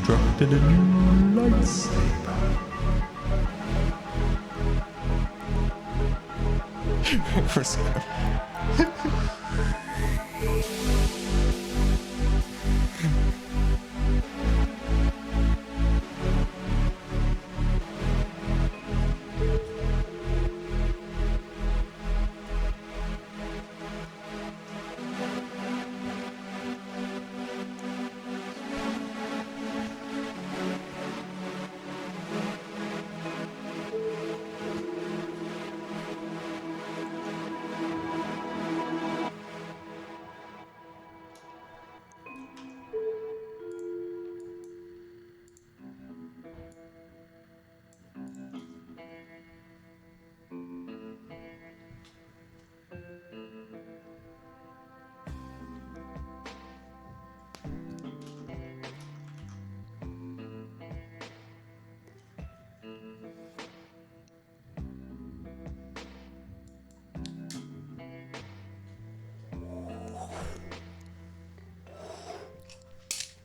constructed a new lightsaber.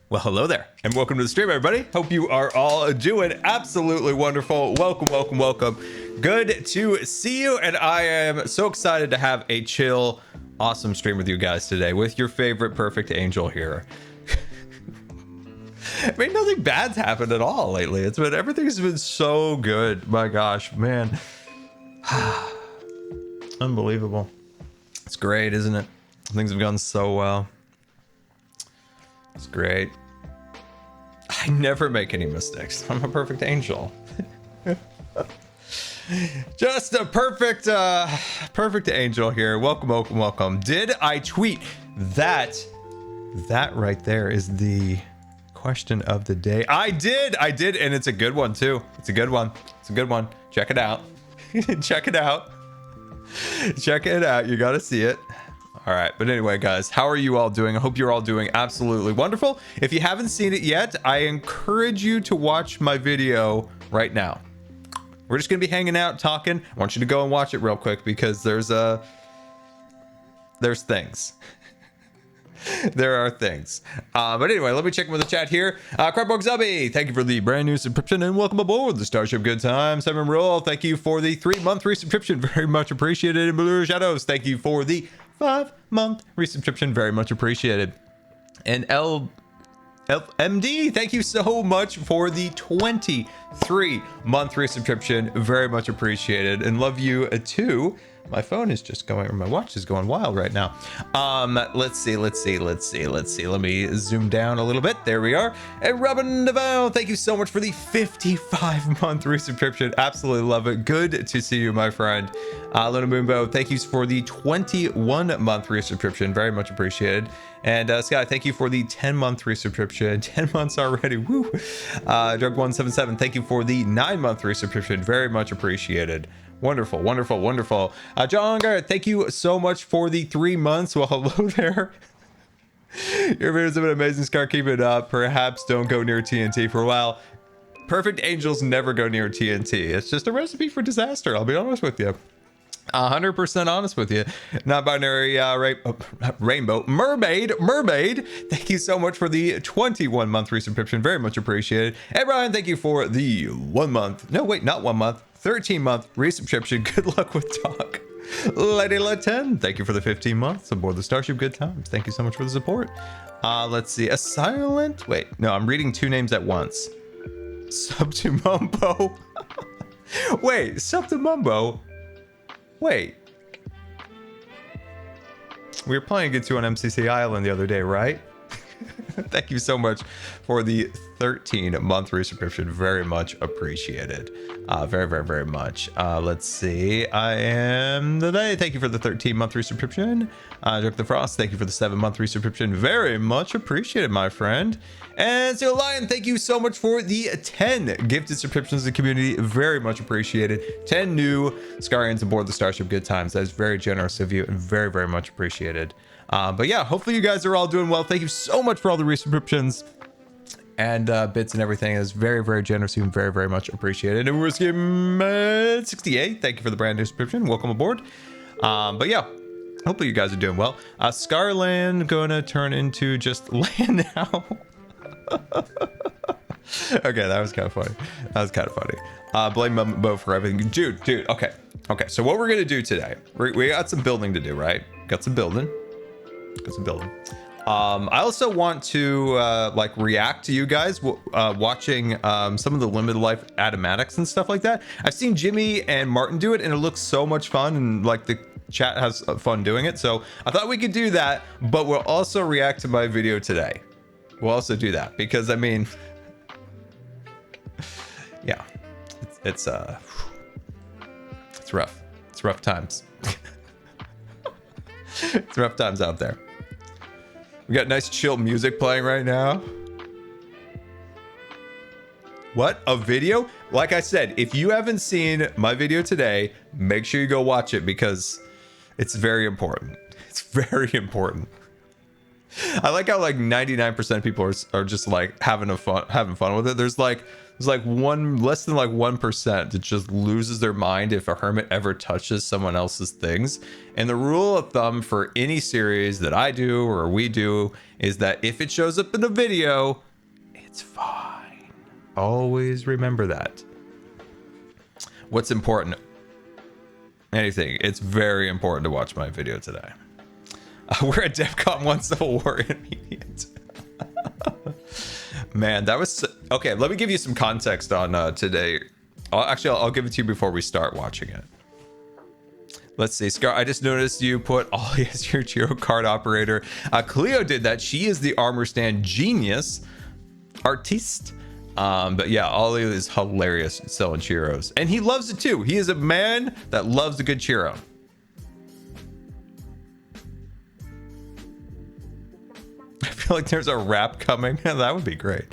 Well, hello there, and welcome to the stream, everybody. Hope you are all doing absolutely wonderful. Welcome, welcome, welcome. Good to see you, and I am so excited to have a chill, awesome stream with you guys today with your favorite perfect angel here. I mean, nothing bad's happened at all lately. Everything's been so good. My gosh, man. Unbelievable. It's great, isn't it? Things have gone so well. It's great. I never make any mistakes. I'm a perfect angel. Just a perfect angel here. Welcome, welcome, welcome. Did I tweet that? That right there is the question of the day. I did, and it's a good one too. It's a good one. It's a good one. Check it out. Check it out. Check it out. You got to see it. All right, but anyway, guys, how are you all doing? I hope you're all doing absolutely wonderful. If you haven't seen it yet, I encourage you to watch my video right now. We're just gonna be hanging out, talking. I want you to go and watch it real quick because there's things. There are things. But anyway, let me check in with the chat here. Crabborg Zubby, thank you for the brand new subscription and welcome aboard the Starship Good Times. Simon Roll, thank you for the 3-month resubscription. Very much appreciated. And Blue Shadows, thank you for the 5-month resubscription. Very much appreciated. And LMD, thank you so much for the 23-month resubscription. Very much appreciated. And love you too. My phone is just going, or my watch is going wild right now. Let's see. Let me zoom down a little bit. There we are. And Robin Navarro, thank you so much for the 55-month resubscription. Absolutely love it. Good to see you, my friend. Luna Moonbow, thank you for the 21-month resubscription. Very much appreciated. And Scott, thank you for the 10-month resubscription. 10 months already. Woo. Drug177, thank you for the 9-month resubscription. Very much appreciated. Wonderful, wonderful, wonderful. John Garrett, thank you so much for the 3 months. Well, hello there. Your videos have been amazing, Scar. Keep it up. Perhaps don't go near TNT for a while. Perfect angels never go near TNT. It's just a recipe for disaster. I'll be honest with you. 100% honest with you. Not binary rainbow mermaid. Thank you so much for the 21-month resubscription. Very much appreciated. And Brian, thank you for the 1 month. No, wait, not 1 month. 13-month resubscription. Good luck with talk. Lady Laten, thank you for the 15 months aboard the Starship Good Times. Thank you so much for the support. Let's see. A silent. Wait, no, I'm reading 2 names at once. Subtumumbo. Wait, Subtumumbo. Wait. We were playing Get 2 on MCC Island the other day, right? Thank you so much for the 13-month resubscription. Very much appreciated. Very, very, very much. Let's see. I am the day. Thank you for the 13-month resubscription. Drip the Frost, thank you for the 7-month resubscription. Very much appreciated, my friend. And so Lion, thank you so much for the 10 gifted subscriptions to the community. Very much appreciated. 10 new Scarians aboard the Starship Good Times. That is very generous of you and very, very much appreciated. But yeah, hopefully you guys are all doing well. Thank you so much for all the resubscriptions and bits and everything. Is very, very generous and very, very much appreciated. And we're Skim 68. Thank you for the brand new subscription. Welcome aboard. But yeah, hopefully you guys are doing well. Scarland gonna turn into just land now. Okay, that was kind of funny. That was kind of funny. Blame Mo for everything. Dude, okay. So what we're going to do today, we got some building to do, right? Got some building. I also want to like react to you guys watching some of the limited life automatics and stuff like that. I've seen Jimmy and Martin do it, and it looks so much fun, and like the chat has fun doing it. So I thought we could do that, but we'll also react to my video today. We'll also do that because I mean, yeah, it's rough. It's rough times. It's rough times out there. We got nice chill music playing right now. What? A video? Like I said, if you haven't seen my video today, make sure you go watch it because it's very important. It's very important. I like how like 99% of people are just like having fun with it. There's like less than like 1% that just loses their mind if a hermit ever touches someone else's things. And the rule of thumb for any series that I do or we do is that if it shows up in a video, it's fine. Always remember that. What's important? Anything. It's very important to watch my video today. We're at DEFCON 1 Civil War immediate. Man, that was okay. Let me give you some context on today. I'll give it to you before we start watching it. Let's see, Scar. I just noticed you put Ollie as your Chiro card operator. Cleo did that. She is the armor stand genius artiste. But yeah, Ollie is hilarious selling Chiros, and he loves it too. He is a man that loves a good Chiro. I feel like there's a rap coming. That would be great.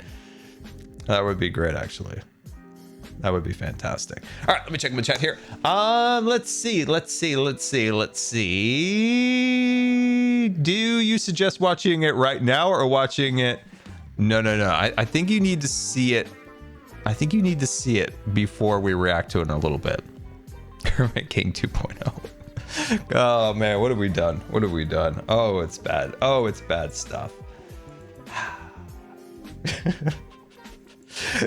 That would be great, actually. That would be fantastic. All right, let me check my chat here. Let's see. Do you suggest watching it right now or watching it? No. I think you need to see it. I think you need to see it before we react to it in a little bit. Hermit King 2.0. Oh man, what have we done? Oh, it's bad. Oh, it's bad stuff.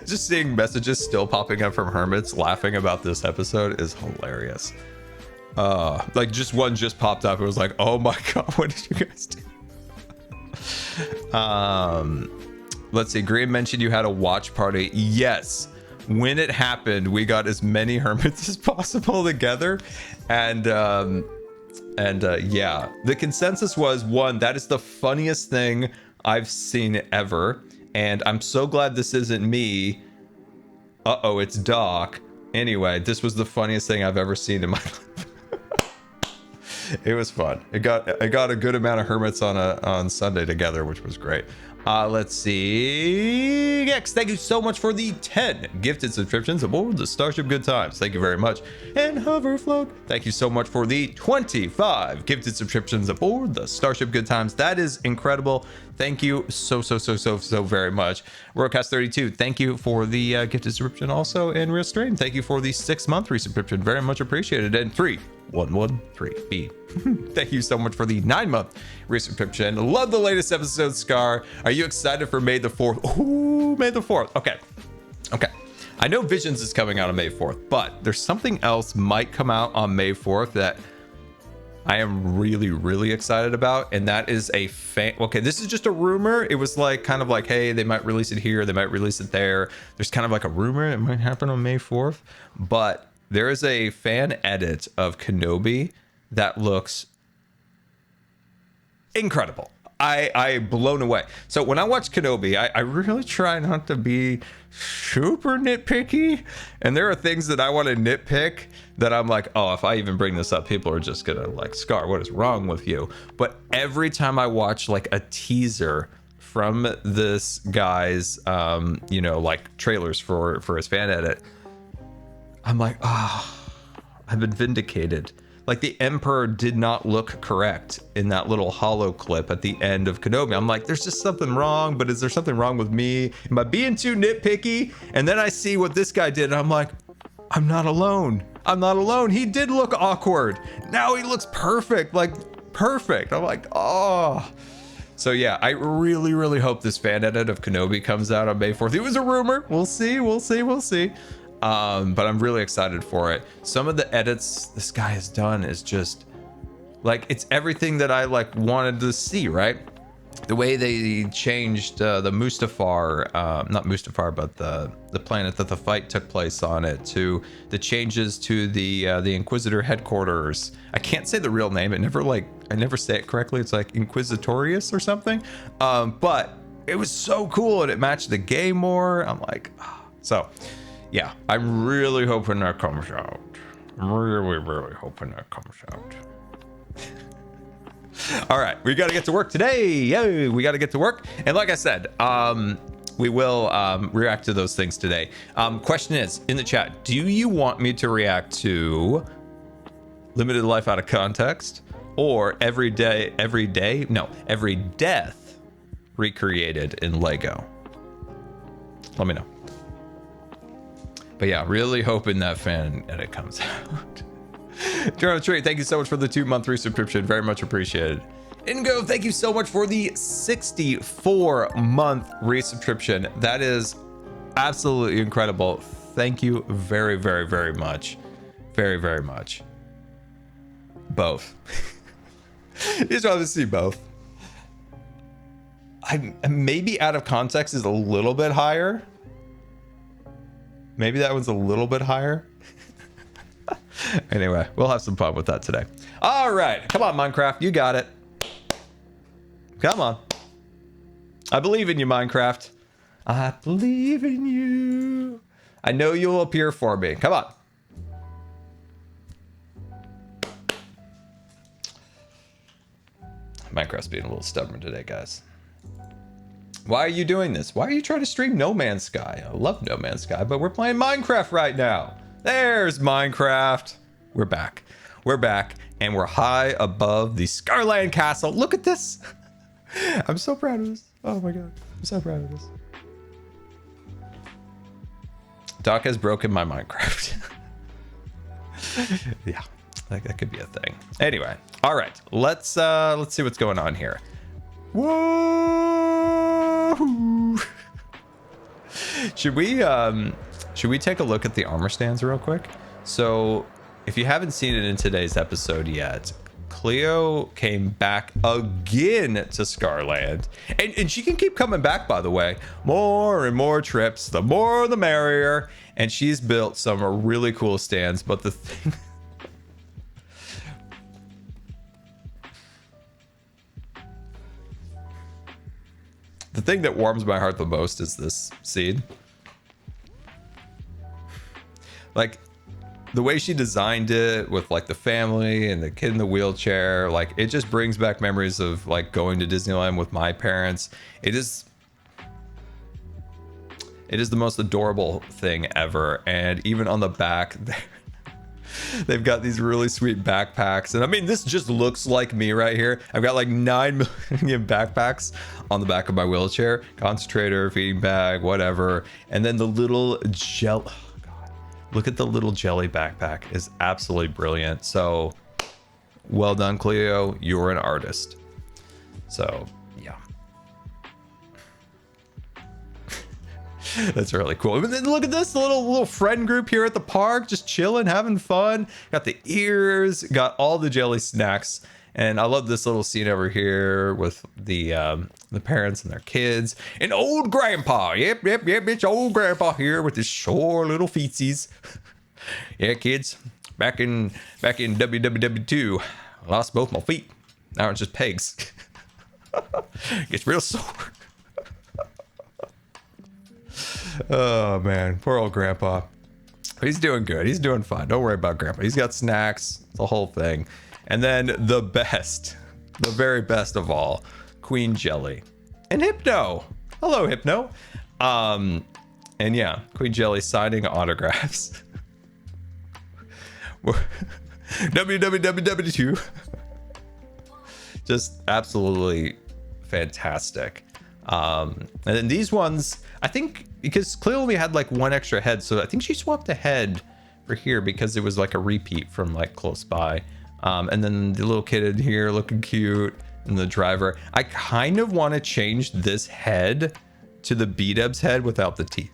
Just seeing messages still popping up from hermits laughing about this episode is hilarious. Like just one just popped up. It was like, oh my god, what did you guys do? Let's see. Graham mentioned you had a watch party. Yes. When it happened, we got as many hermits as possible together, and yeah, the consensus was one, that is the funniest thing I've seen ever, and I'm so glad this isn't me. Uh-oh, it's Doc. Anyway, this was the funniest thing I've ever seen in my life. It was fun. It got a good amount of hermits on Sunday together, which was great. Let's see. X, thank you so much for the 10 gifted subscriptions aboard the Starship Good Times. Thank you very much. And Hoverfloat, thank you so much for the 25 gifted subscriptions aboard the Starship Good Times. That is incredible. Thank you so very much. Roadcast 32, thank you for the gifted subscription also. And Real Stream, thank you for the 6-month resubscription. Very much appreciated. And 3113B. Thank you so much for the 9-month resubscription. Love the latest episode, Scar. Are you excited for May the 4th? Ooh, May the 4th. Okay. I know Visions is coming out on May 4th, but there's something else might come out on May 4th that I am really excited about, and that is a fan. Okay, this is just a rumor. It was like kind of like, hey, they might release it here, they might release it there. There's kind of like a rumor it might happen on May 4th, but there is a fan edit of Kenobi that looks incredible. I'm blown away. So when I watch Kenobi, I really try not to be super nitpicky. And there are things that I want to nitpick that I'm like, oh, if I even bring this up, people are just going to like, Scar, what is wrong with you? But every time I watch like a teaser from this guy's, you know, like trailers for his fan edit, I'm like, I've been vindicated. Like the Emperor did not look correct in that little hollow clip at the end of Kenobi. I'm like, there's just something wrong, but is there something wrong with me? Am I being too nitpicky? And then I see what this guy did, and I'm like, I'm not alone. He did look awkward. Now he looks perfect, like perfect. I'm like, oh, So yeah, I really hope this fan edit of Kenobi comes out on May 4th. It was a rumor. We'll see. But I'm really excited for it. Some of the edits this guy has done is just like, it's everything that I like wanted to see, right? The way they changed the Mustafar, not Mustafar, but the planet that the fight took place on it, to the changes to the Inquisitor headquarters. I can't say the real name. I never say it correctly. It's like Inquisitorius or something. But it was so cool and it matched the game more. I'm like, oh. So yeah, I'm really hoping that comes out. I'm really hoping that comes out. All right, we got to get to work today. Yay, we got to get to work. And like I said, we will react to those things today. Question is in the chat, do you want me to react to Limited Life Out of Context or Every Death recreated in Lego? Let me know. But yeah, really hoping that fan edit comes out. Toronto Tree, thank you so much for the 2-month resubscription. Very much appreciated. Ingo, thank you so much for the 64-month resubscription. That is absolutely incredible. Thank you very much. Very much. Both. You just want to see both. I maybe Out of Context is a little bit higher. Maybe that one's a little bit higher. Anyway, we'll have some fun with that today. All right, come on, Minecraft, you got it. Come on. I believe in you, Minecraft. I believe in you. I know you'll appear for me. Come on. Minecraft's being a little stubborn today, guys. Why are you doing this? Why are you trying to stream No Man's Sky? I love No Man's Sky, but we're playing Minecraft right now. There's Minecraft. We're back. We're back, and we're high above the Scarland castle. Look at this. I'm so proud of this. Oh my god. I'm so proud of this. Doc has broken my Minecraft. Yeah, that could be a thing. Anyway, all right. Let's see what's going on here. Whoa! Should we take a look at the armor stands real quick? So if you haven't seen it in today's episode yet, Cleo came back again to Scarland, and she can keep coming back, by the way. More and more trips, the more the merrier. And she's built some really cool stands, but the thing the thing that warms my heart the most is this scene. Like, the way she designed it with like the family and the kid in the wheelchair, like it just brings back memories of like going to Disneyland with my parents. It is the most adorable thing ever. And even on the back, they've got these really sweet backpacks. And I mean, this just looks like me right here. I've got like 9 million backpacks on the back of my wheelchair. Concentrator, feeding bag, whatever. And then the little gel. Oh God. Look at the little jelly backpack. Is absolutely brilliant. So well done, Cleo. You're an artist. So yeah. That's really cool. But then look at this little friend group here at the park, just chilling, having fun. Got the ears, got all the jelly snacks, and I love this little scene over here with the parents and their kids and old grandpa. Yep. It's old grandpa here with his short little feetsies. Yeah, kids. Back in WWW2, I lost both my feet. Now it's just pegs. Gets real sore. Oh man, poor old grandpa. He's doing good. He's doing fine. Don't worry about grandpa. He's got snacks, the whole thing. And then the best, the very best of all, Queen Jelly and Hypno. Hello, Hypno. And yeah, Queen Jelly signing autographs. WWW2. Just absolutely fantastic. And then these ones, I think, because Cleo only had like one extra head, so I think she swapped a head for here because it was like a repeat from like close by. And then the little kid in here looking cute. and the driver. I kind of want to change this head to the B-Dub's head without the teeth.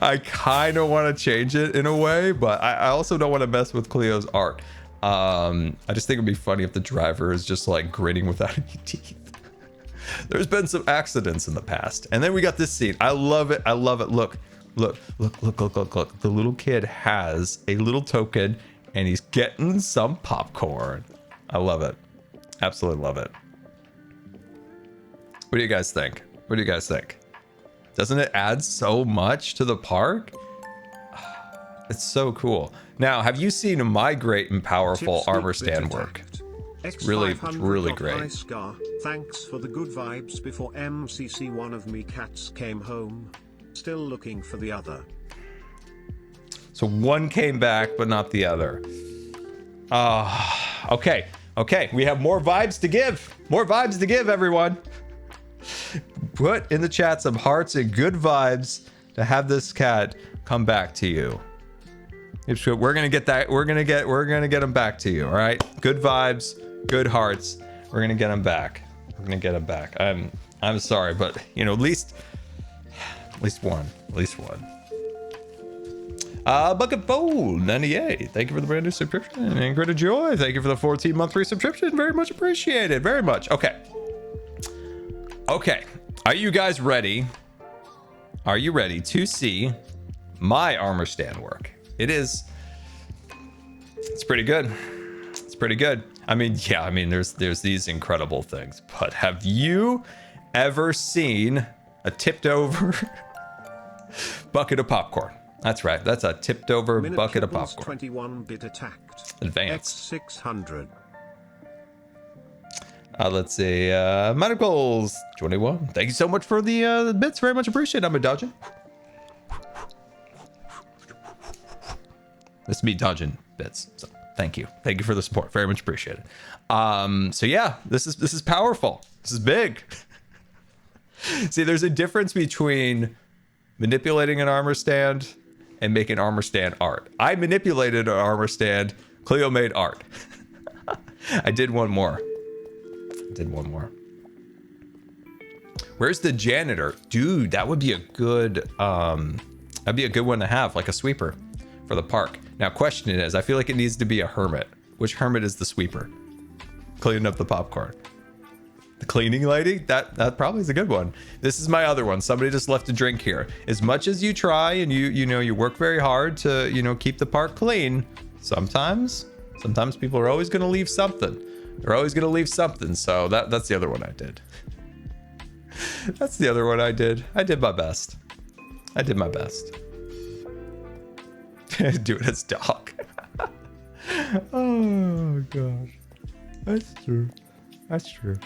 I kind of want to change it in a way, but I also don't want to mess with Cleo's art. I just think it'd be funny if the driver is just like grinning without any teeth. There's been some accidents in the past. And then we got this scene. I love it. I love it. Look. The little kid has a little token and he's getting some popcorn. I love it. Absolutely love it. What do you guys think? What do you guys think? Doesn't it add so much to the park? It's so cool. Now, have you seen my great and powerful armor stand work? It's really great. Scar, thanks for the good vibes before MCC. One of me cats came home. Still looking for the other. So one came back, but not the other. Okay. Okay, we have more vibes to give. More vibes to give, everyone. Put in the chat some hearts and good vibes to have this cat come back to you. We're gonna get that. We're gonna get him back to you. All right. Good vibes, good hearts. We're gonna get him back. We're gonna get him back. I'm sorry, but you know, at least one. Bucket Bowl 98. Thank you for the brand new subscription. And Greta Joy, thank you for the 14-month free subscription. Very much appreciated. Very much. Okay. Okay. Are you guys ready? Are you ready to see my armor stand work? It's pretty good. It's pretty good. I mean, yeah, I mean, there's these incredible things, but have you ever seen a tipped over bucket of popcorn? That's right. That's a tipped over bucket of popcorn. 21-bit attacked. Advanced. X600. Let's see. Medicals 21. Thank you so much for the bits. Very much appreciated. I'm a dodging. This is me dodging bits. So thank you. Thank you for the support. Very much appreciated. So yeah, this is powerful. This is big. See, there's a difference between manipulating an armor stand and making armor stand art. I manipulated an armor stand. Cleo made art. I did one more. Where's the janitor? Dude, that would be a good that'd be a good one to have, like a sweeper for the park. Now, question is, I feel like it needs to be a hermit. Which hermit is the sweeper? Cleaning up the popcorn. The cleaning lady? That probably is a good one. This is my other one. Somebody just left a drink here. As much as you try and you work very hard to keep the park clean, sometimes people are always going to leave something. They're always going to leave something. So that's the other one I did. That's the other one I did. I did my best. Do it as dog. Oh gosh. That's true.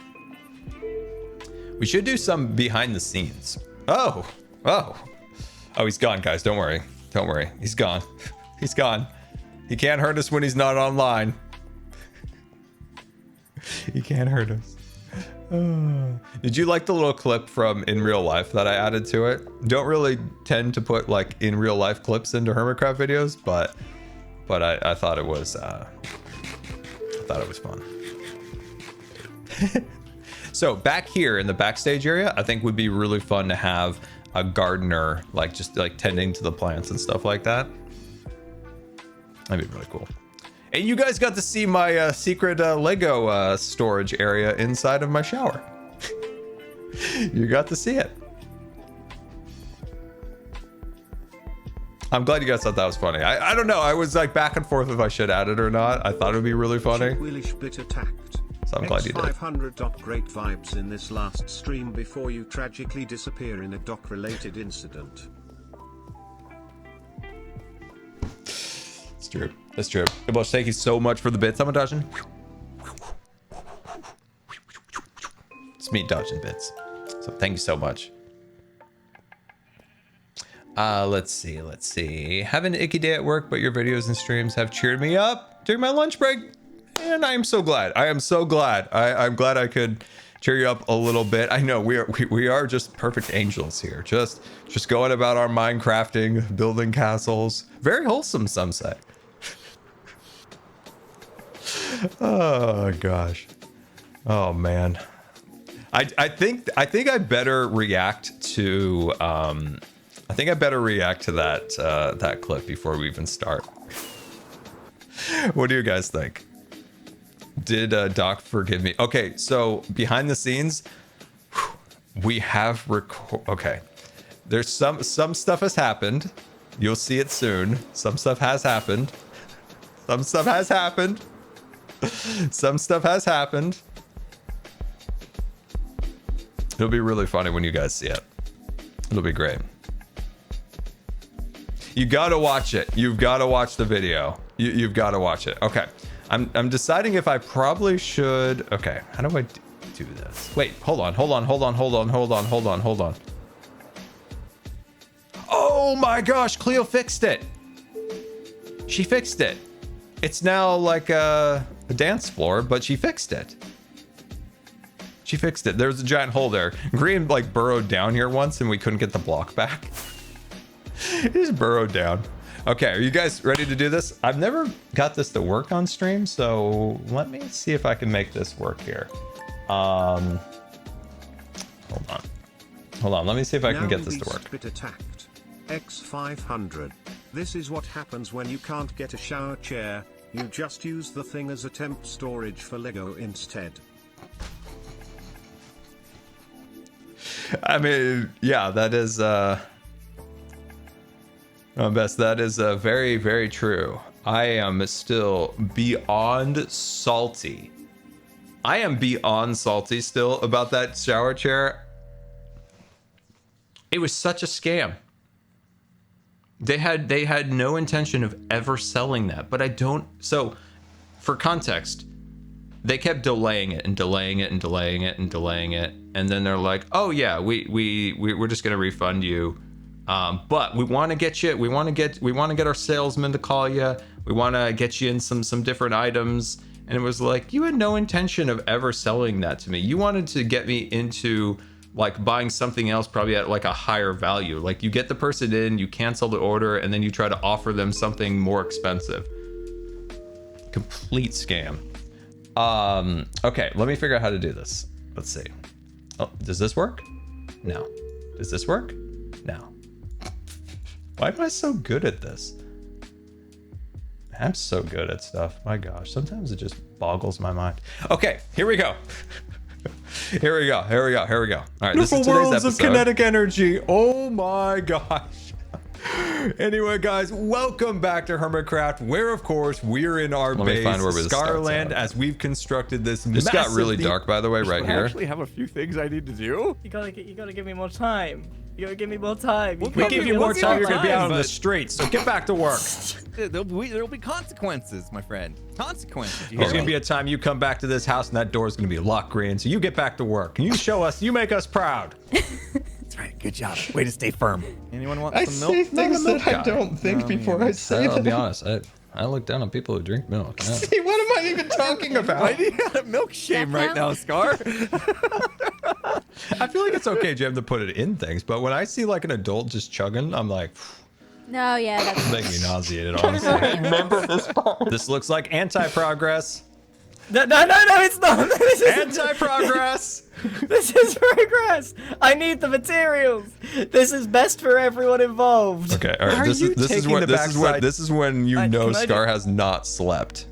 We should do some behind the scenes. Oh, he's gone, guys. Don't worry. He's gone. He can't hurt us when he's not online. He can't hurt us. Did you like the little clip from In Real Life that I added to it? Don't really tend to put like in real life clips into Hermitcraft videos, but I thought it was fun. So back here in the backstage area, I think would be really fun to have a gardener, like just like tending to the plants and stuff like that. That'd be really cool. And you guys got to see my secret Lego storage area inside of my shower. You got to see it. I'm glad you guys thought that was funny. I don't know. I was like back and forth if I should add it or not. I thought it would be really funny. So I'm glad you did. 500. Great vibes in this last stream before you tragically disappear in a doc-related incident. It's true. That's true. Bosh, thank you so much for the bits. I'm dodging. It's me dodging bits. So thank you so much. Let's see. Have an icky day at work, but your videos and streams have cheered me up during my lunch break. And I am so glad. I'm glad I could cheer you up a little bit. I know we are just perfect angels here. Just going about our Minecrafting, building castles. Very wholesome, some say. Oh gosh. Oh man. I think I better react to that clip before we even start. What do you guys think? Did Doc forgive me? Okay, so behind the scenes, we have okay. There's some stuff has happened. You'll see it soon. Some stuff has happened. Some stuff has happened. Some stuff has happened. It'll be really funny when you guys see it. It'll be great. You gotta watch it. You've gotta watch the video. You've gotta watch it. Okay. I'm deciding if I probably should. Okay. How do I do this? Wait, hold on. Oh my gosh, Cleo fixed it. She fixed it. It's now like a dance floor, but she fixed it. She fixed it. There's a giant hole there. Green like burrowed down here once and we couldn't get the block back. He just burrowed down. Okay, are you guys ready to do this? I've never got this to work on stream, so let me see if I can make this work here. Hold on, let me see if I can get this to work. Bit attacked. X500. This is what happens when you can't get a shower chair. You just use the thing as a temp storage for Lego instead. I mean, yeah, that is best. That is very, very true. I am still beyond salty. I am beyond salty still about that shower chair. It was such a scam. They had no intention of ever selling that, but I don't. So, for context, they kept delaying it, and then they're like, "Oh yeah, we're just gonna refund you, but we want to get you. We want to get our salesman to call you. We want to get you in some different items." And it was like, you had no intention of ever selling that to me. You wanted to get me into like buying something else, probably at like a higher value. Like you get the person in, you cancel the order, and then you try to offer them something more expensive. Complete scam. Okay, let me figure out how to do this. Let's see. Oh, does this work? No. Does this work? No. Why am I so good at this? I'm so good at stuff. My gosh, sometimes it just boggles my mind. Okay, here we go. Here we go. All right, this is today's worlds episode. Of kinetic energy. Oh my gosh. Anyway, guys, welcome back to Hermitcraft, where, of course, we're in our base, Scarland, as we've constructed this. This got really dark, by the way, right here. I actually have a few things I need to do. You gotta give me more time. You gotta give me more time. We give you more time, you're gonna be out on the streets, so get back to work. There'll be consequences, my friend. Consequences. There's gonna be a time you come back to this house and that door's gonna be locked, Green, so you get back to work. And you show us, you make us proud. That's right, good job. Way to stay firm. Anyone want some milk? I say things that I don't think before I say them. I'll be honest, I look down on people who drink milk. See, what am I even talking about? Why do you have a milk shame right now, Scar? I feel like it's okay, Jim, to put it in things, but when I see like an adult just chugging, I'm like, no, yeah, that's making me nauseated, honestly. Remember this part. This looks like anti-progress. No, it's not. This is anti-progress. This is progress. I need the materials. This is best for everyone involved. Okay, all right. This is when you know Scar has not slept.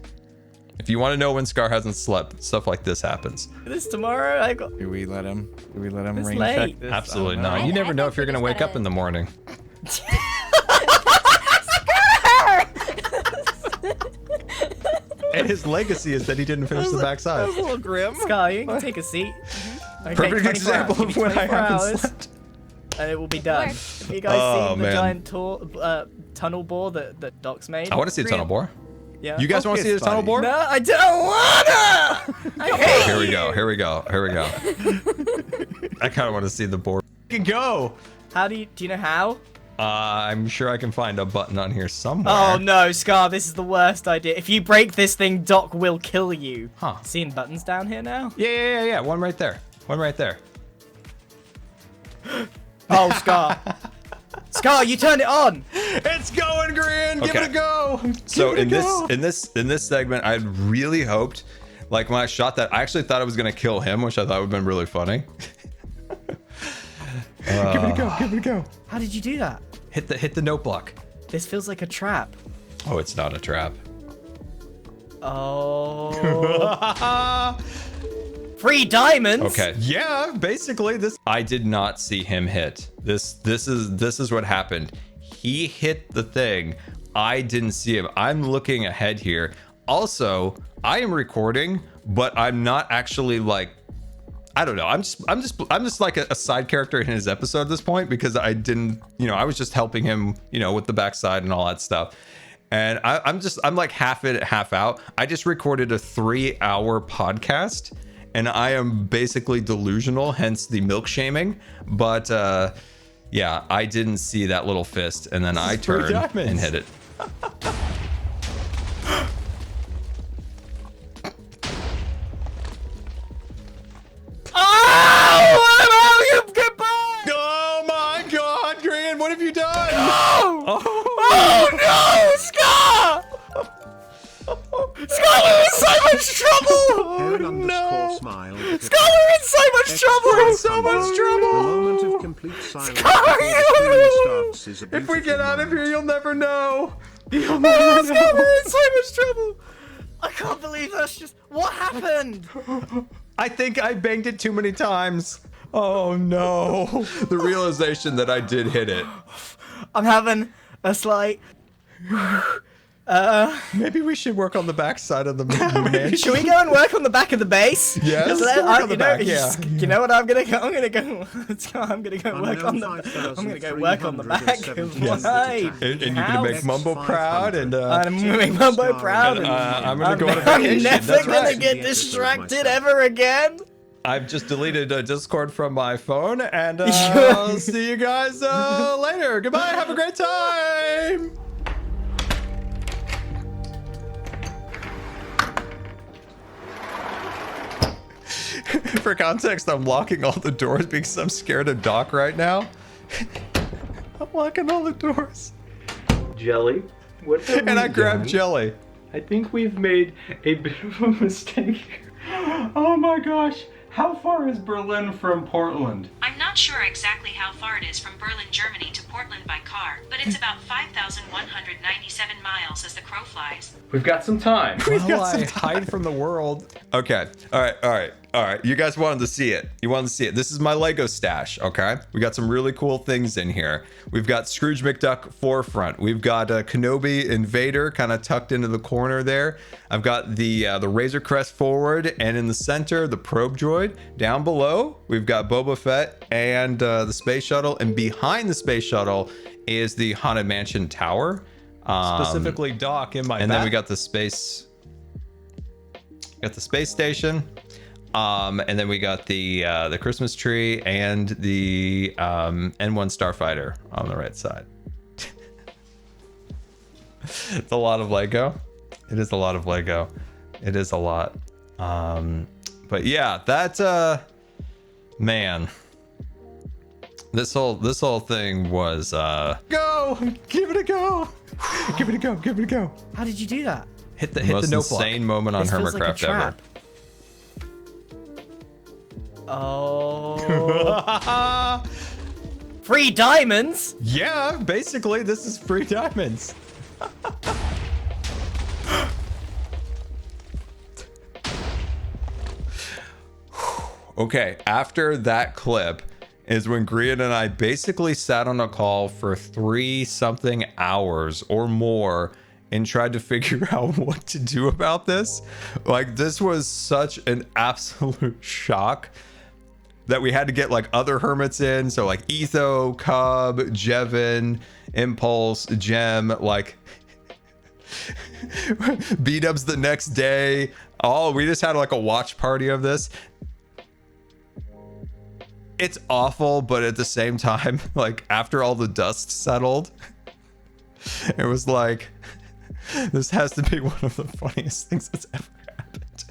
If you want to know when Scar hasn't slept, stuff like this happens. This tomorrow, Do we let him It's rain late. check this? Absolutely not. You never know if you're gonna wake up in the morning. And his legacy is that he didn't finish the backside. That was a little grim. Sky, you can take a seat. Okay, Perfect example of when I haven't slept. And it will be done. Have you guys seen the giant tunnel bore that Doc's made? I want to see a tunnel bore. Yeah. You guys want to see the tunnel bore? No, I don't wanna! I hate Here we go. I kind of want to see the board. You can go. How do you know how? I'm sure I can find a button on here somewhere. Oh no, Scar, this is the worst idea. If you break this thing, Doc will kill you. Huh. Seeing buttons down here now? Yeah. One right there. Oh, Scar. Scar, you turned it on. It's going, Green. Give Okay. it a go. So in this segment, I really hoped, like when I shot that, I actually thought I was gonna kill him, which I thought would have been really funny. Give it a go. Give it a go. How did you do that? Hit the note block. This feels like a trap. Oh, it's not a trap. Oh. 3 diamonds. Okay. Yeah, basically this. I did not see him hit. This is what happened. He hit the thing. I didn't see him. I'm looking ahead here. Also, I am recording, but I'm not actually like, I don't know. I'm just like a side character in his episode at this point because I didn't, I was just helping him, with the backside and all that stuff. And I'm like half in, half out. I just recorded a 3-hour podcast and I am basically delusional, hence the milk shaming. But yeah, I didn't see that little fist and then I turned and hit it. Oh my God, Green, what have you done? Oh no, Scar! Scarlet in so much trouble! Smile. Scarlet in so much trouble! So much trouble! The moment of complete silence Scar, before the screen starts is a If we beautiful get out of moment. here, you'll never know. Oh, Scarlet in so much trouble! I can't believe that's just... What happened? I think I banged it too many times. Oh no. The realization that I did hit it. I'm having a slight... Maybe we should work on the backside of the mansion. Should we go and work on the back of the base? Yes, Just let's work on the back, You know what I'm gonna go? I'm gonna go work on the. Unknown I'm gonna go work on the back. 5,370 Why? And you're gonna make Mumbo proud and I'm gonna make Mumbo proud. And I'm gonna go on a I'm vacation. never That's gonna right. get distracted ever again. I've just deleted Discord from my phone and I'll see you guys later. Goodbye. Have a great time. For context, I'm locking all the doors because I'm scared of Doc right now. I'm locking all the doors. Jelly, what have And we I grabbed done? Jelly. I think we've made a bit of a mistake here. Oh my gosh, how far is Berlin from Portland? I'm not sure exactly how far it is from Berlin, Germany to Portland by car, but it's about 5,197 miles as the crow flies. We've got some time. While I hide from the world. Okay. All right. You guys wanted to see it. This is my Lego stash, okay? We got some really cool things in here. We've got Scrooge McDuck forefront. We've got Kenobi and Vader kind of tucked into the corner there. I've got the Razor Crest forward, and in the center, the probe droid. Down below, we've got Boba Fett and the space shuttle, and behind the space shuttle is the Haunted Mansion tower. Specifically Doc in my And back. then we got the space station. And then we got the Christmas tree and the N1 Starfighter on the right side. It's a lot of Lego. It is a lot of Lego. It is a lot. But yeah, that man. This whole thing was go! Give it a go! Give it a go, give it a go. How did you do that? hit the Most note block. insane moment on This feels like a Hermitcraft ever. trap. Oh. 3 diamonds? Yeah, basically, this is free diamonds. Okay, after that clip is when Grian and I basically sat on a call for 3-something hours or more and tried to figure out what to do about this. Like, this was such an absolute shock that we had to get like other hermits in. So like Etho, Cub, Jevin, Impulse, Gem, like B-dubs the next day. We just had like a watch party of this. It's awful, but at the same time, like after all the dust settled, it was like, this has to be one of the funniest things that's ever happened.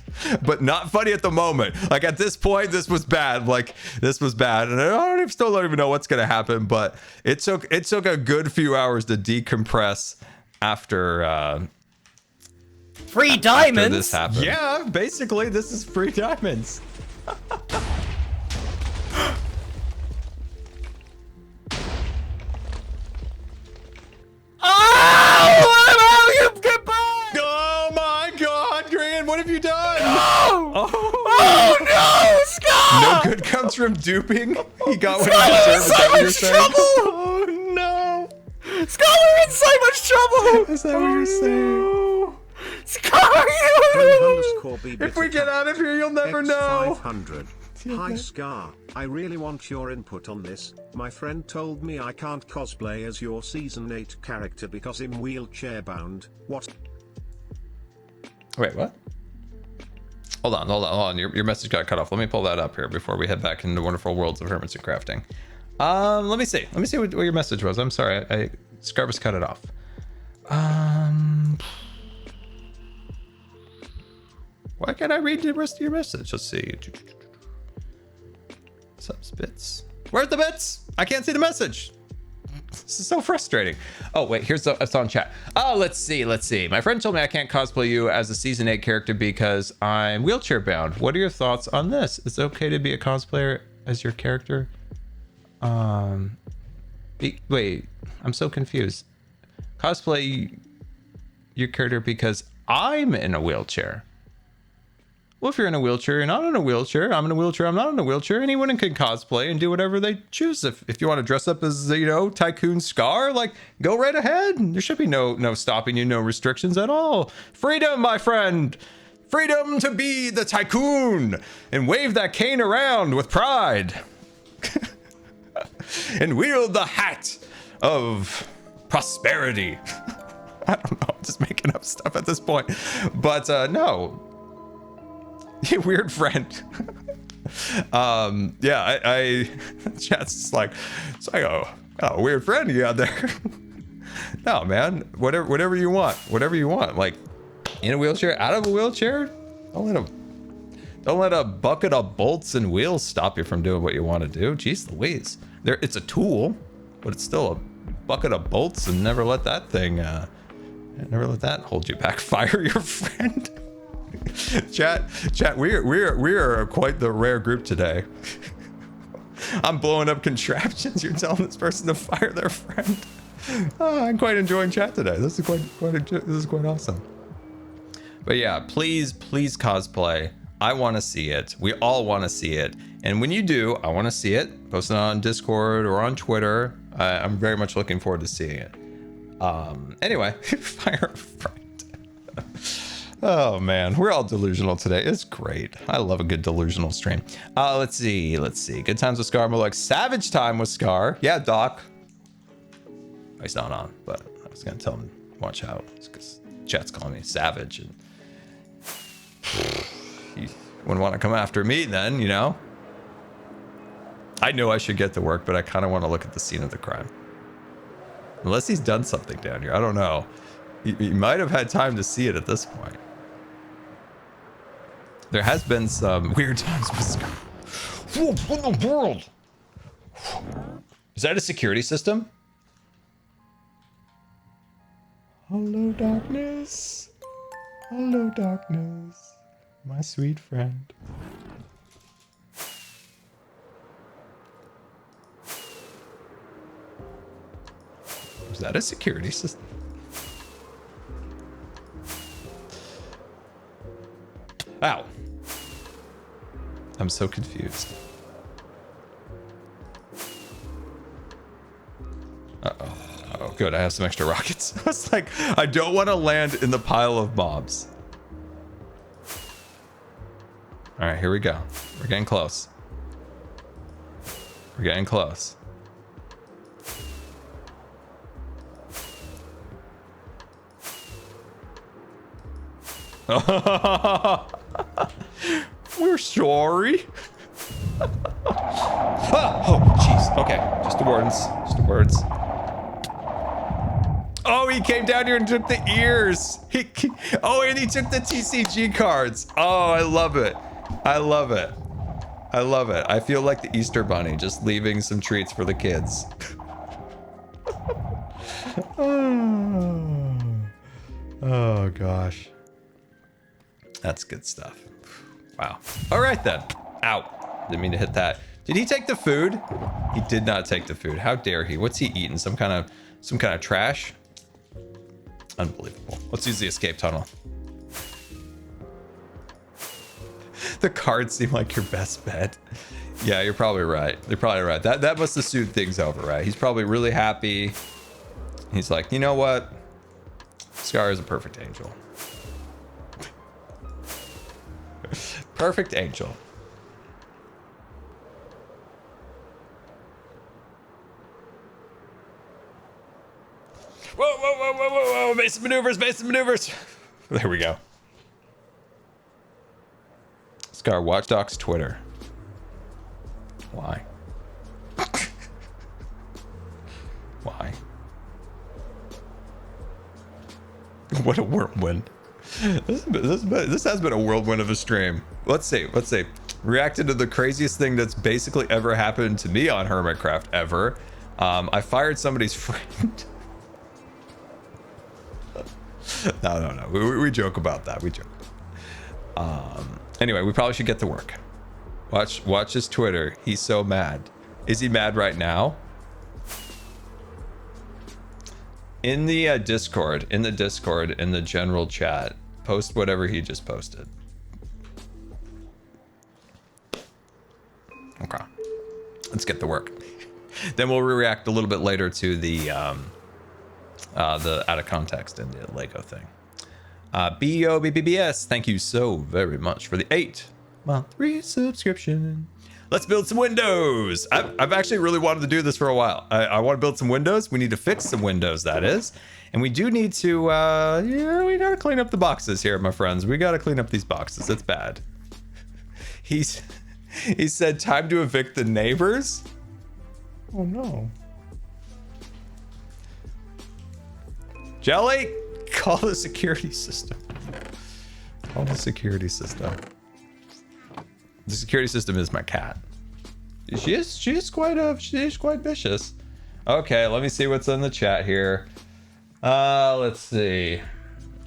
but not funny at the moment. Like at this point, this was bad. Like this was bad, and still don't even know what's gonna happen. But it took a good few hours to decompress after Free diamonds. after this happened. Yeah, basically, this is free diamonds. Oh, you get back! Oh my God, Green, what have you done? Oh no, Scar! No good comes from duping. He got what he Scarland's deserved. Is that what in you're so saying? much trouble! Oh no. Scarland's in so much trouble! Is that what you're saying? Scar, you! If we get out of here, you'll never know. X500. Hi Scar, I really want your input on this. My friend told me I can't cosplay as your season 8 character because I'm wheelchair bound. What? Wait, what? Hold on. Your message got cut off. Let me pull that up here before we head back into the wonderful worlds of Hermits and Crafting. Let me see what your message was. I'm sorry, Scarvis cut it off. Why can't I read the rest of your message? Let's see. What's up, Spitz? Where's the bits? I can't see the message. This is so frustrating. Oh, wait, it's on chat. Oh, let's see. My friend told me I can't cosplay you as a season 8 character because I'm wheelchair bound. What are your thoughts on this? Is it okay to be a cosplayer as your character? Wait, I'm so confused. Cosplay your character because I'm in a wheelchair. Well, if you're in a wheelchair, you're not in a wheelchair. I'm in a wheelchair. I'm not in a wheelchair. Anyone can cosplay and do whatever they choose. If you want to dress up as, Tycoon Scar, like, go right ahead. There should be no stopping you, no restrictions at all. Freedom, my friend. Freedom to be the Tycoon and wave that cane around with pride. And wield the hat of prosperity. I don't know. I'm just making up stuff at this point. But no. You weird friend. I chat's just like, so I go, got a weird friend you got there. No, man, whatever you want, like in a wheelchair, out of a wheelchair. Don't let a bucket of bolts and wheels stop you from doing what you want to do. Jeez Louise, it's a tool, but it's still a bucket of bolts, and never let that hold you back. Fire your friend. Chat, we are quite the rare group today. I'm blowing up contraptions. You're telling this person to fire their friend. I'm quite enjoying chat today. This is quite awesome. But yeah, please cosplay. I want to see it. We all want to see it. And when you do, I want to see it. Post it on Discord or on Twitter. I'm very much looking forward to seeing it. Anyway, fire a friend. Oh man, we're all delusional today. It's great. I love a good delusional stream. Let's see. Good times with Scar, more like savage time with Scar. Yeah, Doc. He's not on, but I was gonna tell him watch out because chat's calling me savage, and he wouldn't want to come after me then, I know I should get to work, but I kind of want to look at the scene of the crime. Unless he's done something down here. I don't know. He might have had time to see it at this point. There has been some weird times with Scar. What in the world? Is that a security system? Hello, darkness. Hello, darkness. My sweet friend. Is that a security system? Ow. I'm so confused. Uh-oh. Oh, good. I have some extra rockets. I was like, I don't want to land in the pile of mobs. All right, here we go. We're getting close. We're getting close. We're sorry. Oh, jeez. Okay, just the words. Oh, he came down here and took the ears. Oh, and he took the TCG cards. Oh, I love it. I love it. I love it. I feel like the Easter Bunny, just leaving some treats for the kids. Oh, gosh. That's good stuff. Wow. All right, then. Ow. Didn't mean to hit that. Did he take the food? He did not take the food. How dare he? What's he eating? Some kind of trash? Unbelievable. Let's use the escape tunnel. The cards seem like your best bet. Yeah, you're probably right. You're probably right. That must have soothed things over, right? He's probably really happy. He's like, you know what? Scar is a perfect angel. Perfect angel. Whoa, whoa, whoa, whoa, whoa, whoa. Basic maneuvers, basic maneuvers. There we go. Scar, Watch Dogs Twitter. Why? Why? What a whirlwind. This has been a whirlwind of a stream. Let's see. Reacted to the craziest thing that's basically ever happened to me on Hermitcraft ever. I fired somebody's friend. No. We joke about that. We joke. Anyway, we probably should get to work. Watch his Twitter. He's so mad. Is he mad right now? In the Discord, in the general chat, post whatever he just posted. Okay. Let's get to work. Then we'll react a little bit later to the out of context in the Lego thing. BOBBS, thank you so very much for the 8-month resubscription. Let's build some windows. I've actually really wanted to do this for a while. I want to build some windows. We need to fix some windows, that is. And we do need to, we got to clean up the boxes here, my friends. We got to clean up these boxes. It's bad. He said, time to evict the neighbors. Oh, no. Jelly, call the security system. Call the security system. The security system is my cat. She is quite vicious. Okay, let me see what's in the chat here. Let's see.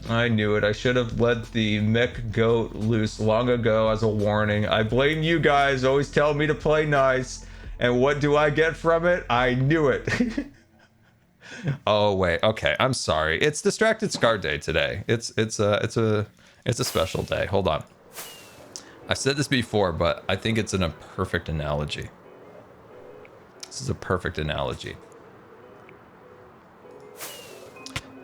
I knew it. I should have let the Mick goat loose long ago as a warning. I blame you guys. Always tell me to play nice. And what do I get from it? I knew it. Oh wait. Okay. I'm sorry. It's Distracted Scar Day today. It's a special day. Hold on. I've said this before, but I think it's a perfect analogy. This is a perfect analogy.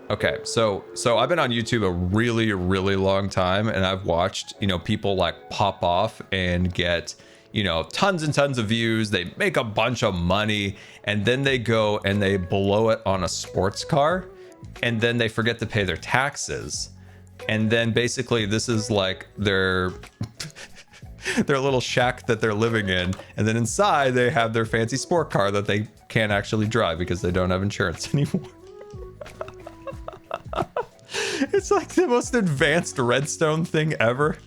Okay, so I've been on YouTube a really, really long time, and I've watched, people like pop off and get, tons and tons of views. They make a bunch of money, and then they go and they blow it on a sports car, and then they forget to pay their taxes. And then basically this is like their little shack that they're living in, and then inside they have their fancy sport car that they can't actually drive because they don't have insurance anymore. It's like the most advanced redstone thing ever.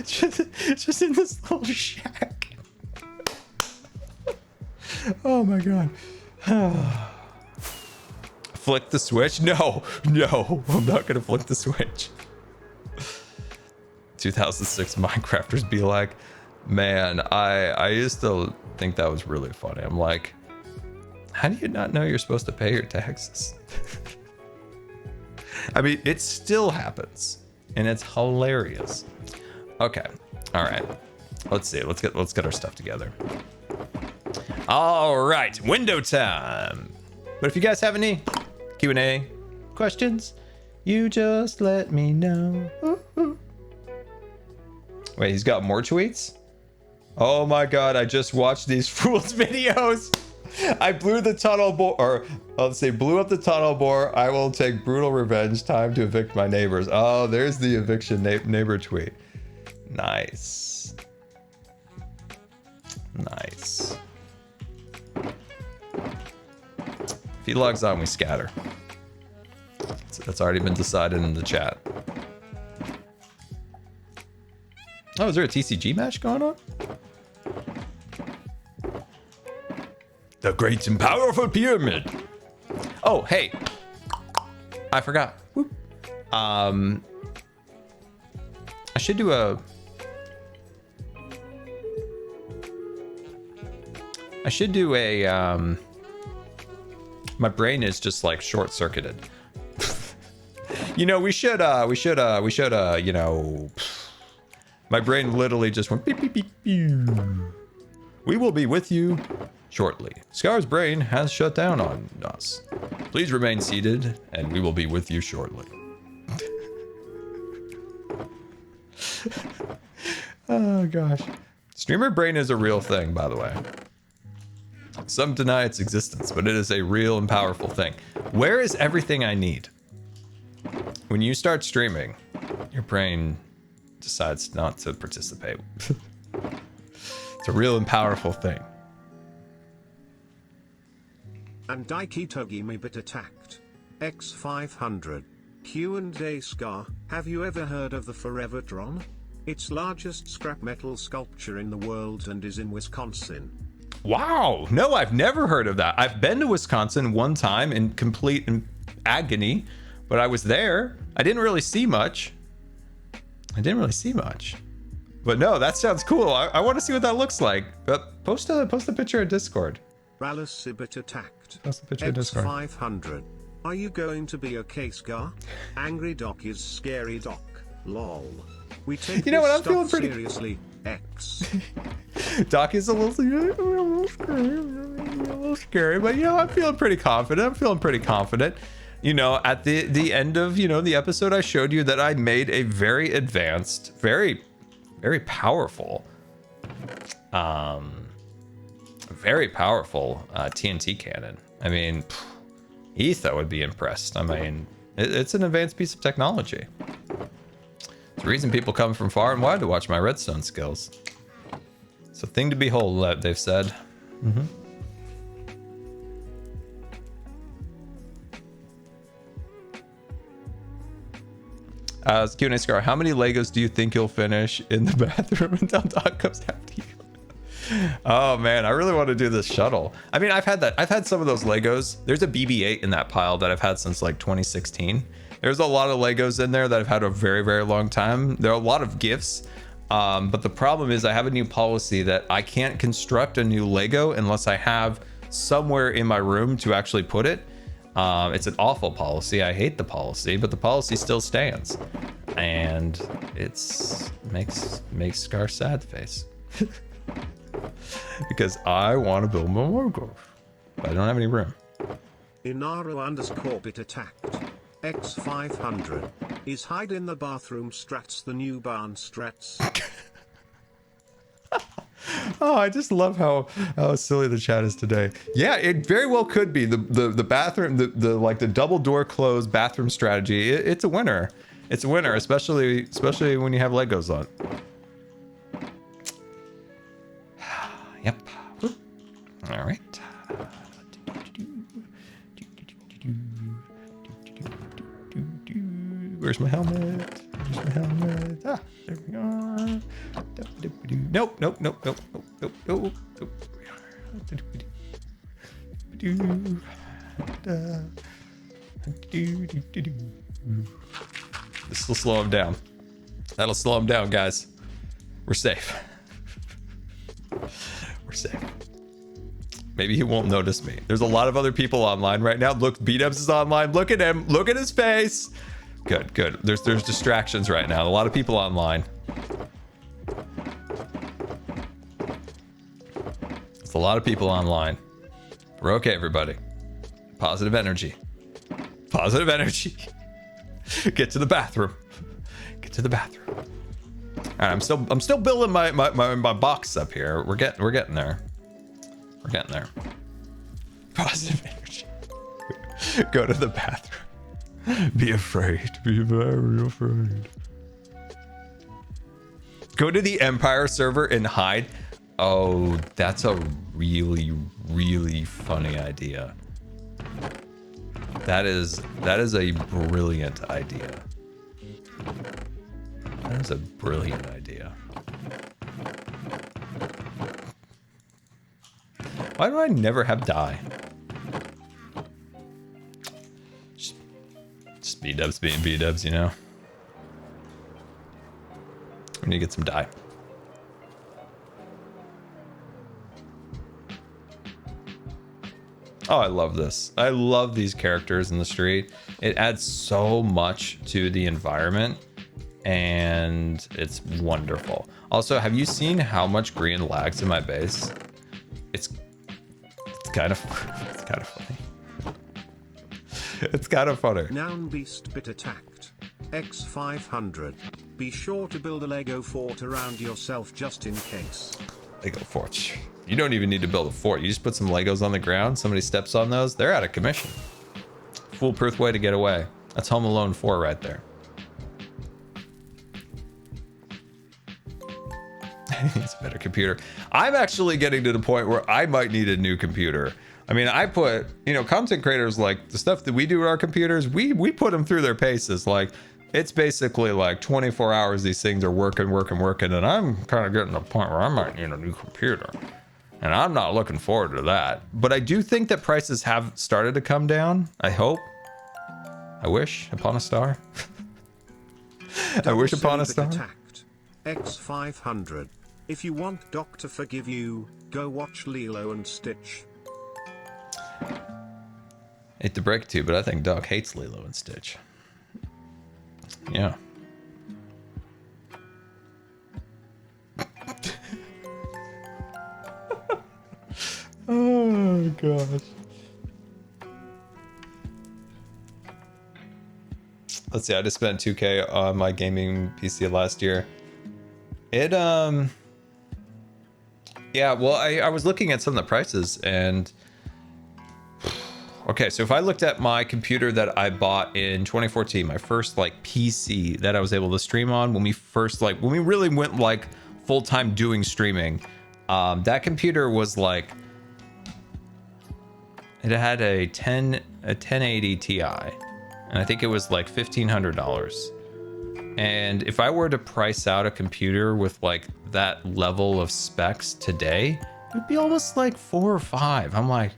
just in this little shack. Oh my god. Flick the switch? No, I'm not gonna flick the switch. 2006 Minecrafters be like, man, I used to think that was really funny. I'm like, how do you not know you're supposed to pay your taxes? I mean, it still happens, and it's hilarious. Okay, all right. Let's see. Let's get our stuff together. All right, window time. But if you guys have any Q&A questions, you just let me know. Ooh. Wait, he's got more tweets? Oh my god, I just watched these fools videos. I blew the tunnel bore, or let's say blew up the tunnel bore. I will take brutal revenge. Time to evict my neighbors. Oh, there's the eviction neighbor tweet. Nice. If he logs on, we scatter. That's already been decided in the chat. Oh, is there a TCG match going on? The great and powerful pyramid. Oh, hey. I forgot. Whoop. I should do a... my brain is just like short-circuited. You know, we should, you know, my brain literally just went beep, beep, beep, beep. We will be with you shortly. Scar's brain has shut down on us. Please remain seated and we will be with you shortly. Oh gosh. Streamer brain is a real thing, by the way. Some deny its existence, but it is a real and powerful thing. Where is everything I need? When you start streaming, your brain decides not to participate. It's a real and powerful thing. And Daiki Togi me bit attacked. X500. Q&A Scar, have you ever heard of the Forever Dron? It's largest scrap metal sculpture in the world and is in Wisconsin. Wow, no, I've never heard of that. I've been to Wisconsin one time in complete agony, but I was there. I didn't really see much. But no, that sounds cool. I want to see what that looks like. Post a picture in Discord. Rallus Sibit attacked. Post a picture in Discord. X500. Are you going to be okay, Scar? Angry Doc is scary Doc. Lol. We take You know what, this I'm feeling stuff pretty- seriously. X. Doc is a little scary, but you know, I'm feeling pretty confident. You know, at the end of, you know, the episode, I showed you that I made a very advanced, very powerful, TNT cannon. I mean, Etho would be impressed. I mean, it's an advanced piece of technology. It's the reason people come from far and wide to watch my redstone skills. It's a thing to behold, they've said. Q&A Scar, how many Legos do you think you'll finish in the bathroom until Doc comes after you? Oh man, I really want to do this shuttle. I mean, I've had some of those Legos. There's a BB-8 in that pile that I've had since like 2016. There's a lot of Legos in there that I've had a very, very long time. There are a lot of gifts. But the problem is I have a new policy that I can't construct a new Lego unless I have somewhere in my room to actually put it. It's an awful policy. I hate the policy, but the policy still stands. And it's makes Scar sad face. Because I want to build my Lego, but I don't have any room. Inaro_bit attacked. X500. Is hide in the bathroom strats the new barn strats? Oh, I just love how silly the chat is today. Yeah, it very well could be the bathroom, the like the double door closed bathroom strategy. It's a winner. It's a winner, especially when you have Legos on. Yep. All right. Where's my helmet? Ah, there we are. Nope. This will slow him down. That'll slow him down, guys. We're safe. We're safe. Maybe he won't notice me. There's a lot of other people online right now. Look, B-Dubs is online. Look at him. Look at his face. Good. There's distractions right now. A lot of people online. There's a lot of people online. We're okay, everybody. Positive energy. Positive energy. Get to the bathroom. Get to the bathroom. All right, I'm still building my box up here. We're getting there. We're getting there. Positive energy. Go to the bathroom. Be afraid. Be very afraid. Go to the Empire server and hide. Oh, that's a really, really funny idea. That is a brilliant idea. That is a brilliant idea. Why do I never have dye? Just B-dubs being B-dubs, you know? We need to get some dye. Oh, I love this. I love these characters in the street. It adds so much to the environment, and it's wonderful. Also, have you seen how much green lags in my base? It's kind of funny. It's kind of funny. Noun beast bit attacked. X500. Be sure to build a Lego fort around yourself just in case. Lego fort. You don't even need to build a fort. You just put some Legos on the ground. Somebody steps on those. They're out of commission. Foolproof way to get away. That's Home Alone 4 right there. It's a better computer. I'm actually getting to the point where I might need a new computer. I mean, I put, you know, content creators, like the stuff that we do with our computers, we put them through their paces. Like, it's basically like 24 hours these things are working, and I'm kind of getting to the point where I might need a new computer. And I'm not looking forward to that. But I do think that prices have started to come down. I hope. I wish upon a star. I wish upon a star. Attacked. X500. If you want Doc to forgive you, go watch Lilo and Stitch. Hate to break it to you, but I think Doc hates Lilo and Stitch. Yeah. Oh gosh. Let's see, I just spent 2K on my gaming PC last year. It yeah, well, I was looking at some of the prices, and okay, so if I looked at my computer that I bought in 2014, my first like PC that I was able to stream on when we really went like full-time doing streaming, that computer was like, it had a 1080 Ti, and I think it was like $1,500. And if I were to price out a computer with like that level of specs today, it'd be almost like 4 or 5. I'm like,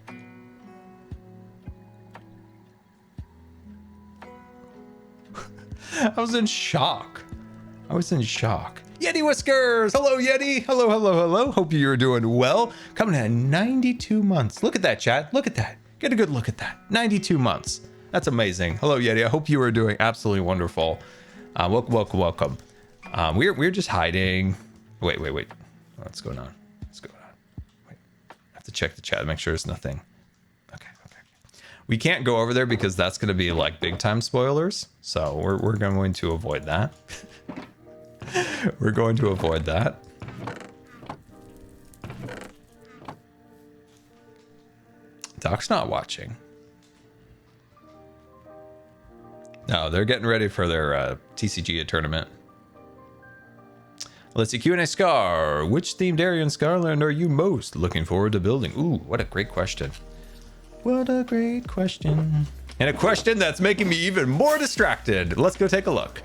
I was in shock. Yeti Whiskers! Hello, Yeti! Hello. Hope you're doing well. Coming in 92 months. Look at that, chat. Look at that. Get a good look at that. 92 months. That's amazing. Hello, Yeti. I hope you are doing absolutely wonderful. Welcome. We're just hiding. Wait. What's going on? Wait. I have to check the chat, make sure there's nothing. Okay. We can't go over there because that's going to be like big time spoilers. So we're going to avoid that. We're going to avoid that. Doc's not watching. No, they're getting ready for their TCG tournament. Let's see, Q&A Scar. Which themed area in Scarland are you most looking forward to building? Ooh, what a great question. What a great question. And a question that's making me even more distracted. Let's go take a look.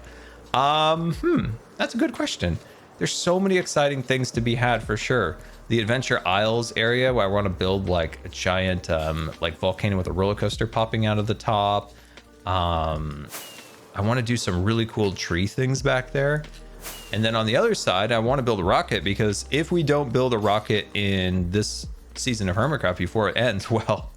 That's a good question. There's so many exciting things to be had for sure. The Adventure Isles area where I want to build like a giant like volcano with a roller coaster popping out of the top. I want to do some really cool tree things back there. And then on the other side, I want to build a rocket, because if we don't build a rocket in this season of Hermitcraft before it ends, well,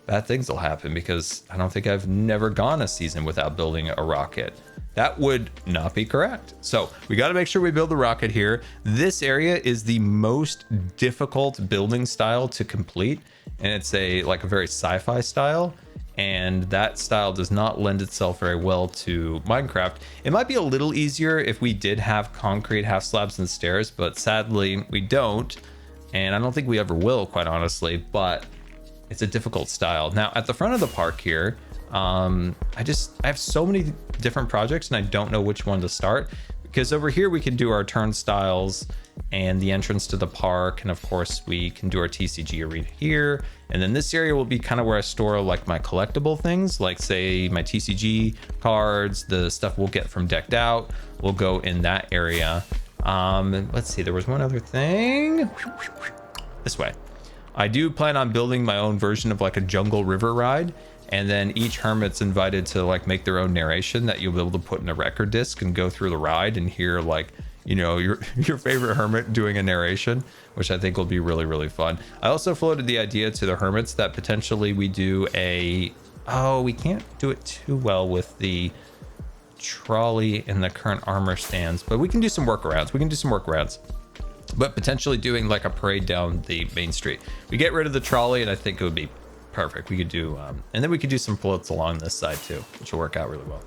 bad things will happen, because I don't think I've never gone a season without building a rocket. That would not be correct. So we got to make sure we build the rocket here. This area is the most difficult building style to complete, and it's like a very sci-fi style. And that style does not lend itself very well to Minecraft. It might be a little easier if we did have concrete half slabs and stairs, but sadly we don't. And I don't think we ever will, quite honestly, but it's a difficult style. Now at the front of the park here, I have so many different projects and I don't know which one to start. because over here we can do our turnstiles and the entrance to the park, and of course we can do our TCG arena here, and then this area will be kind of where I store like my collectible things, like say my TCG cards, the stuff we'll get from Decked Out will go in that area. Let's see, there was one other thing this way. I do plan on building my own version of like a jungle river ride, and then each hermit's invited to like make their own narration that you'll be able to put in a record disc and go through the ride and hear like, you know, your favorite hermit doing a narration, which I think will be really, really fun. I also floated the idea to the hermits that potentially we do we can't do it too well with the trolley and the current armor stands, but we can do some workarounds. But potentially doing like a parade down the main street. We get rid of the trolley and I think it would be perfect. We could do, and then we could do some floats along this side too, which will work out really well.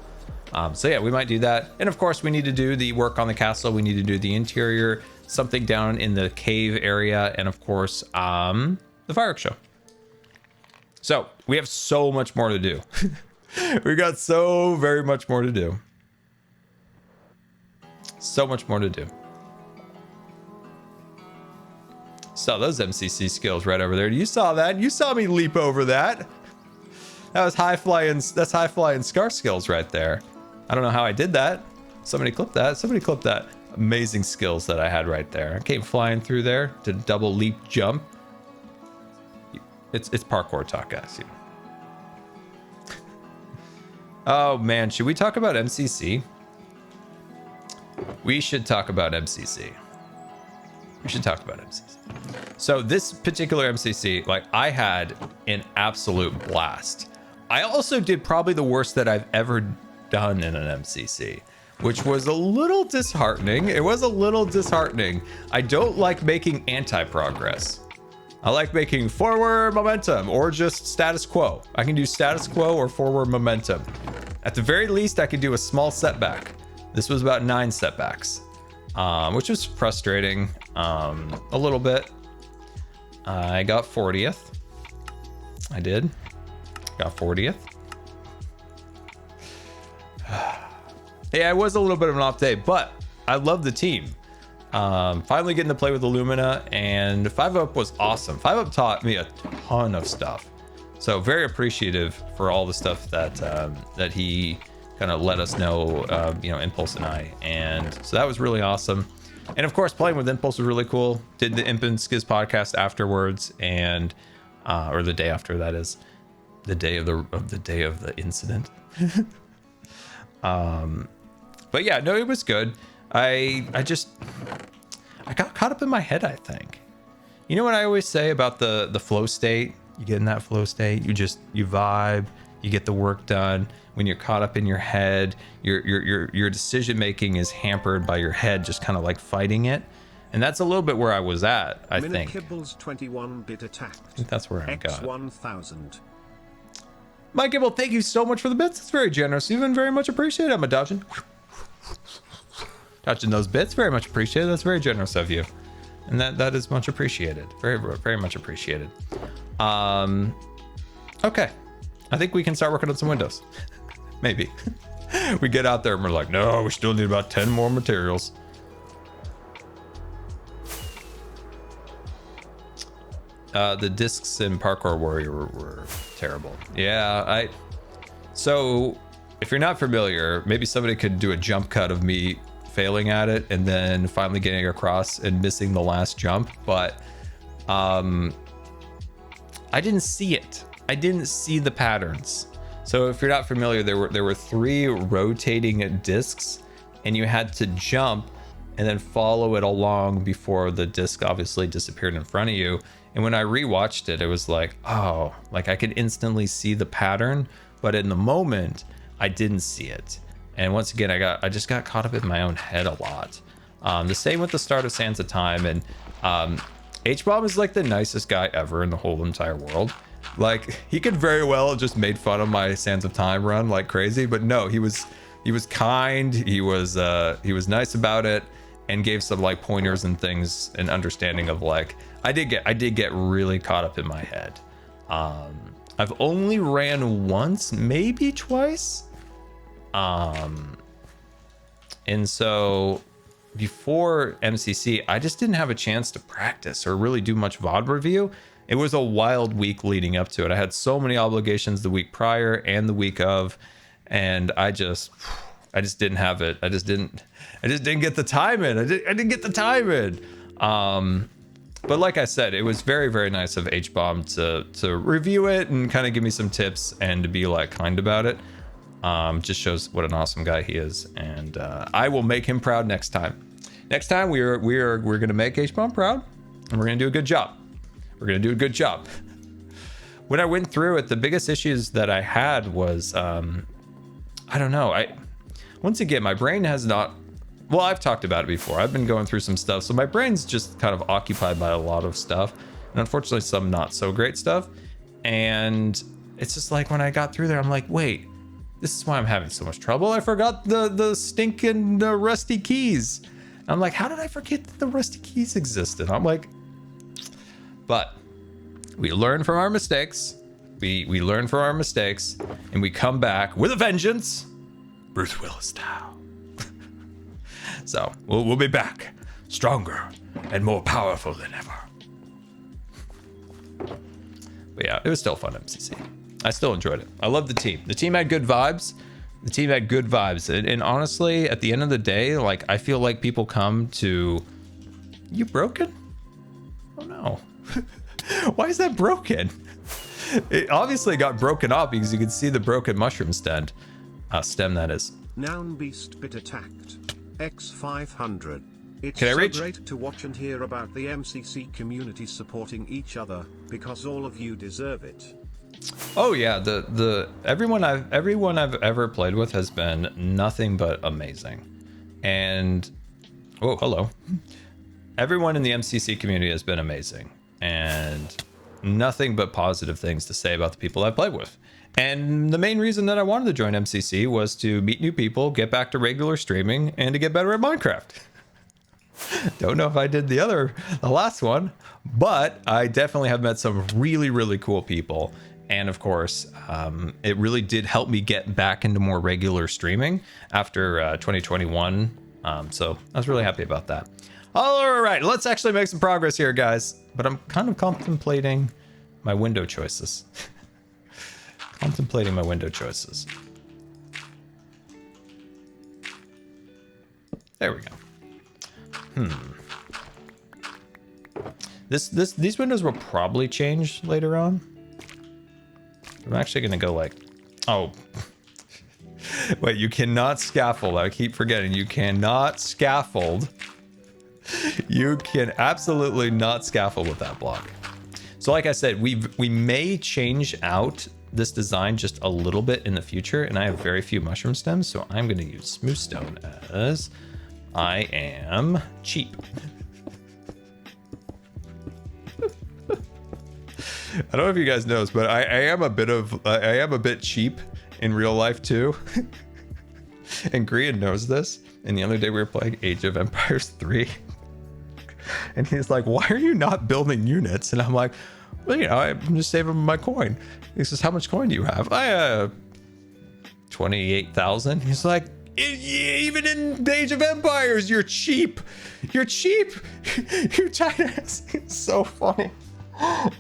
So yeah, we might do that. And of course we need to do the work on the castle. We need to do the interior, something down in the cave area, and of course, the fireworks show. So we have so much more to do. We got so very much more to do. So much more to do. Saw those MCC skills right over there. You saw that. You saw me leap over that. That was high flying. That's high flying Scar skills right there. I don't know how I did that. Somebody clipped that. Somebody clipped that. Amazing skills that I had right there. I came flying through there to double leap jump. It's parkour talk, guys. You know. Oh man, should we talk about MCC? We should talk about MCC. So this particular MCC, like, I had an absolute blast. I also did probably the worst that I've ever done in an MCC, which was a little disheartening. It was a little disheartening. I don't like making anti-progress. I like making forward momentum or just status quo. I can do status quo or forward momentum. At the very least, I could do a small setback. This was about 9 setbacks. Which was frustrating a little bit. I got 40th. I did. Got 40th. Yeah, it was a little bit of an off day, but I love the team. Finally getting to play with Illumina, and 5UP was awesome. 5UP taught me a ton of stuff. So very appreciative for all the stuff that that he kind of let us know, you know, Impulse and I. And so that was really awesome. And of course, playing with Impulse was really cool. Did the Imp and Skiz podcast afterwards, and or the day after, that is, the day of the incident. But yeah, no, it was good. I got caught up in my head, I think. You know what I always say about the flow state? You get in that flow state, you vibe, you get the work done. When you're caught up in your head, your decision making is hampered by your head just kind of like fighting it. And that's a little bit where I was at, I think. Kibbles 21-bit attacked. I think that's where I got. X1000. Mike Gibble, thank you so much for the bits. It's very generous. Even very much appreciated. I'm a dodging those bits. Very much appreciated. That's very generous of you. And that is much appreciated. Very, very much appreciated. Okay. I think we can start working on some windows. Maybe. We get out there and we're like, no, we still need about 10 more materials. The discs in Parkour Warrior were terrible. Yeah, so if you're not familiar, maybe somebody could do a jump cut of me failing at it and then finally getting across and missing the last jump, but I didn't see it. I didn't see the patterns. So if you're not familiar, there were 3 rotating discs, and you had to jump and then follow it along before the disc obviously disappeared in front of you. And when I rewatched it, it was like, oh, like I could instantly see the pattern, but in the moment I didn't see it. And once again, I just got caught up in my own head a lot. The same with the start of Sands of Time, and H-Bomb is like the nicest guy ever in the whole entire world. Like, he could very well have just made fun of my Sands of Time run like crazy, but no, he was kind, he was nice about it, and gave some like pointers and things and understanding of like, I did get really caught up in my head. I've only ran once, maybe twice, and And so before MCC, I just didn't have a chance to practice or really do much VOD review. It was a wild week leading up to it. I had so many obligations the week prior and the week of, and I just didn't have it. I just didn't get the time in. I didn't get the time in. But like I said, it was very, very nice of H-Bomb to review it and kind of give me some tips and to be like kind about it. Just shows what an awesome guy he is, and I will make him proud next time. Next time we're gonna make H-Bomb proud, and we're gonna do a good job. We're gonna do a good job. When I went through it, the biggest issues that I had was I don't know. Once again, my brain has not. Well, I've talked about it before. I've been going through some stuff, so my brain's just kind of occupied by a lot of stuff, and unfortunately, some not so great stuff. And it's just like when I got through there, I'm like, wait. This is why I'm having so much trouble. I forgot the stinking rusty keys. I'm like, how did I forget that the rusty keys existed? I'm like, but we learn from our mistakes. We learn from our mistakes, and we come back with a vengeance, Bruce Willis style. So we'll be back, stronger and more powerful than ever. But yeah, it was still fun MCC. I still enjoyed it. I love the team. The team had good vibes. And honestly, at the end of the day, like, I feel like people come to, you broken? Oh no. Why is that broken? It obviously got broken up because you can see the broken mushroom stem that is. Noun beast bit attacked. X500. It's Can I so reach? great to watch and hear about the MCC community supporting each other, because all of you deserve it. Oh yeah, everyone I've ever played with has been nothing but amazing. And oh, hello. Everyone in the MCC community has been amazing, and nothing but positive things to say about the people I've played with. And the main reason that I wanted to join MCC was to meet new people, get back to regular streaming, and to get better at Minecraft. Don't know if I did the last one, but I definitely have met some really, really cool people. And of course, it really did help me get back into more regular streaming after 2021. So I was really happy about that. All right, let's actually make some progress here, guys. But I'm kind of contemplating my window choices. There we go. These windows will probably change later on. I'm actually gonna go like, oh, wait, you cannot scaffold. I keep forgetting, you cannot scaffold. You can absolutely not scaffold with that block. So like I said, we may change out this design just a little bit in the future, and I have very few mushroom stems, so I'm gonna use smooth stone as I am cheap. I don't know if you guys know this, but I am a bit cheap in real life too. And Grian knows this. And the other day we were playing Age of Empires 3. And he's like, why are you not building units? And I'm like, well, you know, I'm just saving my coin. He says, how much coin do you have? I have 28,000. He's like, even in Age of Empires, you're cheap. You're cheap. You tiny ass. It's so funny.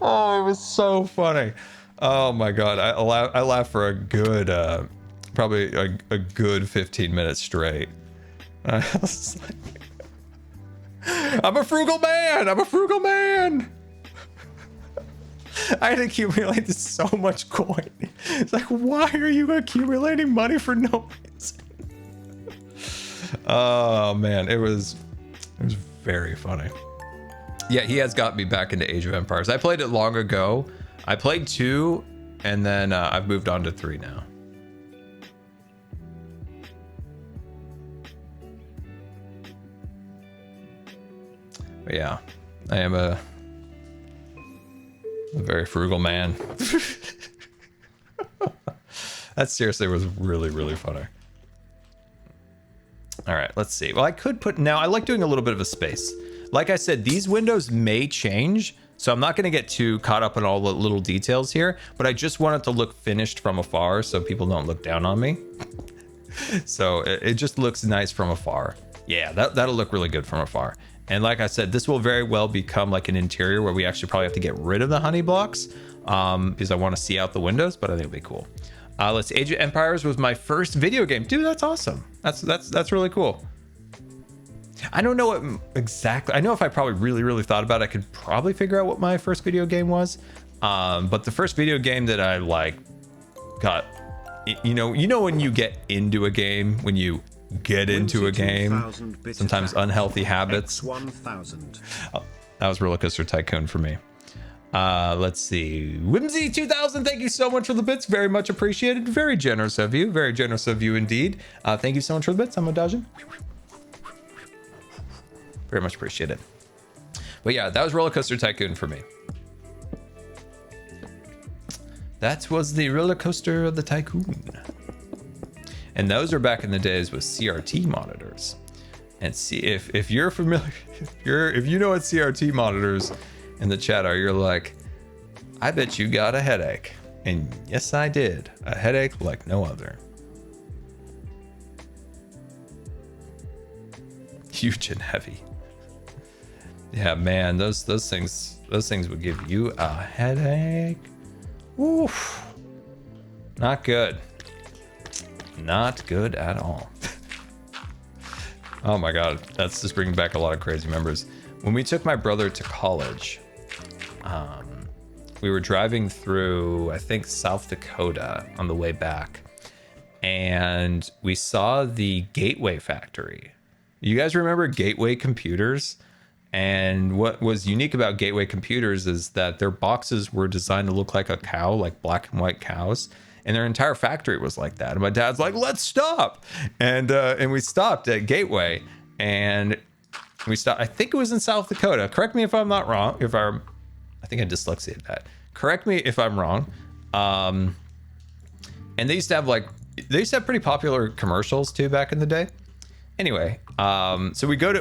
Oh, it was so funny. Oh my god, I laughed for a good probably a good 15 minutes straight. I was like, I'm a frugal man. I had accumulated so much coin. It's like, why are you accumulating money for no reason? Oh man, it was very funny. Yeah, he has got me back into Age of Empires. I played it long ago. I played 2, and then I've moved on to 3 now. But yeah, I am a very frugal man. That seriously was really, really funny. All right, let's see. Well, I could put, now I like doing a little bit of a space. Like I said, these windows may change, so I'm not going to get too caught up in all the little details here, but I just want it to look finished from afar so people don't look down on me. So it just looks nice from afar. Yeah, that'll look really good from afar. And like I said, this will very well become like an interior where we actually probably have to get rid of the honey blocks because I want to see out the windows, but I think it'll be cool. Let's see, Age of Empires was my first video game. Dude, that's awesome. That's really cool. I don't know what exactly. I know if I probably really thought about it, I could probably figure out what my first video game was. But the first video game that I like got, you know when you get into a game, when you get into a game, sometimes unhealthy habits. Oh, that was Roller Coaster Tycoon for me. Let's see, Whimsy 2000, thank you so much for the bits, very much appreciated, very generous of you indeed. Thank you so much for the bits. I'm dodging. Very much appreciated. But yeah, that was Roller Coaster Tycoon for me. That was the Roller Coaster of the Tycoon. And those are back in the days with CRT monitors. And see if you're familiar, if you know what CRT monitors in the chat are, you're like, I bet you got a headache. And yes, I did. A headache like no other. Huge and heavy. Yeah, man, those things would give you a headache. Oof. Not good. Not good at all. Oh my god, that's just bringing back a lot of crazy memories. When we took my brother to college, we were driving through, I think, South Dakota on the way back, and we saw the Gateway factory. You guys remember Gateway computers? And what was unique about Gateway computers is that their boxes were designed to look like a cow, like black and white cows. And their entire factory was like that. And my dad's like, let's stop. And we stopped at Gateway. And we stopped, I think it was in South Dakota. Correct me if I'm not wrong. I think I dyslexiated that. Correct me if I'm wrong. And they used to have pretty popular commercials too back in the day. Anyway, so we go to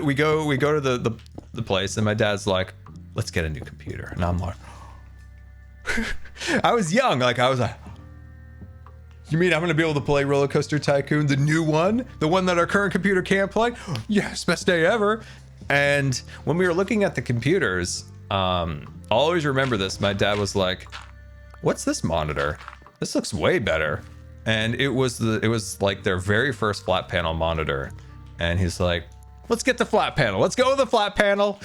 the place, and my dad's like, let's get a new computer. And I'm like, I was young, like I was like, you mean I'm gonna be able to play Roller Coaster Tycoon, the new one, the one that our current computer can't play? Yes, best day ever. And when we were looking at the computers, I'll always remember this. My dad was like, what's this monitor? This looks way better. And it was like their very first flat panel monitor. And he's like, let's get the flat panel. Let's go with the flat panel.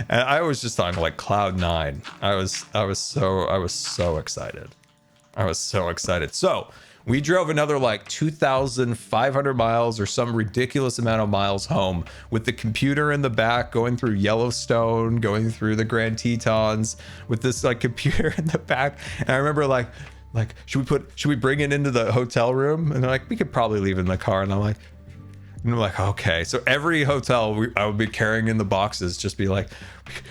And I was just on like cloud nine. I was so excited. I was so excited. So we drove another like 2,500 miles or some ridiculous amount of miles home with the computer in the back, going through Yellowstone, going through the Grand Tetons with this like computer in the back. And I remember like, should we bring it into the hotel room? And they're like, we could probably leave it in the car. And I'm like, okay. So every hotel I would be carrying in the boxes, just be like,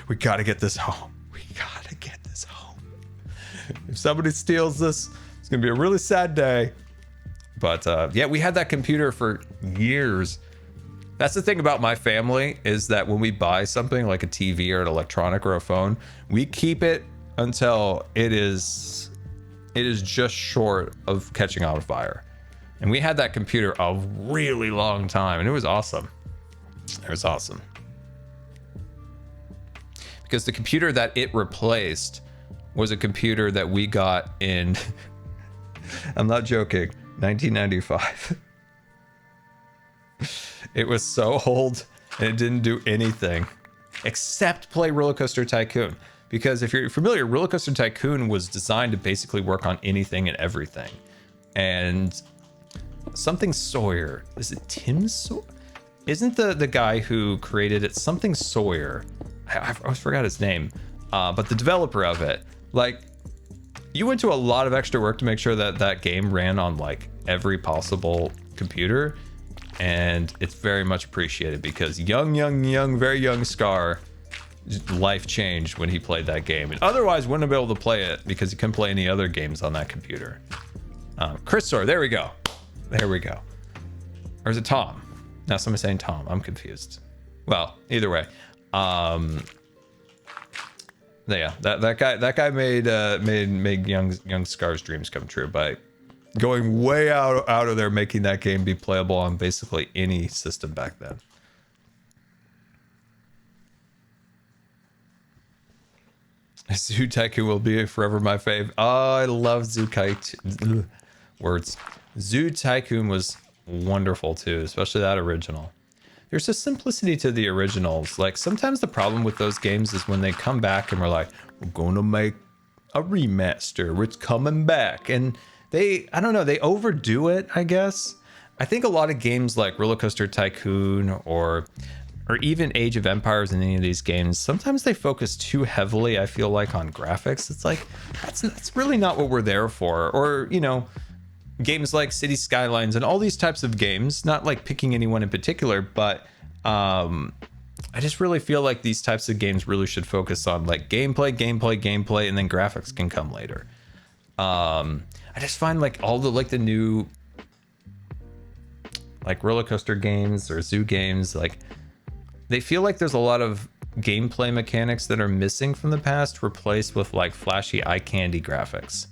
we gotta get this home. We gotta get this home. If somebody steals this, it's gonna be a really sad day. But yeah, we had that computer for years. That's the thing about my family, is that when we buy something like a TV or an electronic or a phone, we keep it until it is just short of catching on fire. And we had that computer a really long time, and it was awesome. It was awesome. Because the computer that it replaced was a computer that we got in, I'm not joking, 1995. It was so old, and it didn't do anything except play Roller Coaster Tycoon. Because if you're familiar, Roller Coaster Tycoon was designed to basically work on anything and everything. And something Sawyer, is it Tim Sawyer? Isn't the guy who created it something Sawyer? I always forgot his name. But the developer of it, like, you went to a lot of extra work to make sure that that game ran on like every possible computer. And it's very much appreciated, because very young Scar, life changed when he played that game. And otherwise wouldn't have been able to play it because he couldn't play any other games on that computer. Chris Sawyer, there we go. There we go. Or is it Tom? Now somebody's saying Tom. I'm confused. Well, either way. Yeah, that guy made young Scar's dreams come true by going way out of there, making that game be playable on basically any system back then. Zoo Tycoon will be forever my fave. Oh, I love Zoo Tycoon. Words. Zoo Tycoon was wonderful too, especially that original. There's a simplicity to the originals. Like sometimes the problem with those games is when they come back and we're like, we're gonna make a remaster, it's coming back. And I don't know, they overdo it, I guess. I think a lot of games like Roller Coaster Tycoon or even Age of Empires in any of these games, sometimes they focus too heavily, I feel like, on graphics. It's like, that's really not what we're there for. Or, you know, games like City Skylines and all these types of games, not like picking anyone in particular, but I just really feel like these types of games really should focus on like gameplay, and then graphics can come later. I just find like all the new like roller coaster games or zoo games, like they feel like there's a lot of gameplay mechanics that are missing from the past, replaced with like flashy eye candy graphics.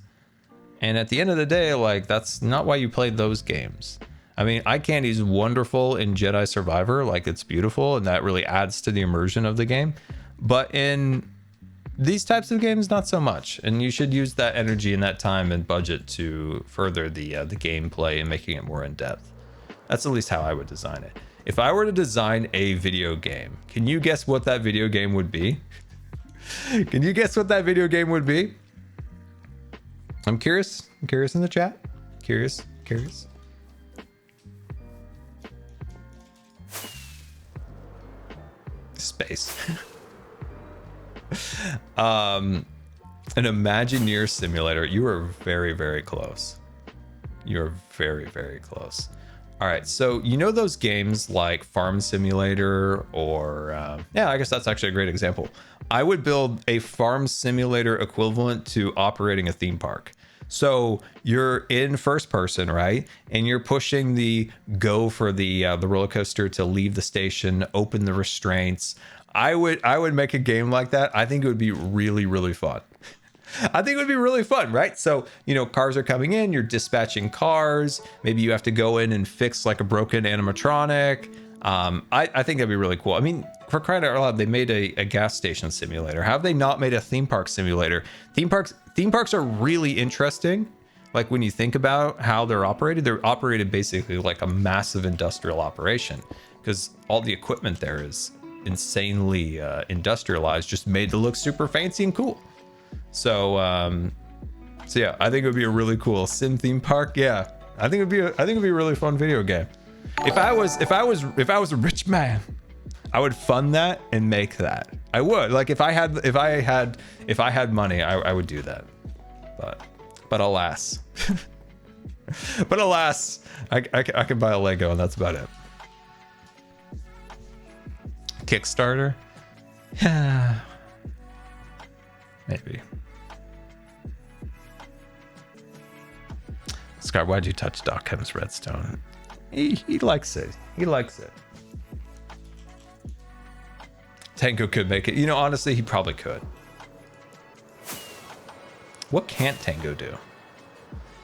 And at the end of the day, like that's not why you played those games. I mean, eye candy is wonderful in Jedi Survivor, like it's beautiful and that really adds to the immersion of the game. But in these types of games, not so much. And you should use that energy and that time and budget to further the gameplay and making it more in depth. That's at least how I would design it. If I were to design a video game, can you guess what that video game would be? Can you guess what that video game would be? I'm curious. I'm curious in the chat. Curious. Space. An Imagineer simulator. You are very, very close. You're very, very close. All right, so you know those games like Farm Simulator or yeah, I guess that's actually a great example. I would build a farm simulator equivalent to operating a theme park. So you're in first person, right? And you're pushing the go for the roller coaster to leave the station, open the restraints. I would make a game like that. I think it would be really, really fun. I think it would be really fun, right? So, you know, cars are coming in, you're dispatching cars. Maybe you have to go in and fix like a broken animatronic. I think that'd be really cool. I mean, for crying out loud, they made a gas station simulator. How have they not made a theme park simulator? Theme parks are really interesting. Like when you think about how they're operated basically like a massive industrial operation because all the equipment there is insanely industrialized, just made to look super fancy and cool. So yeah, I think it would be a really cool sim theme park. Yeah, I think it'd be a really fun video game. If I was a rich man, I would fund that and make that. I would. Like if I had money, I would do that. But alas, I can buy a Lego and that's about it. Kickstarter? Yeah. Maybe. Scar, why'd you touch Doc Hem's redstone? He likes it. He likes it. Tango could make it. You know, honestly, he probably could. What can't Tango do?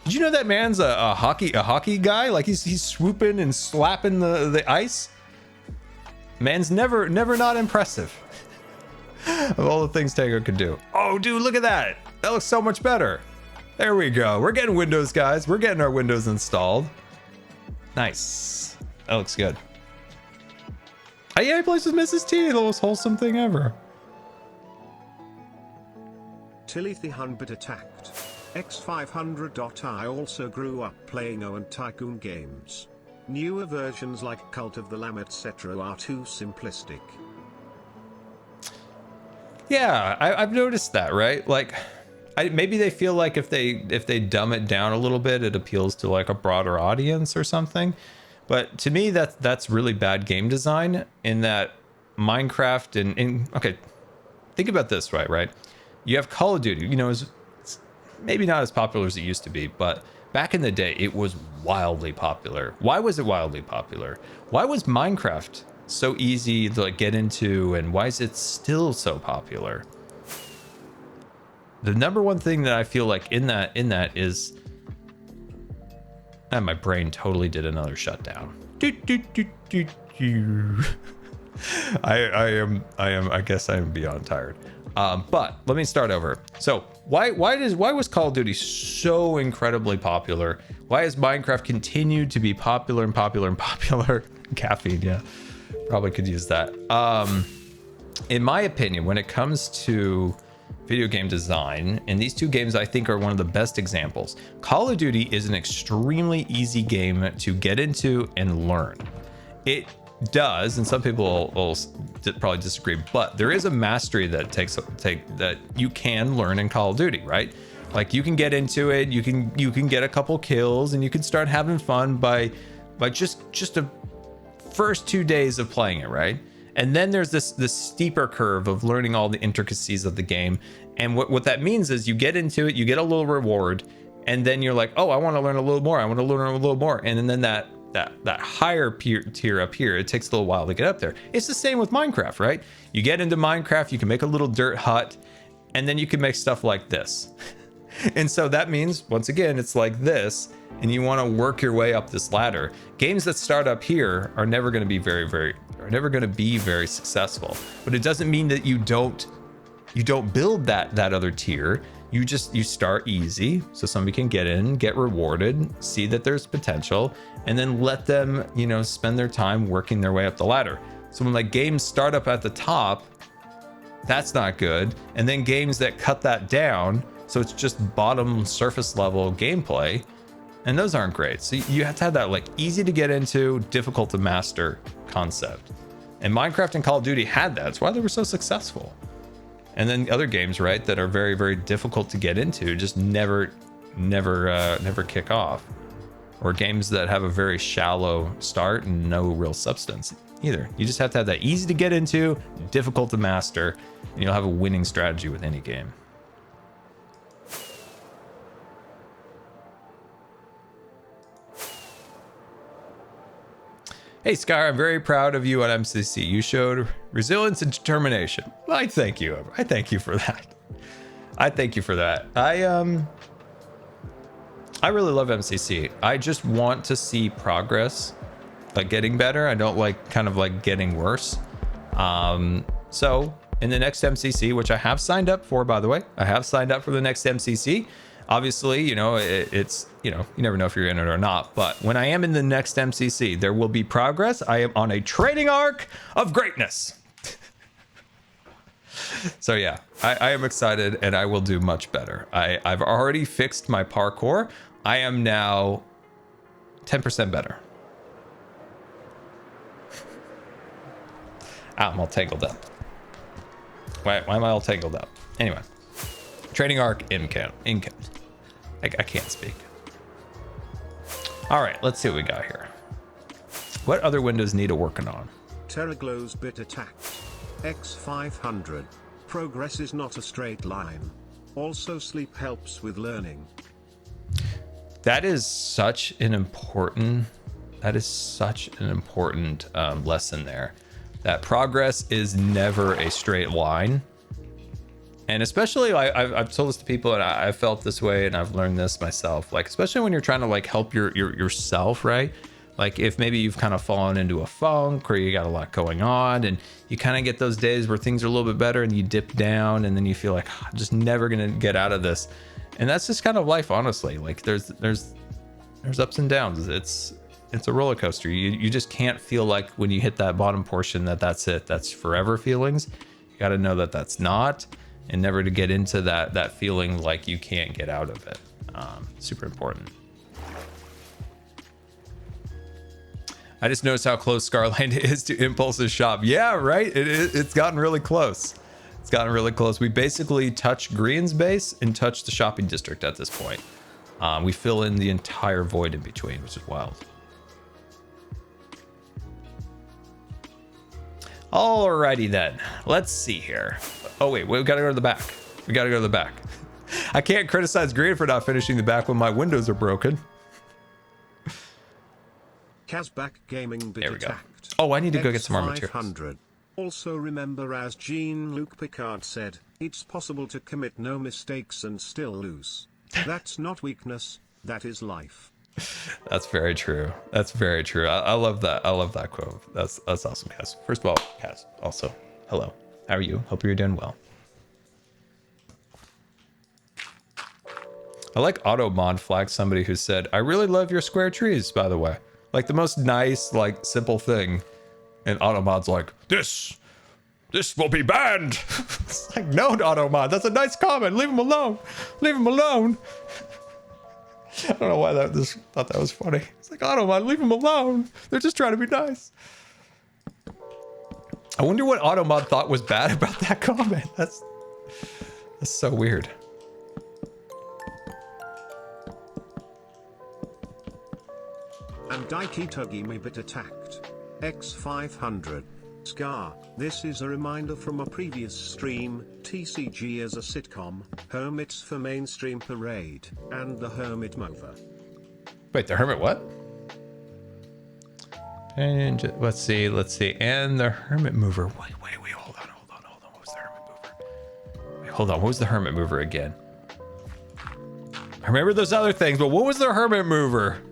Did you know that man's a hockey guy? Like he's swooping and slapping the ice. Man's never not impressive. Of all the things Tango could do. Oh, dude, look at that. That looks so much better. There we go. We're getting Windows, guys. We're getting our Windows installed. Nice. That looks good. Oh, yeah, he plays with Mrs. T, the most wholesome thing ever. Tilly the Hunbit attacked. X500. I also grew up playing O and Tycoon games. Newer versions like Cult of the Lamb etc. are too simplistic. Yeah, I've noticed that, right? Like, maybe they feel like if they dumb it down a little bit, it appeals to like a broader audience or something. But to me, that's really bad game design. In that Minecraft and okay, think about this, right? You have Call of Duty. You know, it's maybe not as popular as it used to be, but back in the day, it was wildly popular. Why was it wildly popular? Why was Minecraft so easy to like get into, and why is it still so popular? The number one thing that I feel like in that is And my brain totally did another shutdown. I guess I am beyond tired. But let me start over. So why was Call of Duty so incredibly popular? Why has Minecraft continued to be popular and popular and popular? Caffeine, yeah, probably could use that. In my opinion, when it comes to video game design, and these two games I think are one of the best examples. Call of Duty is an extremely easy game to get into and learn. It does, and some people will probably disagree, but there is a mastery that that you can learn in Call of Duty, right? Like you can get into it, you can get a couple kills, and you can start having fun by just a first 2 days of playing it, right? And then there's this steeper curve of learning all the intricacies of the game. And what that means is you get into it, you get a little reward, and then you're like, oh, I want to learn a little more. I want to learn a little more. And then that higher tier up here, it takes a little while to get up there. It's the same with Minecraft, right? You get into Minecraft, you can make a little dirt hut, and then you can make stuff like this. And so that means, once again, it's like this, and you want to work your way up this ladder. Games that start up here are never going to be very successful. But it doesn't mean that you don't build that other tier. You start easy, so somebody can get in, get rewarded, see that there's potential, and then let them, spend their time working their way up the ladder. So when like games start up at the top, that's not good. And then games that cut that down, so it's just bottom surface level gameplay, and those aren't great. So you have to have that like easy to get into, difficult to master concept. And Minecraft and Call of Duty had that. That's why they were so successful. And then other games, right, that are very, very difficult to get into just never kick off. Or games that have a very shallow start and no real substance either. You just have to have that easy to get into, difficult to master, and you'll have a winning strategy with any game. Hey, Scar, I'm very proud of you on MCC. You showed resilience and determination. Well, I thank you. I thank you for that. I thank you for that. I really love MCC. I just want to see progress, like getting better. I don't like kind of like getting worse. So in the next MCC, which I have signed up for, by the way, I have signed up for the next MCC. Obviously, it's, you never know if you're in it or not. But when I am in the next MCC, there will be progress. I am on a training arc of greatness. So yeah, I am excited and I will do much better. I've already fixed my parkour. I am now 10% better. I'm all tangled up. Why am I all tangled up? Anyway. Training arc in count. I can't speak. All right, let's see what we got here. What other windows need a working on? Terraglow's bit attacked. X500. Progress is not a straight line. Also, sleep helps with learning. That is such an important lesson there. That progress is never a straight line. And especially, I've told this to people, and I've felt this way, and I've learned this myself. Like, especially when you're trying to like help yourself, right? Like if maybe you've kind of fallen into a funk, or you got a lot going on, and you kind of get those days where things are a little bit better, and you dip down, and then you feel like, oh, I'm just never gonna get out of this. And that's just kind of life, honestly. Like there's ups and downs. It's a roller coaster. You just can't feel like when you hit that bottom portion that's it. That's forever feelings. You got to know that that's not. And never to get into that feeling like you can't get out of it. Super important. I just noticed how close Scarland is to Impulse's shop. Yeah, right. It's gotten really close. It's gotten really close. We basically touch Green's base and touch the shopping district at this point. We fill in the entire void in between, which is wild. Alrighty then. Let's see here. Oh wait, we gotta go to the back. We gotta go to the back. I can't criticize Green for not finishing the back when my windows are broken. Kazbak Gaming bit There we go. attacked. Oh, I need to go get some more materials. X500. Also remember, as Jean-Luc Picard said, it's possible to commit no mistakes and still lose. That's not weakness, that is life. That's very true. That's very true. I love that. I love that quote. That's awesome, Cass. First of all, Cass, also, hello. How are you? Hope you're doing well. I like AutoMod flag somebody who said, I really love your square trees, by the way. Like the most nice, like simple thing. And AutoMod's like, this will be banned. It's like, no, AutoMod, that's a nice comment. Leave him alone. Leave him alone. I don't know why just thought that was funny. It's like, AutoMod, leave him alone. They're just trying to be nice. I wonder what AutoMod thought was bad about that comment. That's so weird. And Daiki Togi may bit attacked. X500. Scar, this is a reminder from a previous stream, TCG as a sitcom, Hermits for Mainstream Parade, and the Hermit Mover. Wait, the Hermit what? And let's see. And the Hermit Mover. Wait, hold on. What was the Hermit Mover? Wait, hold on. What was the Hermit Mover again? I remember those other things, but what was the Hermit Mover?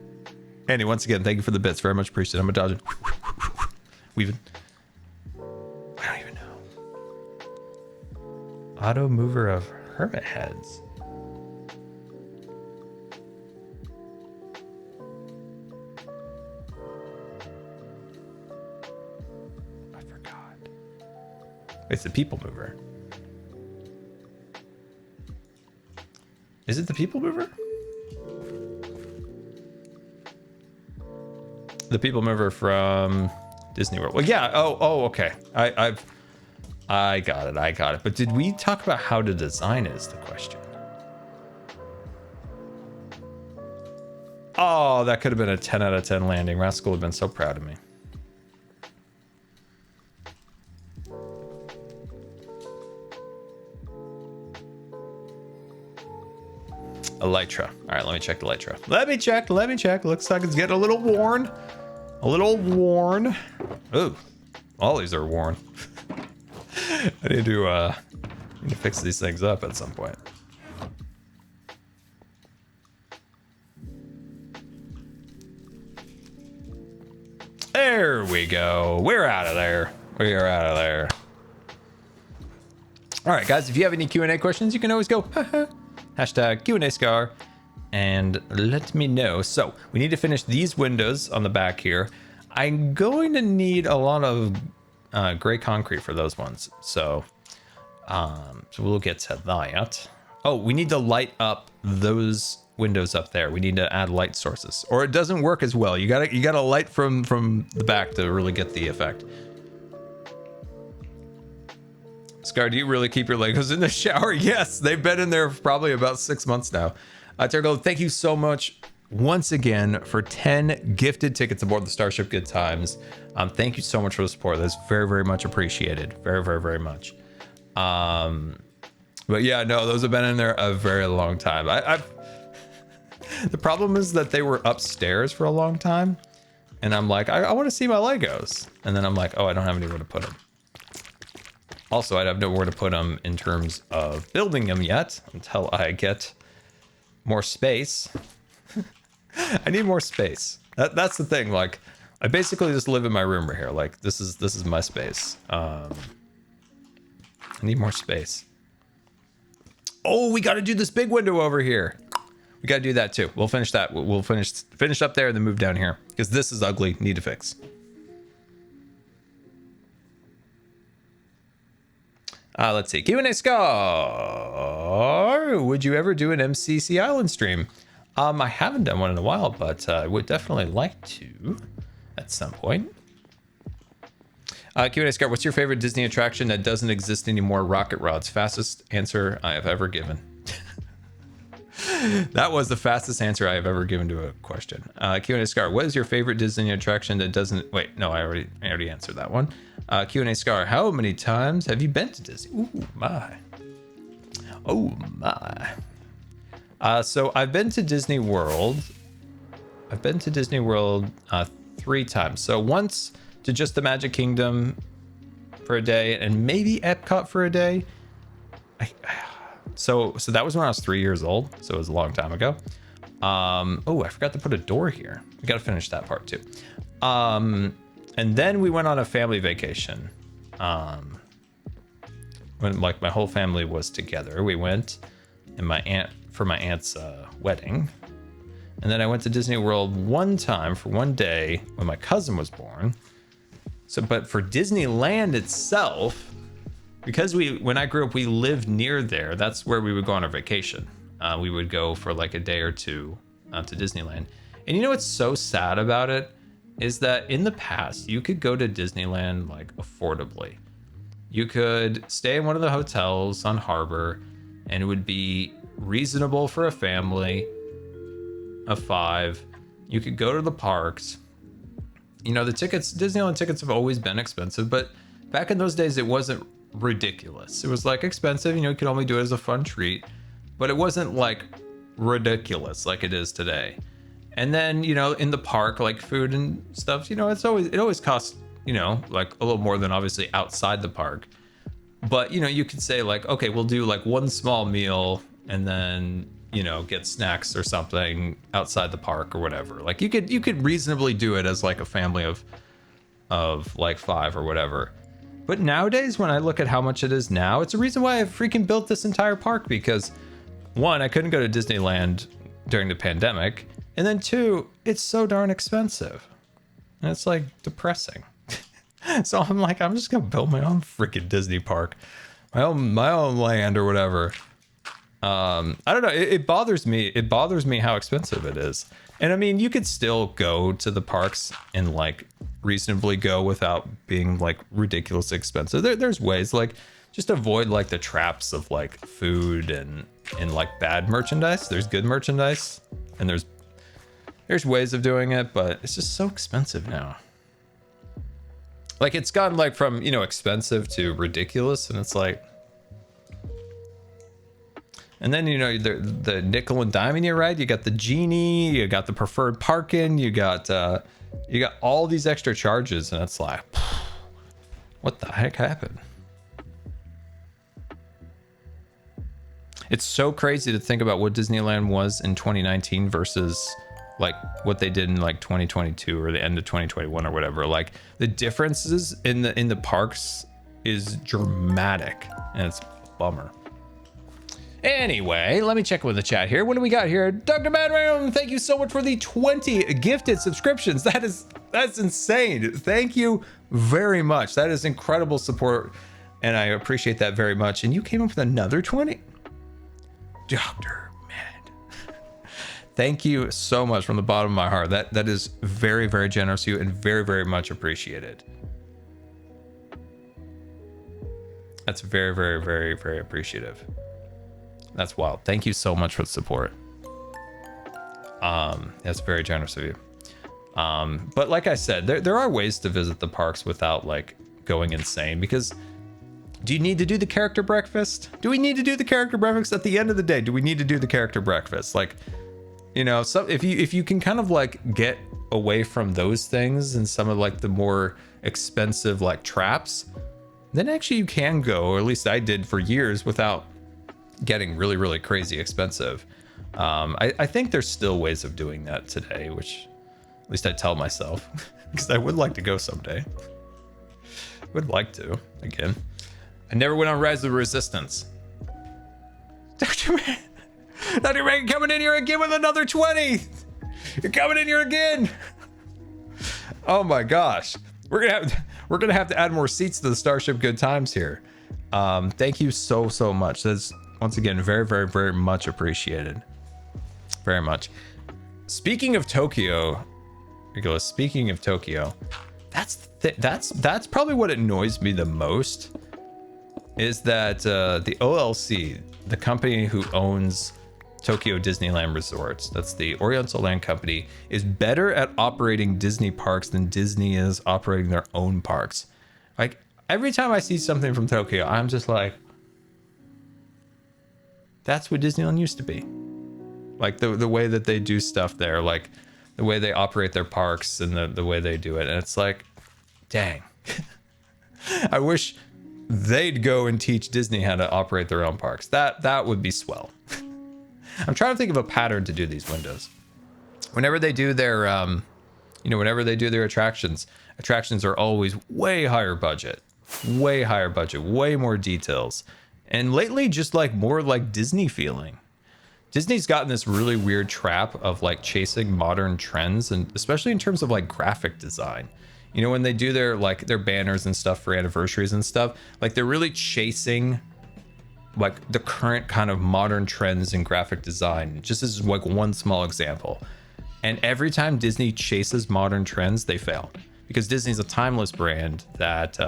Andy, once again, thank you for the bits. Very much appreciated. I'm a dodging. Weaving. I don't even know. Auto mover of hermit heads. I forgot. It's the people mover. Is it the people mover? The people mover from Disney World. Well, yeah. Oh, okay. I got it. But did we talk about how to design it is the question? Oh, that could have been a 10 out of 10 landing. Rascal would have been so proud of me. Elytra. All right, let me check the Elytra. Let me check. Looks like it's getting a little worn. Ooh, all these are worn. I need to fix these things up at some point. There we go. We're out of there. All right, guys, if you have any Q&A questions, you can always go hashtag #Q&A_Scar and let me know. So we need to finish these windows on the back here. I'm going to need a lot of gray concrete for those ones. So we'll get to that. Oh, we need to light up those windows up there. We need to add light sources, or it doesn't work as well. You gotta light from the back to really get the effect. Scar, do you really keep your Legos in the shower? Yes, they've been in there for probably about 6 months now. Tergo, thank you so much once again for 10 gifted tickets aboard the Starship Good Times. Thank you so much for the support. That's very, very much appreciated. Very, very, very much. But yeah, no, those have been in there a very long time. The problem is that they were upstairs for a long time. And I'm like, I want to see my Legos. And then I'm like, oh, I don't have anywhere to put them. Also, I'd have nowhere to put them in terms of building them yet until I get more space. I need more space. That's the thing. Like, I basically just live in my room right here. Like, this is my space. I need more space. Oh, we got to do this big window over here. We got to do that too. We'll finish that. We'll finish up there and then move down here because this is ugly. Need to fix. Let's see. Q&A Scar. Would you ever do an MCC Island stream? I haven't done one in a while, but I would definitely like to at some point. Q&A Scar, what's your favorite Disney attraction that doesn't exist anymore? Rocket Rods. Fastest answer I have ever given. That was the fastest answer I have ever given to a question. Q&A Scar, what is your favorite Disney attraction that doesn't... Wait, no, I already answered that one. Q&A Scar, how many times have you been to Disney? Ooh, my. Oh, my. So I've been to Disney World. 3 times. So once to just the Magic Kingdom for a day and maybe Epcot for a day. So that was when I was 3 years old. So it was a long time ago. Oh, I forgot to put a door here. We got to finish that part too. And then we went on a family vacation. When like my whole family was together, we went and my aunt's wedding. And then I went to Disney World one time for one day when my cousin was born. So, but for Disneyland itself, because when I grew up, we lived near there. That's where we would go on our vacation. We would go for like a day or two to Disneyland. And you know what's so sad about it is that in the past, you could go to Disneyland like affordably. You could stay in one of the hotels on Harbor and it would be reasonable for a family of 5. You could go to the parks. You know, the tickets, Disneyland tickets have always been expensive, but back in those days, it wasn't ridiculous. It was like expensive, you know, you could only do it as a fun treat, but it wasn't like ridiculous like it is today. And then, you know, in the park, like food and stuff, you know, it always costs, you know, like a little more than obviously outside the park. But, you know, you could say like, okay, we'll do like one small meal and then, you know, get snacks or something outside the park or whatever. Like you could reasonably do it as like a family of like 5 or whatever. But nowadays, when I look at how much it is now, it's a reason why I freaking built this entire park, because 1, I couldn't go to Disneyland during the pandemic, and then 2, it's so darn expensive. And it's like depressing. So I'm like, I'm just gonna build my own freaking Disney park, my own land or whatever. I don't know. It bothers me. It bothers me how expensive it is. And I mean, you could still go to the parks and like reasonably go without being like ridiculously expensive. There's ways, like just avoid like the traps of like food and like bad merchandise. There's good merchandise and there's ways of doing it, but it's just so expensive now. Like it's gone like from, you know, expensive to ridiculous, and it's like, and then, you know, the nickel and diming you, right? You got the genie, you got the preferred parking, you got all these extra charges, and it's like, what the heck happened? It's so crazy to think about what Disneyland was in 2019 versus like what they did in like 2022 or the end of 2021 or whatever. Like the differences in the parks is dramatic, and it's a bummer. Anyway, let me check with the chat here. What do we got here? Dr. Madroom, thank you so much for the 20 gifted subscriptions. That's insane. Thank you very much. That is incredible support, and I appreciate that very much. And you came up with another 20? Dr. Mad. Thank you so much from the bottom of my heart. That is very, very generous of you and very, very much appreciated. That's very, very, very, very appreciative. That's wild. Thank you so much for the support. That's very generous of you. But like I said, there are ways to visit the parks without like going insane, because do you need to do the character breakfast? Do we need to do the character breakfast at the end of the day? Do we need to do the character breakfast? Like, you know, so if you can kind of like get away from those things and some of like the more expensive like traps, then actually you can go, or at least I did for years, without getting really, really crazy expensive. I think there's still ways of doing that today, which at least I tell myself, because I would like to go someday. Would like to, again. I never went on Rise of the Resistance. Dr. Man coming in here again with another 20. You're coming in here again. Oh my gosh. We're gonna have to add more seats to the Starship Good Times here. Thank you so much. That's once again very, very, very much appreciated. Very much. Speaking of Tokyo, Nicholas, speaking of Tokyo, that's probably what annoys me the most, is that the OLC, the company who owns Tokyo Disneyland Resorts, that's the Oriental Land Company, is better at operating Disney parks than Disney is operating their own parks. Like every time I see something from Tokyo, I'm just like, that's what Disneyland used to be. Like the way that they do stuff there, like the way they operate their parks and the way they do it. And it's like, dang. I wish they'd go and teach Disney how to operate their own parks. That would be swell. I'm trying to think of a pattern to do these windows. Whenever they do their, whenever they do their attractions are always way higher budget, way more details. And lately, just like more like Disney feeling. Disney's gotten this really weird trap of like chasing modern trends, and especially in terms of like graphic design. You know, when they do their banners and stuff for anniversaries and stuff, like they're really chasing like the current kind of modern trends in graphic design. Just as like one small example. And every time Disney chases modern trends, they fail, because Disney's a timeless brand that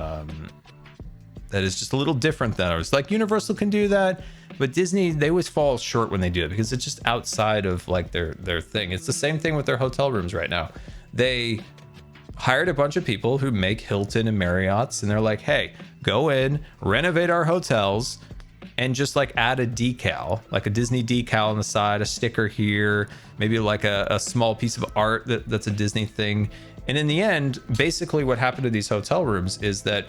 is just a little different than ours. Like Universal can do that, but Disney, they always fall short when they do it because it's just outside of like their thing. It's the same thing with their hotel rooms right now. They hired a bunch of people who make Hilton and Marriott's, and they're like, hey, go in, renovate our hotels, and just like add a decal, like a Disney decal on the side, a sticker here, maybe like a small piece of art that's a Disney thing. And in the end, basically what happened to these hotel rooms is that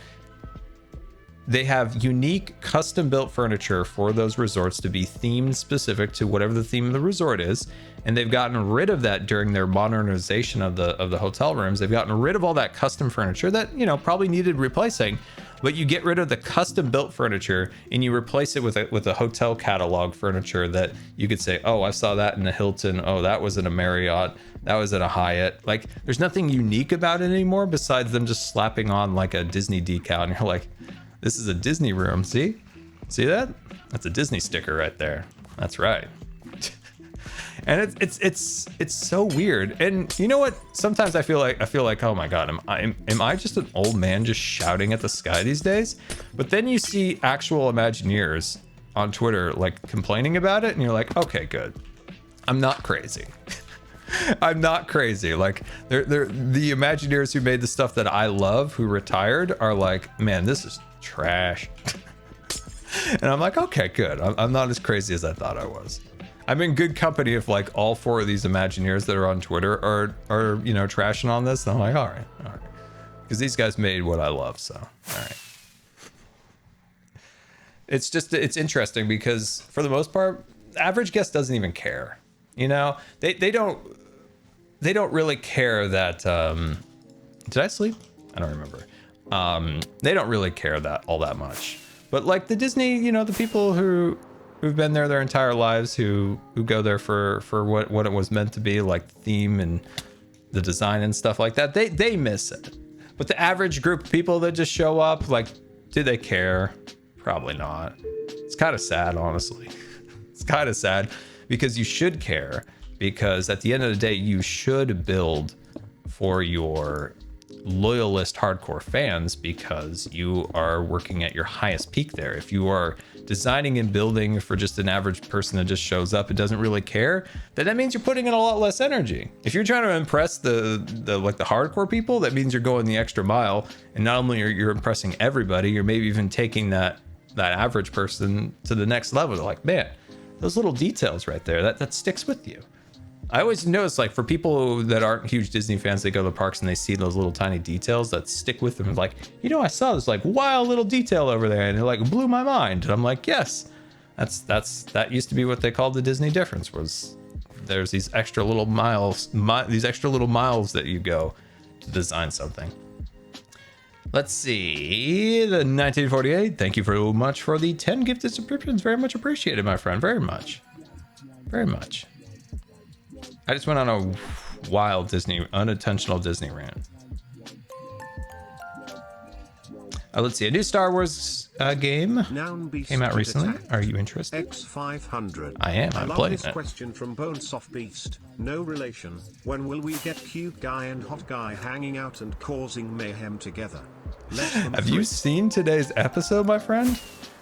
they have unique custom built furniture for those resorts to be themed specific to whatever the theme of the resort is. And they've gotten rid of that during their modernization of the hotel rooms. They've gotten rid of all that custom furniture that, you know, probably needed replacing, but you get rid of the custom built furniture and you replace it with a hotel catalog furniture that you could say, oh, I saw that in the Hilton. Oh, that was in a Marriott. That was at a Hyatt. Like there's nothing unique about it anymore besides them just slapping on like a Disney decal. And you're like, this is a Disney room. See that? That's a Disney sticker right there. That's right. And it's so weird. And you know what? Sometimes I feel like, oh my God, am I just an old man just shouting at the sky these days? But then you see actual Imagineers on Twitter like complaining about it, and you're like, okay, good. I'm not crazy. I'm not crazy. Like they're the Imagineers who made the stuff that I love, who retired, are like, man, this is trash. And I'm like, okay, good. I'm not as crazy as I thought I was. I'm in good company if like all four of these Imagineers that are on Twitter are you know, trashing on this. And I'm like, all right, because these guys made what I love. So all right. It's interesting because for the most part, the average guest doesn't even care. You know, they don't really care that did I sleep? I don't remember. They don't really care that all that much. But like the Disney, you know, the people who've been there their entire lives, who go there for what it was meant to be, like the theme and the design and stuff like that, they miss it. But the average group of people that just show up, like, do they care? Probably not. It's kind of sad, honestly. It's kind of sad because you should care, because at the end of the day, you should build for your loyalist hardcore fans, because you are working at your highest peak there. If you are designing and building for just an average person that just shows up and doesn't really care, then that means you're putting in a lot less energy. If you're trying to impress the hardcore people, that means you're going the extra mile, and not only you're impressing everybody, you're maybe even taking that average person to the next level. They're like, man, those little details right there, that sticks with you. I always notice, like, for people that aren't huge Disney fans, they go to the parks and they see those little tiny details that stick with them. Like, you know, I saw this like wild little detail over there, and it like blew my mind. And I'm like, yes, that used to be what they called the Disney difference. Was there's these extra little miles that you go to design something. Let's see, the 1948. Thank you very much for the 10 gifted subscriptions. Very much appreciated, my friend. Very much. Very much. I just went on a wild unintentional Disney rant. Let's see, a new Star Wars game came out recently. Are you interested? X500. I am. I'm playing this it. Question from Bonesoft Beast. No relation. When will we get cute guy and hot guy hanging out and causing mayhem together? Have you seen today's episode, my friend?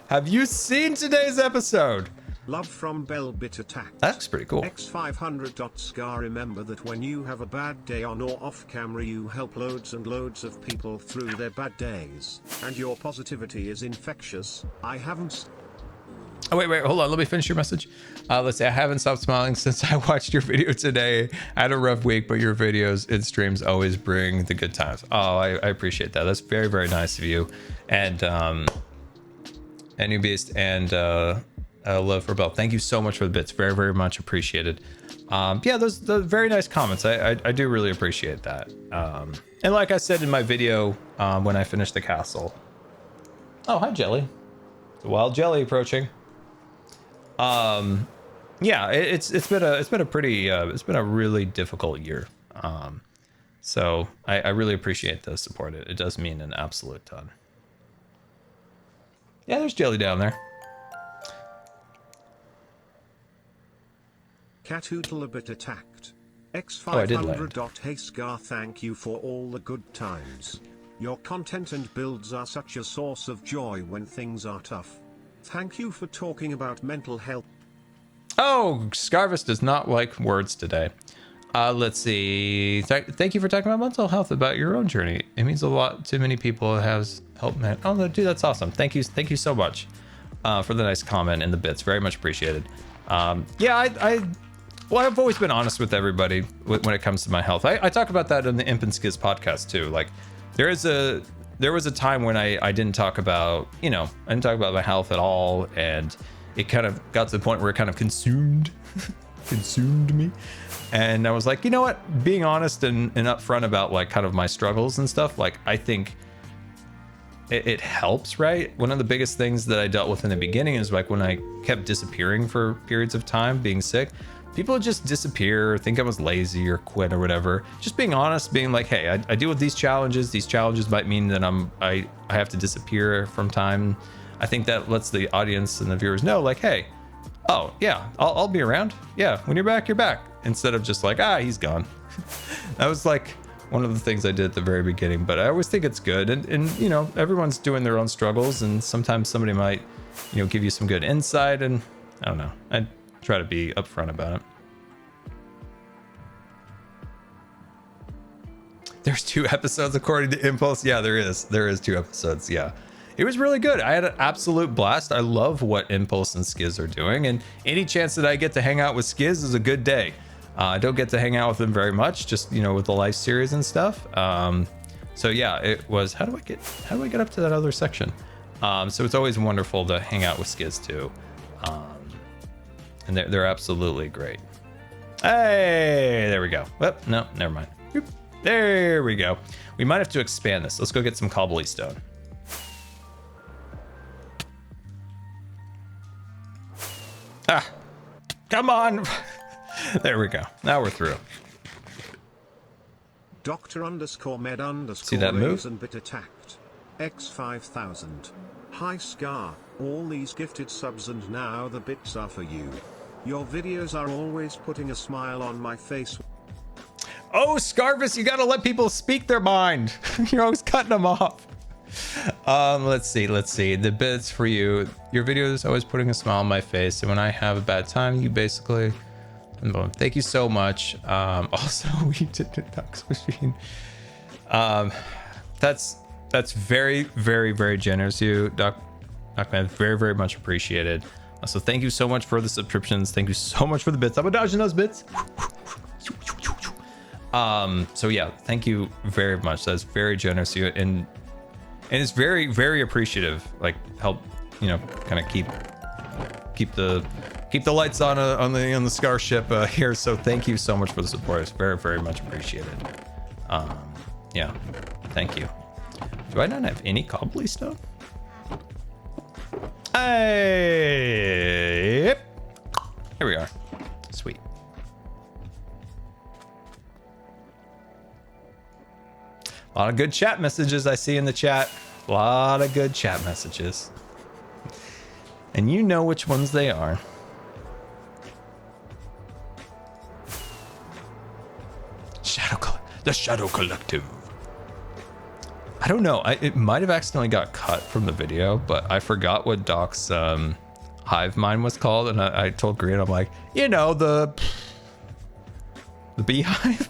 Have you seen today's episode? Love from Bell Bit Attack. That's pretty cool. X500.Scar. Remember that when you have a bad day on or off camera, you help loads and loads of people through their bad days. And your positivity is infectious. I haven't... Oh, wait, hold on. Let me finish your message. Let's see. I haven't stopped smiling since I watched your video today. I had a rough week, but your videos and streams always bring the good times. Oh, I appreciate that. That's very, very nice of you. And New Beast and love for Bell. Thank you so much for the bits. Very, very much appreciated. Yeah, those very nice comments. I do really appreciate that. And like I said in my video, when I finished the castle. Oh, hi, Jelly. The wild Jelly approaching. Yeah, it's been a pretty it's been a really difficult year. So I really appreciate the support. It does mean an absolute ton. Yeah, there's Jelly down there. Catoodle a bit attacked. I did land. X500.Hey Scar, thank you for all the good times. Your content and builds are such a source of joy when things are tough. Thank you for talking about mental health. Oh, Scarvis does not like words today. Let's see. Thank you for talking about mental health, about your own journey. It means a lot to many people. It has helped, man. Oh, no, dude, that's awesome. Thank you so much for the nice comment and the bits. Very much appreciated. Yeah, well, I've always been honest with everybody when it comes to my health. I talk about that in the Imp and Skiz podcast too. Like, there was a time when I didn't talk about, I didn't talk about my health at all, and it kind of got to the point where it kind of consumed me. And I was like, you know what? Being honest and upfront about like kind of my struggles and stuff, like I think it helps, right? One of the biggest things that I dealt with in the beginning is like when I kept disappearing for periods of time, being sick, people would just disappear, think I was lazy or quit or whatever. Just being honest, being like, hey, I deal with these challenges. These challenges might mean that I have to disappear from time. I think that lets the audience and the viewers know, like, hey, oh yeah, I'll be around. Yeah, when you're back, you're back. Instead of just like, he's gone. That was like one of the things I did at the very beginning, but I always think it's good. And everyone's doing their own struggles, and sometimes somebody might, give you some good insight, and I don't know. I try to be upfront about it. There's 2 episodes according to Impulse. Yeah, there is 2 episodes. Yeah. It was really good. I had an absolute blast. I love what Impulse and Skiz are doing, and any chance that I get to hang out with Skiz is a good day. I don't get to hang out with him very much, just with the live series and stuff. So yeah, it was. How do I get up to that other section? So it's always wonderful to hang out with Skiz too, and they're absolutely great. Hey, there we go. Oh, no, never mind. Oop. There we go. We might have to expand this. Let's go get some cobblestone. Come on. There we go. Now we're through. Dr_med_ See that move? and bit attacked. X5000. Hi Scar, all these gifted subs and now the bits are for you. Your videos are always putting a smile on my face. Oh, Scarvis, you gotta let people speak their mind. You're always cutting them off. Let's see. The bits for you. Your videos always putting a smile on my face, and when I have a bad time, you basically. Thank you so much. Also, we did the Ducks machine. That's very, very, very generous of you, Duckman. Very, very much appreciated. So thank you so much for the subscriptions. Thank you so much for the bits. I'm dodging those bits. So yeah, thank you very much. That's very generous of you, and it's very, very appreciative. Like, help, kind of keep the lights on the Scar ship here. So thank you so much for the support. It's very, very much appreciated. Yeah, thank you. Do I not have any cobblestone? Hey, here we are. Sweet. A lot of good chat messages I see in the chat. A lot of good chat messages. And you know which ones they are. The Shadow Collective. I don't know. It might have accidentally got cut from the video, but I forgot what Doc's hive mind was called, and I told Green, I'm like, the beehive.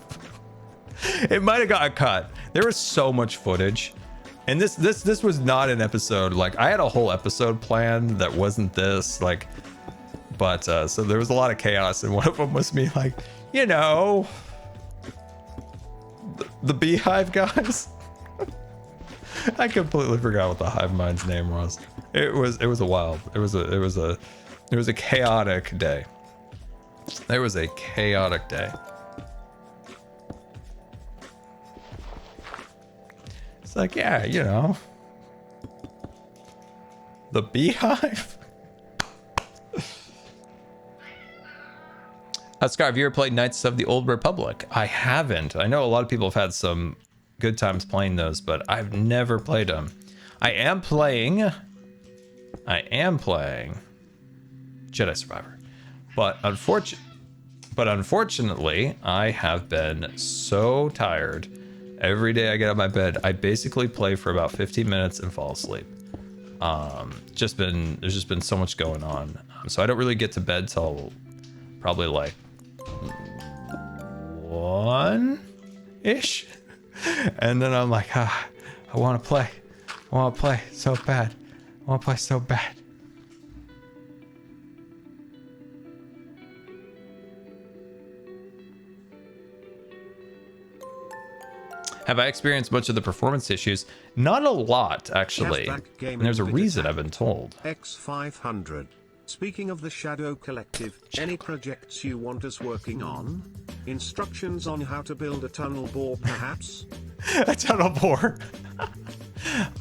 It might have got cut. There was so much footage, and this was not an episode. Like, I had a whole episode planned that wasn't this. Like, but so there was a lot of chaos, and one of them was me like, the beehive guys. I completely forgot what the hive mind's name was. It was a wild. It was There was a chaotic day. There was a chaotic day. It's like, yeah, you know, the beehive. Scar, have you ever played Knights of the Old Republic? I haven't. I know a lot of people have had some good times playing those, but I've never played them. I am playing Jedi Survivor, but unfortunately, I have been so tired. Every day I get out of my bed, I basically play for about 15 minutes and fall asleep. There's just been so much going on, so I don't really get to bed till probably like 1-ish, and then I'm like, I want to play. I want to play so bad. I want to play so bad. Have I experienced much of the performance issues? Not a lot, actually. And there's a reason I've been told. X500. Speaking of the Shadow Collective, any projects you want us working on? Instructions on how to build a tunnel bore, perhaps? A tunnel bore.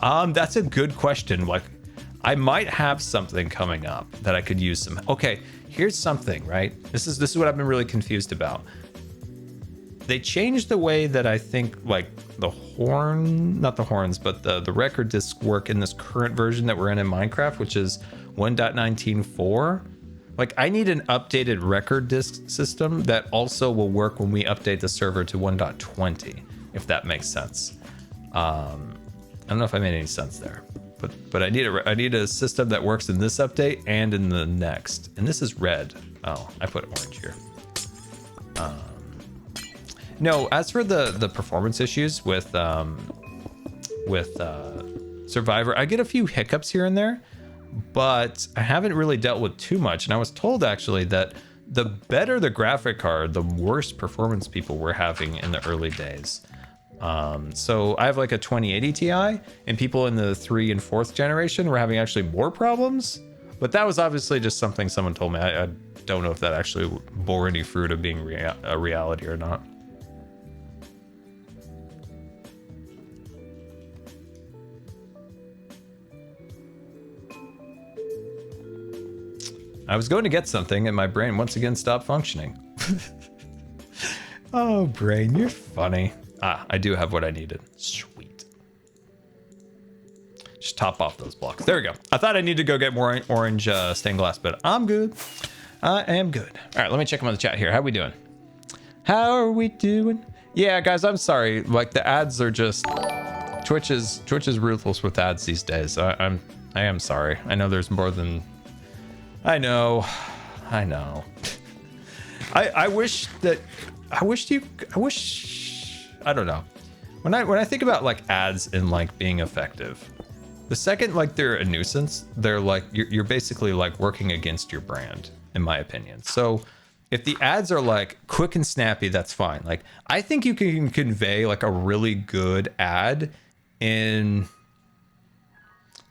That's a good question. Like, I might have something coming up that I could use some. Okay, here's something, right? This is what I've been really confused about. They changed the way that I think, like, not the horns, but the record discs work in this current version that we're in Minecraft, which is 1.19.4. Like, I need an updated record disc system that also will work when we update the server to 1.20, if that makes sense. I don't know if I made any sense there, but I need a system that works in this update and in the next. And this is red. Oh, I put orange here. No, as for the performance issues with Survivor, I get a few hiccups here and there, but I haven't really dealt with too much. And I was told actually that the better the graphic card, the worse performance people were having in the early days. So I have like a 2080 Ti, and people in the 3th and 4th generation were having actually more problems. But that was obviously just something someone told me. I don't know if that actually bore any fruit of being a reality or not. I was going to get something and my brain once again stopped functioning. Oh, brain, you're funny. I do have what I needed. Sweet. Just top off those blocks. There we go. I thought I needed to go get more orange stained glass, but I'm good. I am good. All right, let me check them on the chat here. How we doing? How are we doing? Yeah, guys, I'm sorry. Like, the ads are just... Twitch is ruthless with ads these days. I am sorry. I know there's more than... I know. I wish I don't know. When I think about like ads and like being effective, the second like they're a nuisance, they're like you're basically like working against your brand, in my opinion. So if the ads are like quick and snappy, that's fine. Like, I think you can convey like a really good ad in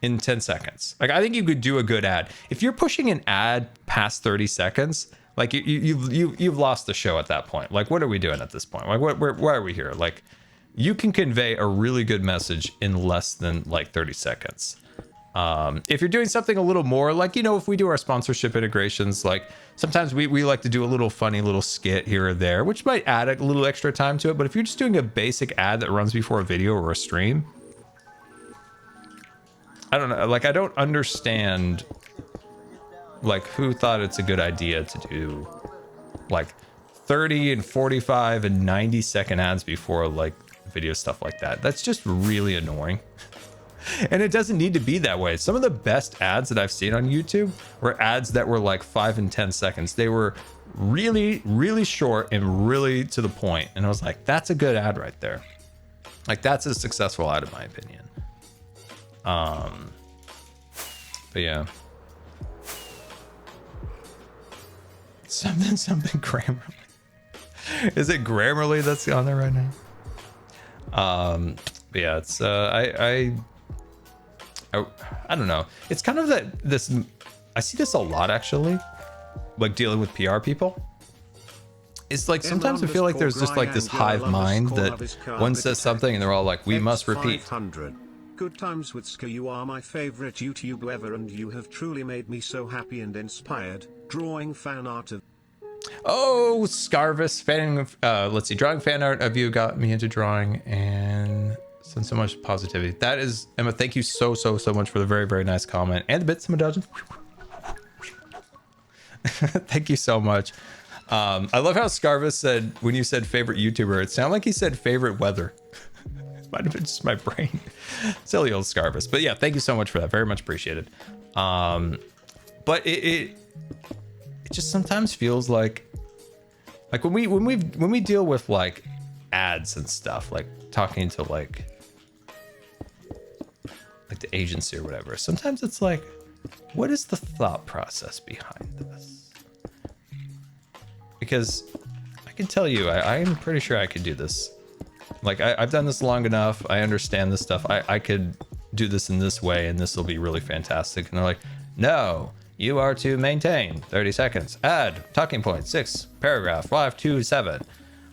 10 seconds. Like, I think you could do a good ad. If you're pushing an ad past 30 seconds, like you've lost the show at that point. Like, what are we doing at this point? Like, why are we here? Like, you can convey a really good message in less than like 30 seconds. If you're doing something a little more, like, you know, if we do our sponsorship integrations, like sometimes we like to do a little funny little skit here or there, which might add a little extra time to it. But if you're just doing a basic ad that runs before a video or a stream, I don't know, like, I don't understand, like, who thought it's a good idea to do, like, 30 and 45 and 90-second ads before, like, video stuff like that. That's just really annoying. And it doesn't need to be that way. Some of the best ads that I've seen on YouTube were ads that were, like, 5 and 10 seconds. They were really, really short and really to the point. And I was like, that's a good ad right there. Like, that's a successful ad, in my opinion. But yeah, something Grammarly. Is it Grammarly that's on there right now? But yeah, it's I don't know. It's kind of this. I see this a lot actually, like dealing with PR people. It's like sometimes I feel like there's just like this hive mind that one says something and they're all like, we must repeat. Good times with Scar, you are my favorite YouTuber ever, and you have truly made me so happy and inspired. Drawing fan art of. Oh, Scarvis, let's see, drawing fan art of you got me into drawing and sent so much positivity. That is, Emma, thank you so much for the very, very nice comment and the bits, Emma Dodgen. Thank you so much. I love how Scarvis said, when you said favorite YouTuber, it sounded like he said favorite weather. It might have been just my brain. Silly old Scarvis. But yeah, thank you so much for that. Very much appreciated. But it just sometimes feels like when we deal with like ads and stuff, like talking to like the agency or whatever, sometimes it's like, what is the thought process behind this? Because I can tell you, I am pretty sure I could do this. Like I've done this long enough. I understand this stuff. I could do this in this way and this will be really fantastic. And they're like, no, you are to maintain 30 seconds. Add talking point 6, paragraph 527.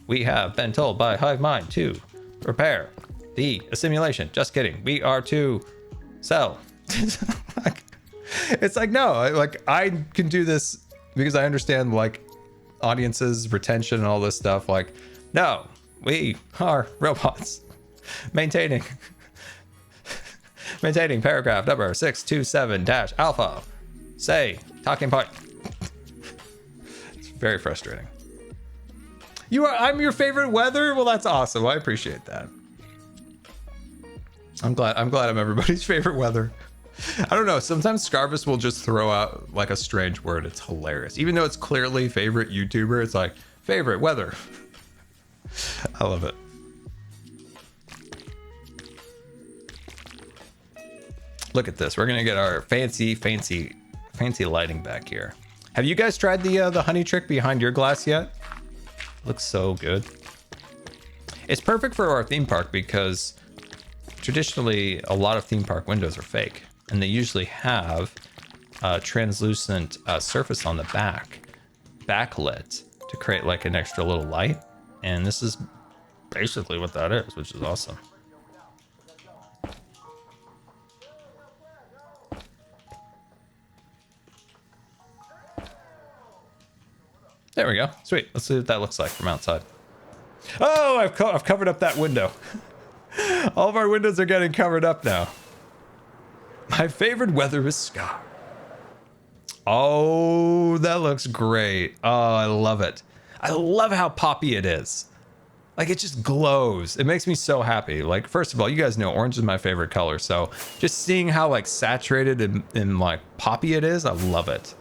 We have been told by Hive Mind to prepare the simulation. Just kidding. We are to sell. It's like, no, I can do this because I understand like audiences, retention, and all this stuff. Like, no, we are robots maintaining paragraph number 627-alpha. Say talking point. It's very frustrating. I'm your favorite weather? Well, that's awesome. I appreciate that. I'm glad I'm everybody's favorite weather. I don't know. Sometimes Scarvis will just throw out like a strange word. It's hilarious. Even though it's clearly favorite YouTuber, it's like favorite weather. I love it. Look at this. We're gonna get our fancy lighting back here. Have you guys tried the honey trick behind your glass yet? Looks so good. It's perfect for our theme park because traditionally a lot of theme park windows are fake, and they usually have a translucent surface on the backlit to create like an extra little light. And this is basically what that is, which is awesome. There we go. Sweet. Let's see what that looks like from outside. Oh, I've covered up that window. All of our windows are getting covered up now. My favorite weather is Scar. Oh, that looks great. Oh, I love it. I love how poppy it is. Like, it just glows. It makes me so happy. Like, first of all, you guys know orange is my favorite color. So just seeing how like saturated and like poppy it is, I love it.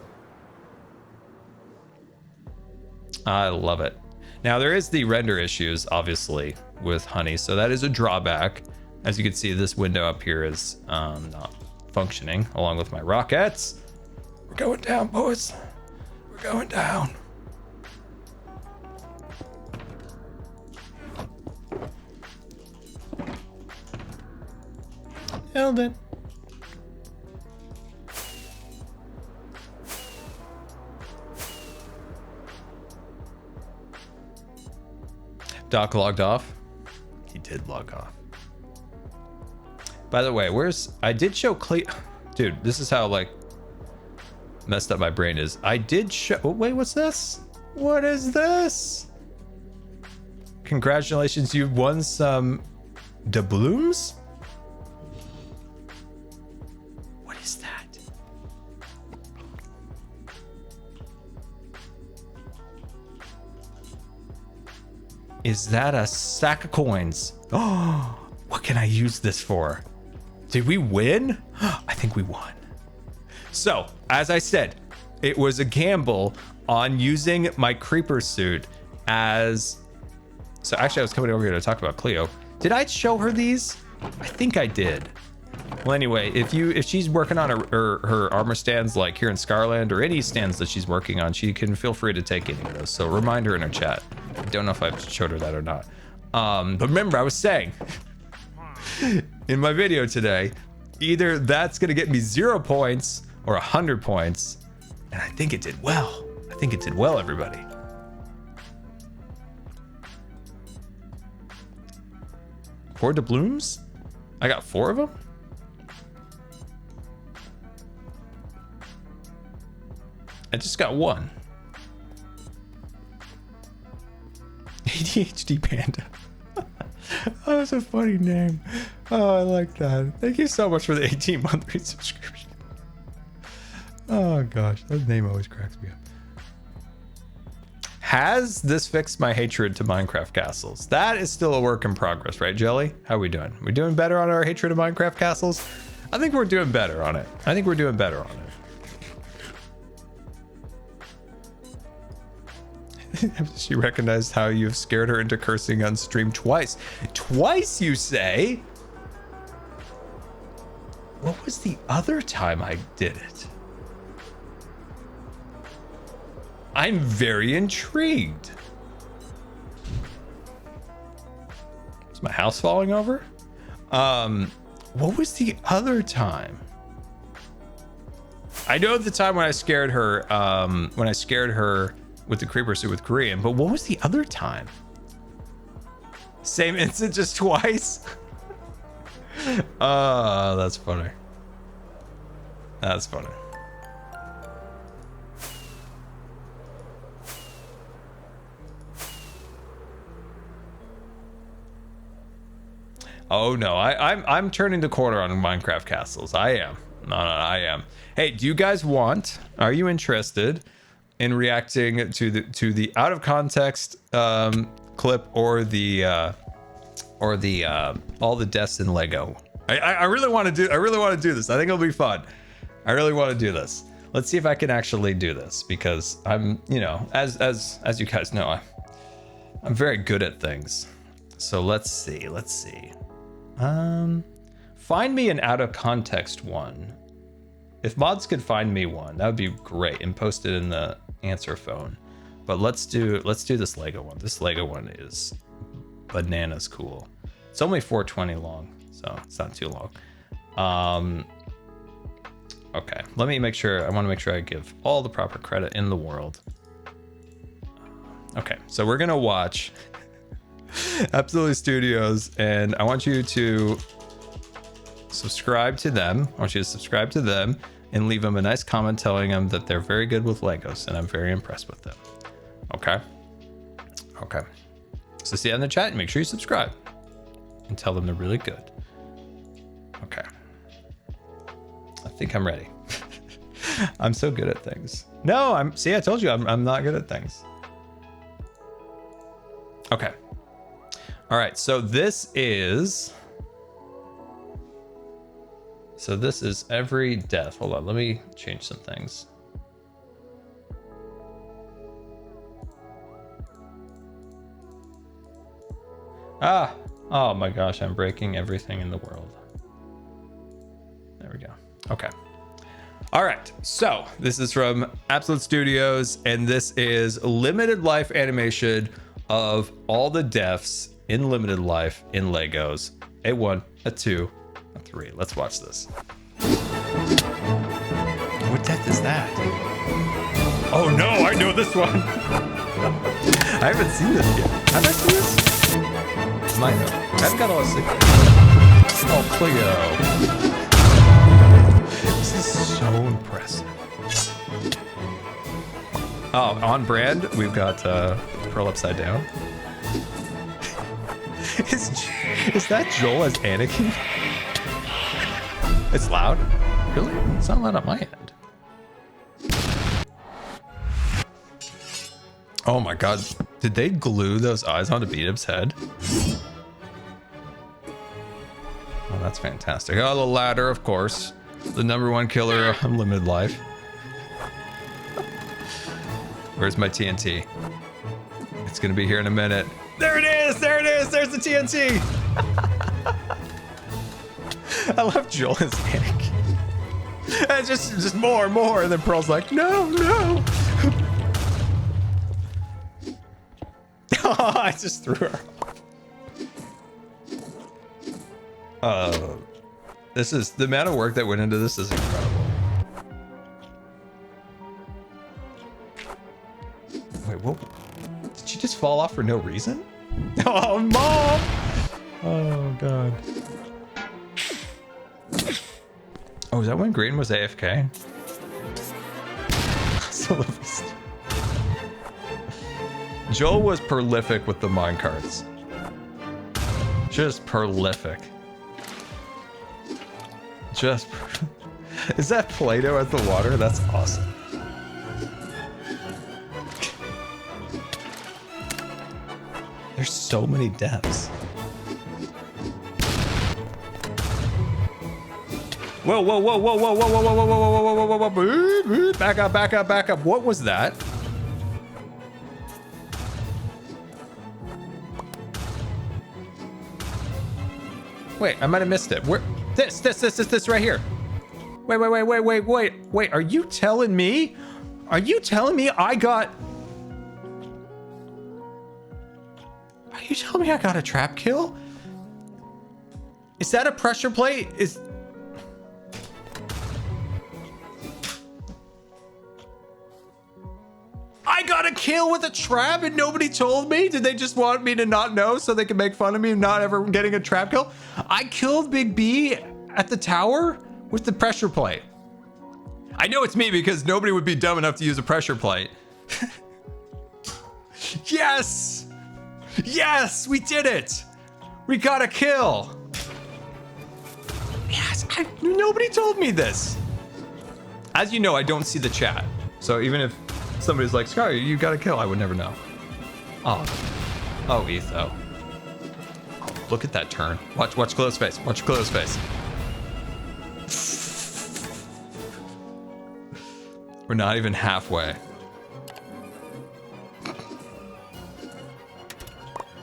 I love it. Now there is the render issues, obviously, with honey. So that is a drawback. As you can see, this window up here is not functioning along with my rockets. We're going down, boys. We're going down. Held it. Doc logged off. He did log off. By the way, I did show dude, this is how like messed up my brain is. I did show, oh, wait, what's this? What is this? Congratulations, you won some doubloons? What is that? Is that a sack of coins? Oh, what can I use this for? Did we win? I think we won. So, as I said, it was a gamble on using my creeper suit as... So actually I was coming over here to talk about Cleo. Did I show her these? I think I did. Well, anyway, if she's working on her armor stands like here in Scarland, or any stands that she's working on, she can feel free to take any of those. So remind her in her chat. I don't know if I've showed her that or not. But remember, I was saying in my video today, either that's gonna get me 0 points or 100 points. And I think it did well. I think it did well, everybody. Four doubloons? I got 4 of them? I just got 1. ADHD Panda. Oh, that's a funny name. Oh, I like that. Thank you so much for the 18-month resubscription. Oh gosh, that name always cracks me up. Has this fixed my hatred to Minecraft castles? That is still a work in progress, right, Jelly? How are we doing? We doing better on our hatred of Minecraft castles? I think we're doing better on it. I think we're doing better on it. She recognized how you've scared her into cursing on stream twice. Twice, you say? What was the other time I did it? I'm very intrigued. Is my house falling over? What was the other time? I know the time when I scared her, with the creeper suit with Korean, but what was the other time? Same incident, just twice? That's funny. That's funny. Oh no, I'm turning the corner on Minecraft castles. I am. No, I am. Hey, do you guys want? Are you interested in reacting to the out of context clip or the all the deaths in Lego? I really want to do this. I think it'll be fun. I really want to do this. Let's see if I can actually do this, because I'm, you know, as you guys know, I'm very good at things. So let's see. Find me an out of context one. If mods could find me one, that would be great, and post it in the answer phone. But let's do this Lego one. This Lego one is bananas cool. It's only 420 long, so it's not too long. Okay, let me make sure. I want to make sure I give all the proper credit in the world. Okay, so we're gonna watch Absolutely Studios, and I want you to subscribe to them. I want you to subscribe to them and leave them a nice comment telling them that they're very good with Legos, and I'm very impressed with them. Okay. So see you in the chat and make sure you subscribe and tell them they're really good. Okay. I think I'm ready. I'm so good at things. No, I told you I'm not good at things. Okay. All right, so this is every death. Hold on, let me change some things. Oh my gosh, I'm breaking everything in the world. There we go. Okay. All right, so this is from Absolute Studios, and this is limited life animation of all the deaths in limited life in Legos. A 1, a 2, a 3. Let's watch this. What death is that? Oh no, I know this one. I haven't seen this yet. Have I seen this? Might have. I've got all the secrets. Oh, Cleo. This is so impressive. Oh, on brand, we've got Pearl Upside Down. Is that Joel as Anakin? It's loud? Really? It's not loud on my end. Oh my god. Did they glue those eyes onto Beatup's head? Oh, that's fantastic. Oh, the ladder, of course. The #1 killer of limited life. Where's my TNT? It's gonna be here in a minute. There it is! There it is! There's the TNT! I love Joel as Anakin. And just more. And then Pearl's like, no! Oh, I just threw her off. This is the amount of work that went into this is incredible. just fall off for no reason? Oh, Mom! Oh, God. Oh, is that when Green was AFK? Joel was prolific with the minecarts. Just prolific. Just... Is that Play-Doh as the water? That's awesome. There's so many deaths. Whoa, whoa, whoa, whoa, whoa, whoa, whoa, whoa, whoa, whoa, whoa, whoa, whoa, back up, back up, back up. What was that? Wait, I might have missed it. Where? This right here. Wait. Are you telling me? Are you telling me I got... Are you telling me I got a trap kill? Is that a pressure plate? Is... I got a kill with a trap and nobody told me? Did they just want me to not know so they could make fun of me not ever getting a trap kill? I killed Big B at the tower with the pressure plate. I know it's me because nobody would be dumb enough to use a pressure plate. Yes! Yes, we did it! We got a kill! Yes, nobody told me this. As you know, I don't see the chat. So even if somebody's like, Scar, you got a kill, I would never know. Oh, Etho. Oh, look at that turn. Watch close face. Watch close face. We're not even halfway.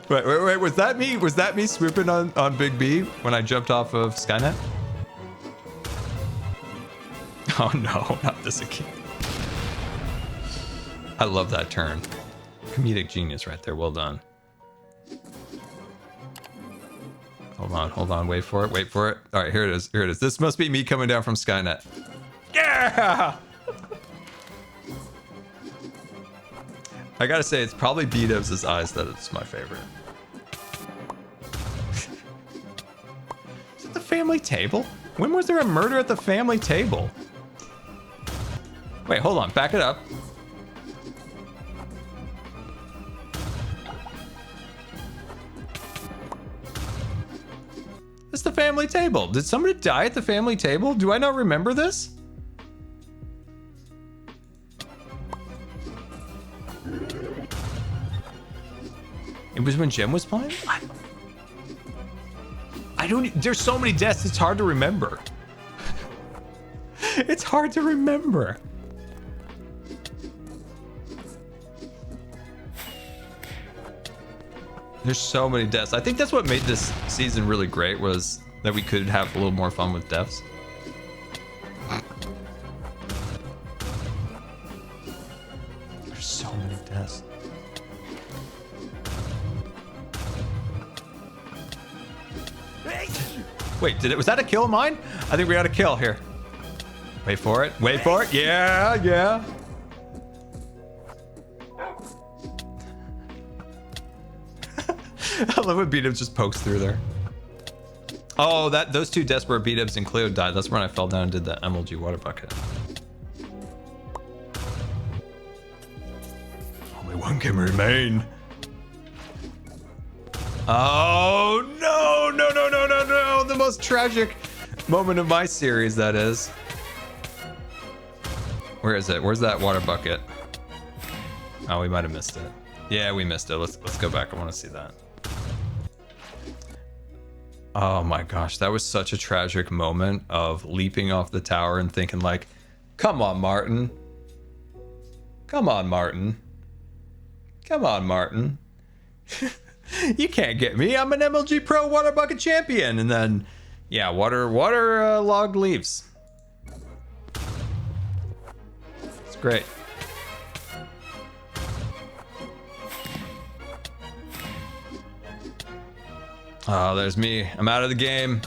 Wait, was that me? Was that me swooping on Big B when I jumped off of Skynet? Oh no, not this again. I love that turn. Comedic genius right there, well done. Hold on, wait for it. All right, here it is. This must be me coming down from Skynet. Yeah! I gotta say, it's probably B-Dubs' eyes that is my favorite. Is it the family table? When was there a murder at the family table? Wait, hold on, back it up. It's the family table. Did somebody die at the family table? Do I not remember this? It was when Jem was playing? I don't... There's so many deaths, it's hard to remember. It's hard to remember. There's so many deaths. I think that's what made this season really great, was that we could have a little more fun with deaths. There's so many deaths. Wait, was that a kill of mine? I think we got a kill here. Wait for it. Yeah. I love when B-Dubs just pokes through there. Oh, those two deaths where B-Dubs and Cleo died. That's when I fell down and did the MLG water bucket. Only one can remain. Oh, no. The most tragic moment of my series, that is. Where is it? Where's that water bucket? Oh, we might have missed it. Yeah, we missed it. Let's go back. I want to see that. Oh my gosh, that was such a tragic moment of leaping off the tower and thinking like, come on, Martin. Come on, Martin. You can't get me. I'm an MLG Pro Water Bucket Champion. And then, yeah, water log leaves. It's great. Oh, there's me. I'm out of the game.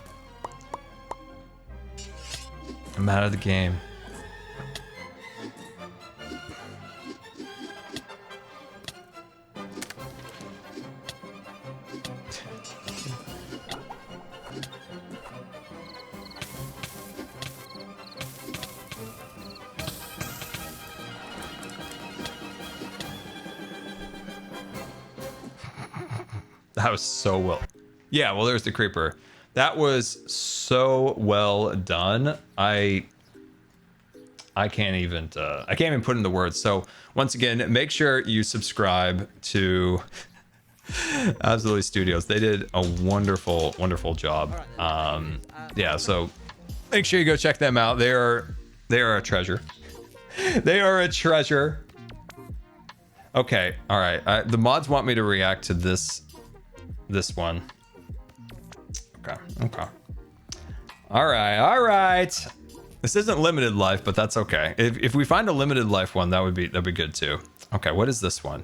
That was so well. Yeah, well, there's the creeper. That was so well done. I can't even put into words. So once again, make sure you subscribe to Absolutely Studios. They did a wonderful job. Yeah, so make sure you go check them out. They are a treasure. They are a treasure. Okay, all right. The mods want me to react to this one. Okay. All right. This isn't limited life, but that's okay. If we find a limited life one, that'd be good too. Okay, what is this one?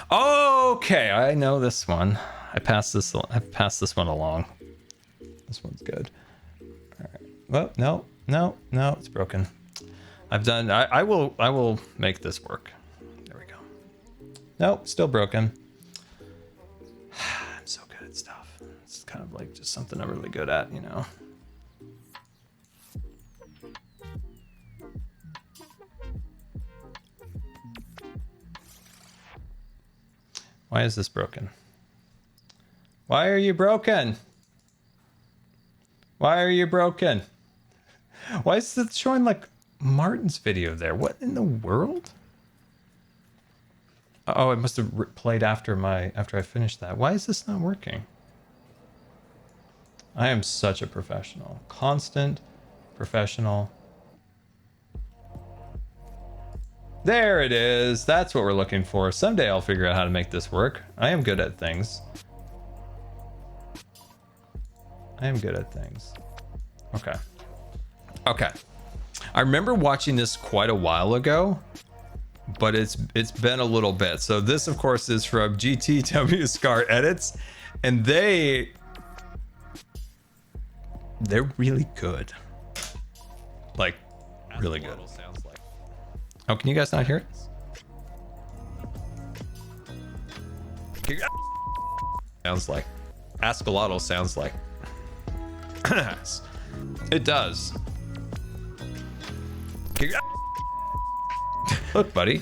Okay, I know this one. I've passed this one along. This one's good. All right. Well, no, it's broken. I will make this work. There we go. Nope, still broken. I'm so good at stuff. It's kind of like just something I'm really good at, you know. Why is this broken? Why are you broken? Why are you broken? Why is it showing like Martin's video there? What in the world? Oh, it must have played after I finished that. Why is this not working? I am such a professional. Constant professional. There it is. That's what we're looking for. Someday I'll figure out how to make this work. I am good at things. Okay. I remember watching this quite a while ago, but it's been a little bit. So this, of course, is from GoodTimesWithScar edits, and they're really good. Like, really good. Oh, can you guys not hear it? Sounds like. Ascalotl sounds like. It does. Look, buddy,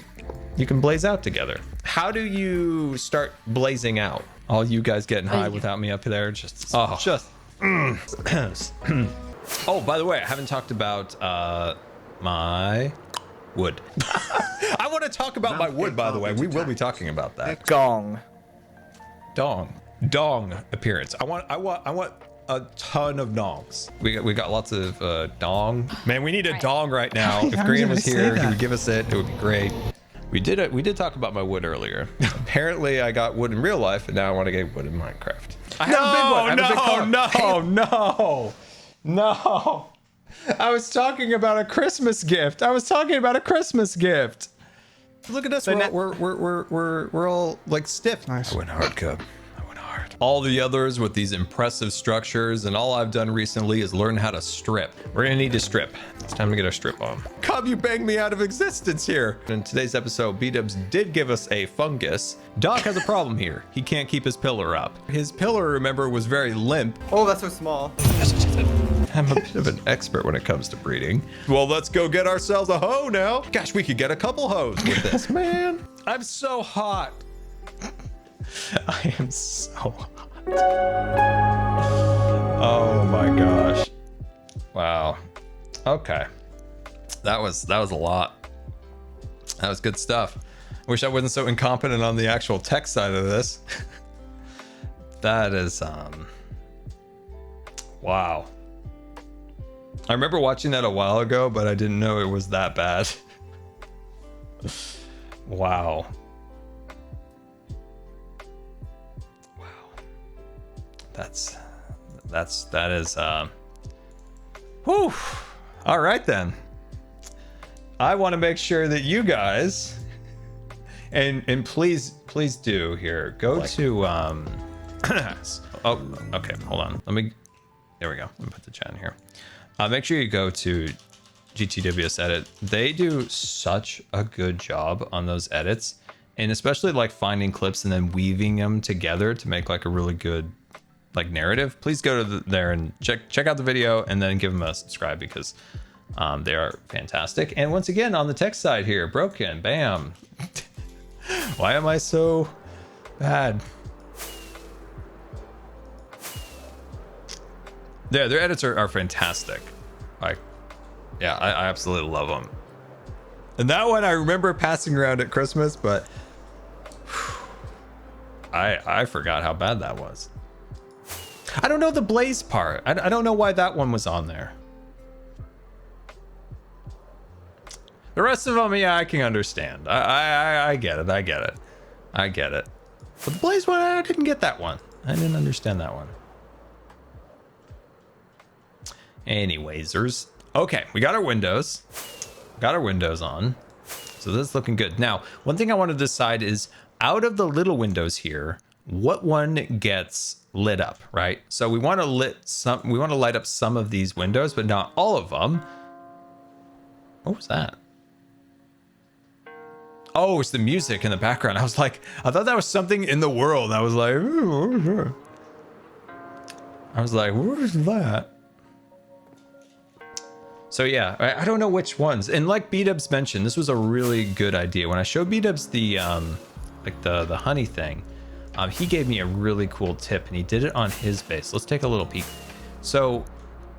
you can blaze out together. How do you start blazing out? All you guys getting high without me up there, Oh, by the way, I haven't talked about my wood. I want to talk about my wood, by the way. We will be talking about that. Gong. Dong appearance. I want a ton of dongs. We got lots of dong. Man, we need a dong right now. If Green was here, he would give us it. It would be great. We did talk about my wood earlier. Apparently, I got wood in real life, and now I want to get wood in Minecraft. I have a big one. I have a big car. No. I was talking about a Christmas gift. Look at us. So We're all like stiff. Nice. I went hard, Cub. All the others with these impressive structures, and all I've done recently is learn how to strip. We're gonna need to strip. It's time to get our strip on. Cub, you banged me out of existence here. In today's episode, B-Dubs did give us a fungus. Doc has a problem here. He can't keep his pillar up. His pillar, remember, was very limp. Oh, that's so small. I'm a bit of an expert when it comes to breeding. Well, let's go get ourselves a hoe now. Gosh, we could get a couple hoes with this, man. I'm so hot. I am so hot. Oh my gosh. Wow. Okay. That was a lot. That was good stuff. Wish I wasn't so incompetent on the actual tech side of this. That is wow. I remember watching that a while ago, but I didn't know it was that bad. Wow. That is whew. All right then. I want to make sure that you guys and please do here. Go to oh, okay, hold on. There we go. Let me put the chat in here. Make sure you go to GTWS edit. They do such a good job on those edits, and especially like finding clips and then weaving them together to make like a really good like narrative. Please go to there and check out the video and then give them a subscribe, because they are fantastic. And once again, on the tech side here, broken, bam. Why am I so bad? Their edits are fantastic. Like, yeah, I absolutely love them. And that one I remember passing around at Christmas, but I forgot how bad that was. I don't know the Blaze part. I don't know why that one was on there. The rest of them, yeah, I can understand. I get it. I get it. I get it. But the Blaze one, I didn't get that one. I didn't understand that one. Anywaysers. Okay, we got our windows. Got our windows on. So this is looking good. Now, one thing I want to decide is out of the little windows here, what one gets lit up, right? So we want to light up some of these windows, but not all of them. What was that? Oh, it's the music in the background. I was like, I thought that was something in the world. I was like, what is that? So yeah, I don't know which ones. And like B-Dubs mentioned, this was a really good idea. When I showed B-Dubs the like the honey thing, he gave me a really cool tip, and he did it on his base. Let's take a little peek. So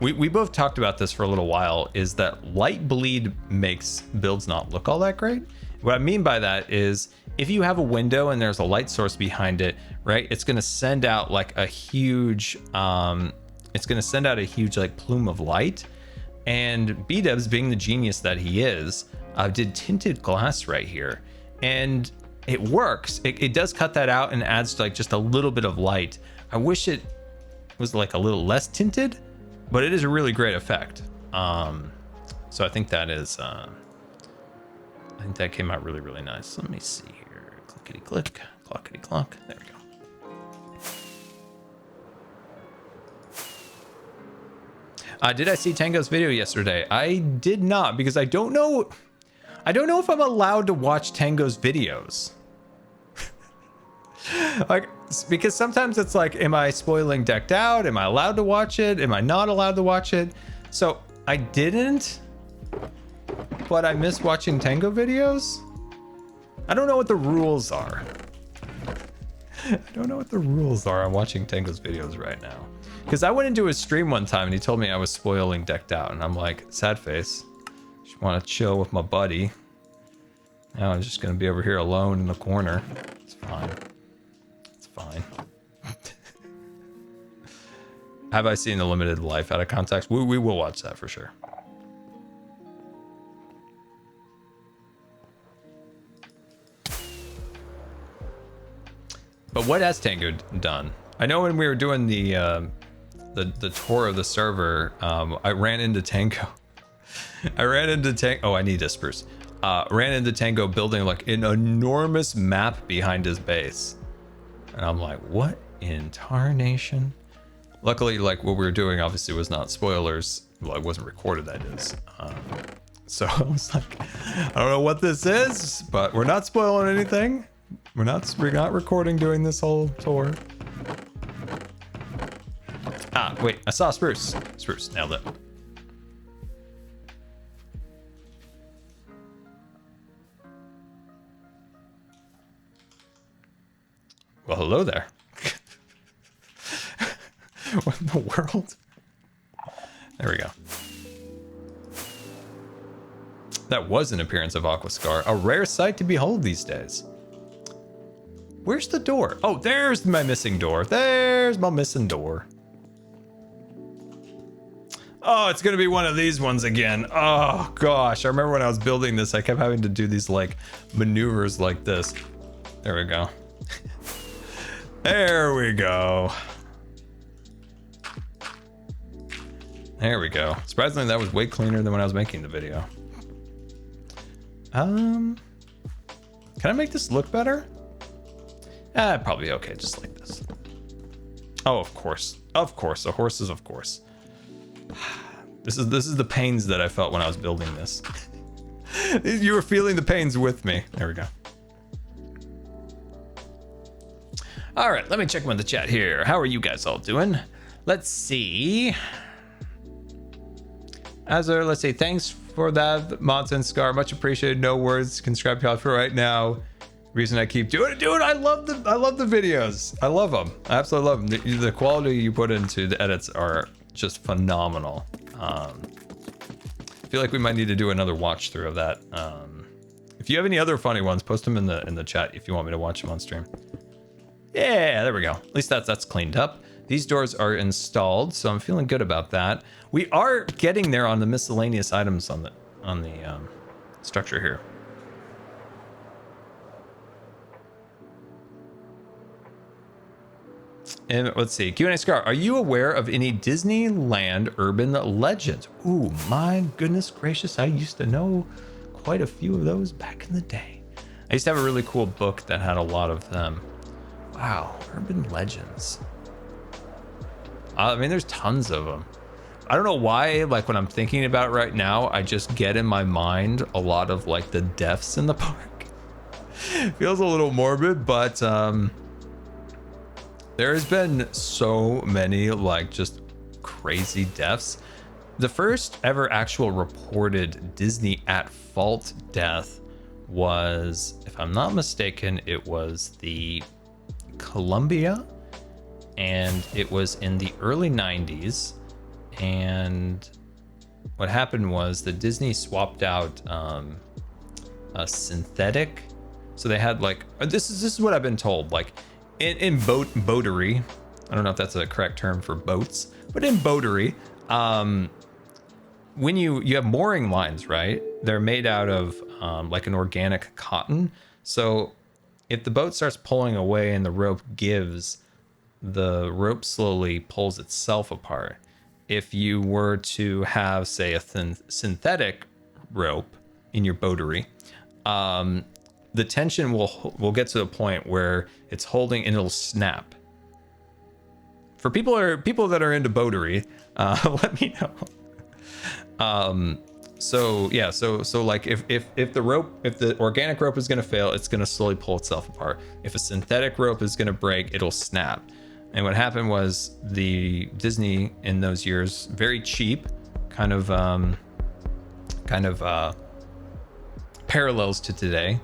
we both talked about this for a little while, is that light bleed makes builds not look all that great. What I mean by that is if you have a window and there's a light source behind it, right, it's going to send out like a huge like plume of light. And B-Dubs, being the genius that he is, did tinted glass right here, and it works. It does cut that out and adds like just a little bit of light. I wish it was like a little less tinted, but it is a really great effect. So I think that is I think that came out really, really nice. Let me see here. Clickety click, clockety clock. There we go. Did I see Tango's video yesterday? I did not, because I don't know if I'm allowed to watch Tango's videos. Like, because sometimes it's like, am I spoiling Decked Out? Am I allowed to watch it? Am I not allowed to watch it? So I didn't, but I miss watching Tango videos. I don't know what the rules are. I don't know what the rules are on watching Tango's videos right now. Because I went into his stream one time and he told me I was spoiling Decked Out, and I'm like, sad face. Just want to chill with my buddy. Now I'm just gonna be over here alone in the corner. It's fine. It's fine. Have I seen The Limited Life Out of Context? We will watch that for sure. But what has Tango done? I know when we were doing the tour of the server, I ran into Tango. Oh, I need a spruce. Ran into Tango building like an enormous map behind his base. And I'm like, what in tarnation? Luckily, like what we were doing obviously was not spoilers. Well, it wasn't recorded, that is. So I was like, I don't know what this is, but we're not spoiling anything. We're not recording during this whole tour. Ah, wait, I saw Spruce. Spruce, nailed it. Well, hello there. What in the world? There we go. That was an appearance of Aquascar, a rare sight to behold these days. Where's the door? Oh, there's my missing door. There's my missing door. Oh, it's gonna be one of these ones again. Oh gosh, I remember when I was building this, I kept having to do these like maneuvers like this. There we go. There we go. There we go. Surprisingly, that was way cleaner than when I was making the video. Can I make this look better? Probably okay, just like this. Oh, of course. Of course, the horses, of course. This is the pains that I felt when I was building this. You were feeling the pains with me. There we go. All right, let me check with the chat here. How are you guys all doing? Let's see. Azur, let's say thanks for that, Mods and Scar. Much appreciated. No words can describe how I feel right now. Reason I keep doing it, dude. I love the videos. I love them. I absolutely love them. The quality you put into the edits are just phenomenal. I feel like we might need to do another watch through of that. If you have any other funny ones, post them in the chat if you want me to watch them on stream. Yeah, there we go. At least that's cleaned up. These doors are installed, so I'm feeling good about that. We are getting there on the miscellaneous items on the structure here. And let's see, Q&A Scar, are you aware of any Disneyland urban legends? Ooh, my goodness gracious, I used to know quite a few of those back in the day. I used to have a really cool book that had a lot of them. Wow, urban legends. I mean, there's tons of them. I don't know why, like when I'm thinking about it right now, I just get in my mind a lot of like the deaths in the park. Feels a little morbid, but there has been so many like just crazy deaths. The first ever actual reported Disney at fault death was, if I'm not mistaken, it was the Columbia, and it was in the early 90s. And what happened was the Disney swapped out a synthetic. So they had like, this is what I've been told, like in boatery, I don't know if that's a correct term for boats, but in boatery, when you have mooring lines, right? They're made out of like an organic cotton. So if the boat starts pulling away and the rope gives, the rope slowly pulls itself apart. If you were to have, say, a synthetic rope in your boatery, the tension will get to the point where it's holding and it'll snap. For people that are into boatery, let me know. So yeah, so like if the organic rope is gonna fail, it's gonna slowly pull itself apart. If a synthetic rope is gonna break, it'll snap. And what happened was the Disney in those years, very cheap, kind of parallels to today,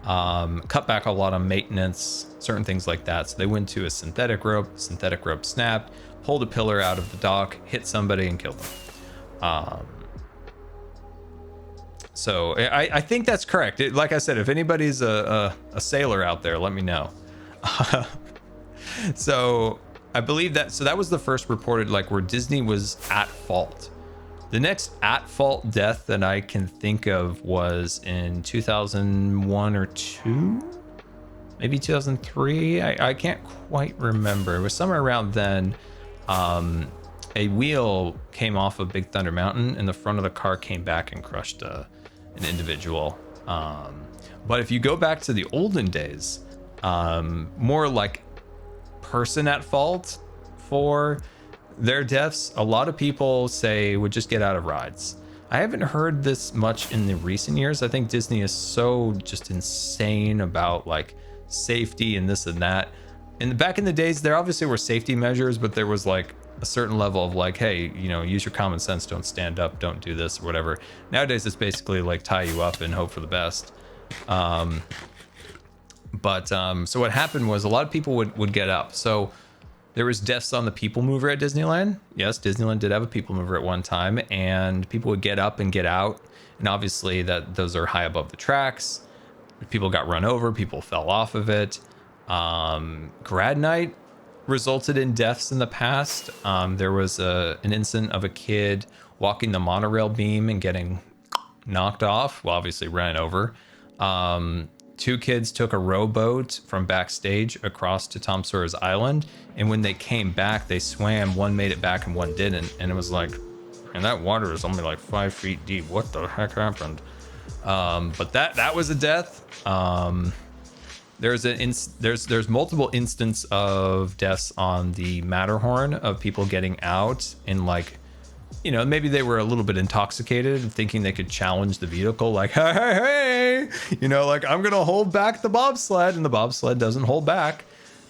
cut back a lot on maintenance, certain things like that. So they went to a synthetic rope snapped, pulled a pillar out of the dock, hit somebody and killed them. So I think that's correct. Like I said, if anybody's a sailor out there, let me know. So I believe that was the first reported, like, where Disney was at fault. The next at fault death that I can think of was in 2001 or 2, maybe 2003. I can't quite remember. It was somewhere around then. A wheel came off of Big Thunder Mountain and the front of the car came back and crushed an individual. But if you go back to the olden days, more like person at fault for their deaths, a lot of people say would just get out of rides. I haven't heard this much in the recent years. I think Disney is so just insane about like safety and this and that. And back in the days, there obviously were safety measures, but there was like a certain level of like, hey, you know, use your common sense, don't stand up, don't do this or whatever. Nowadays, it's basically like tie you up and hope for the best. So what happened was a lot of people would get up. So there was deaths on the people mover at Disneyland. Yes, Disneyland did have a people mover at one time, and people would get up and get out. And obviously those are high above the tracks. People got run over, people fell off of it. Grad night resulted in deaths in the past. There was an incident of a kid walking the monorail beam and getting knocked off, well, obviously ran over. 2 kids took a rowboat from backstage across to Tom Sawyer's Island, and when they came back, they swam. One made it back and one didn't, and it was like, and that water is only like 5 feet deep. What the heck happened? But that was a death. There's multiple instances of deaths on the Matterhorn of people getting out and like, you know, maybe they were a little bit intoxicated and thinking they could challenge the vehicle, like, hey, you know, like, I'm gonna hold back the bobsled, and the bobsled doesn't hold back.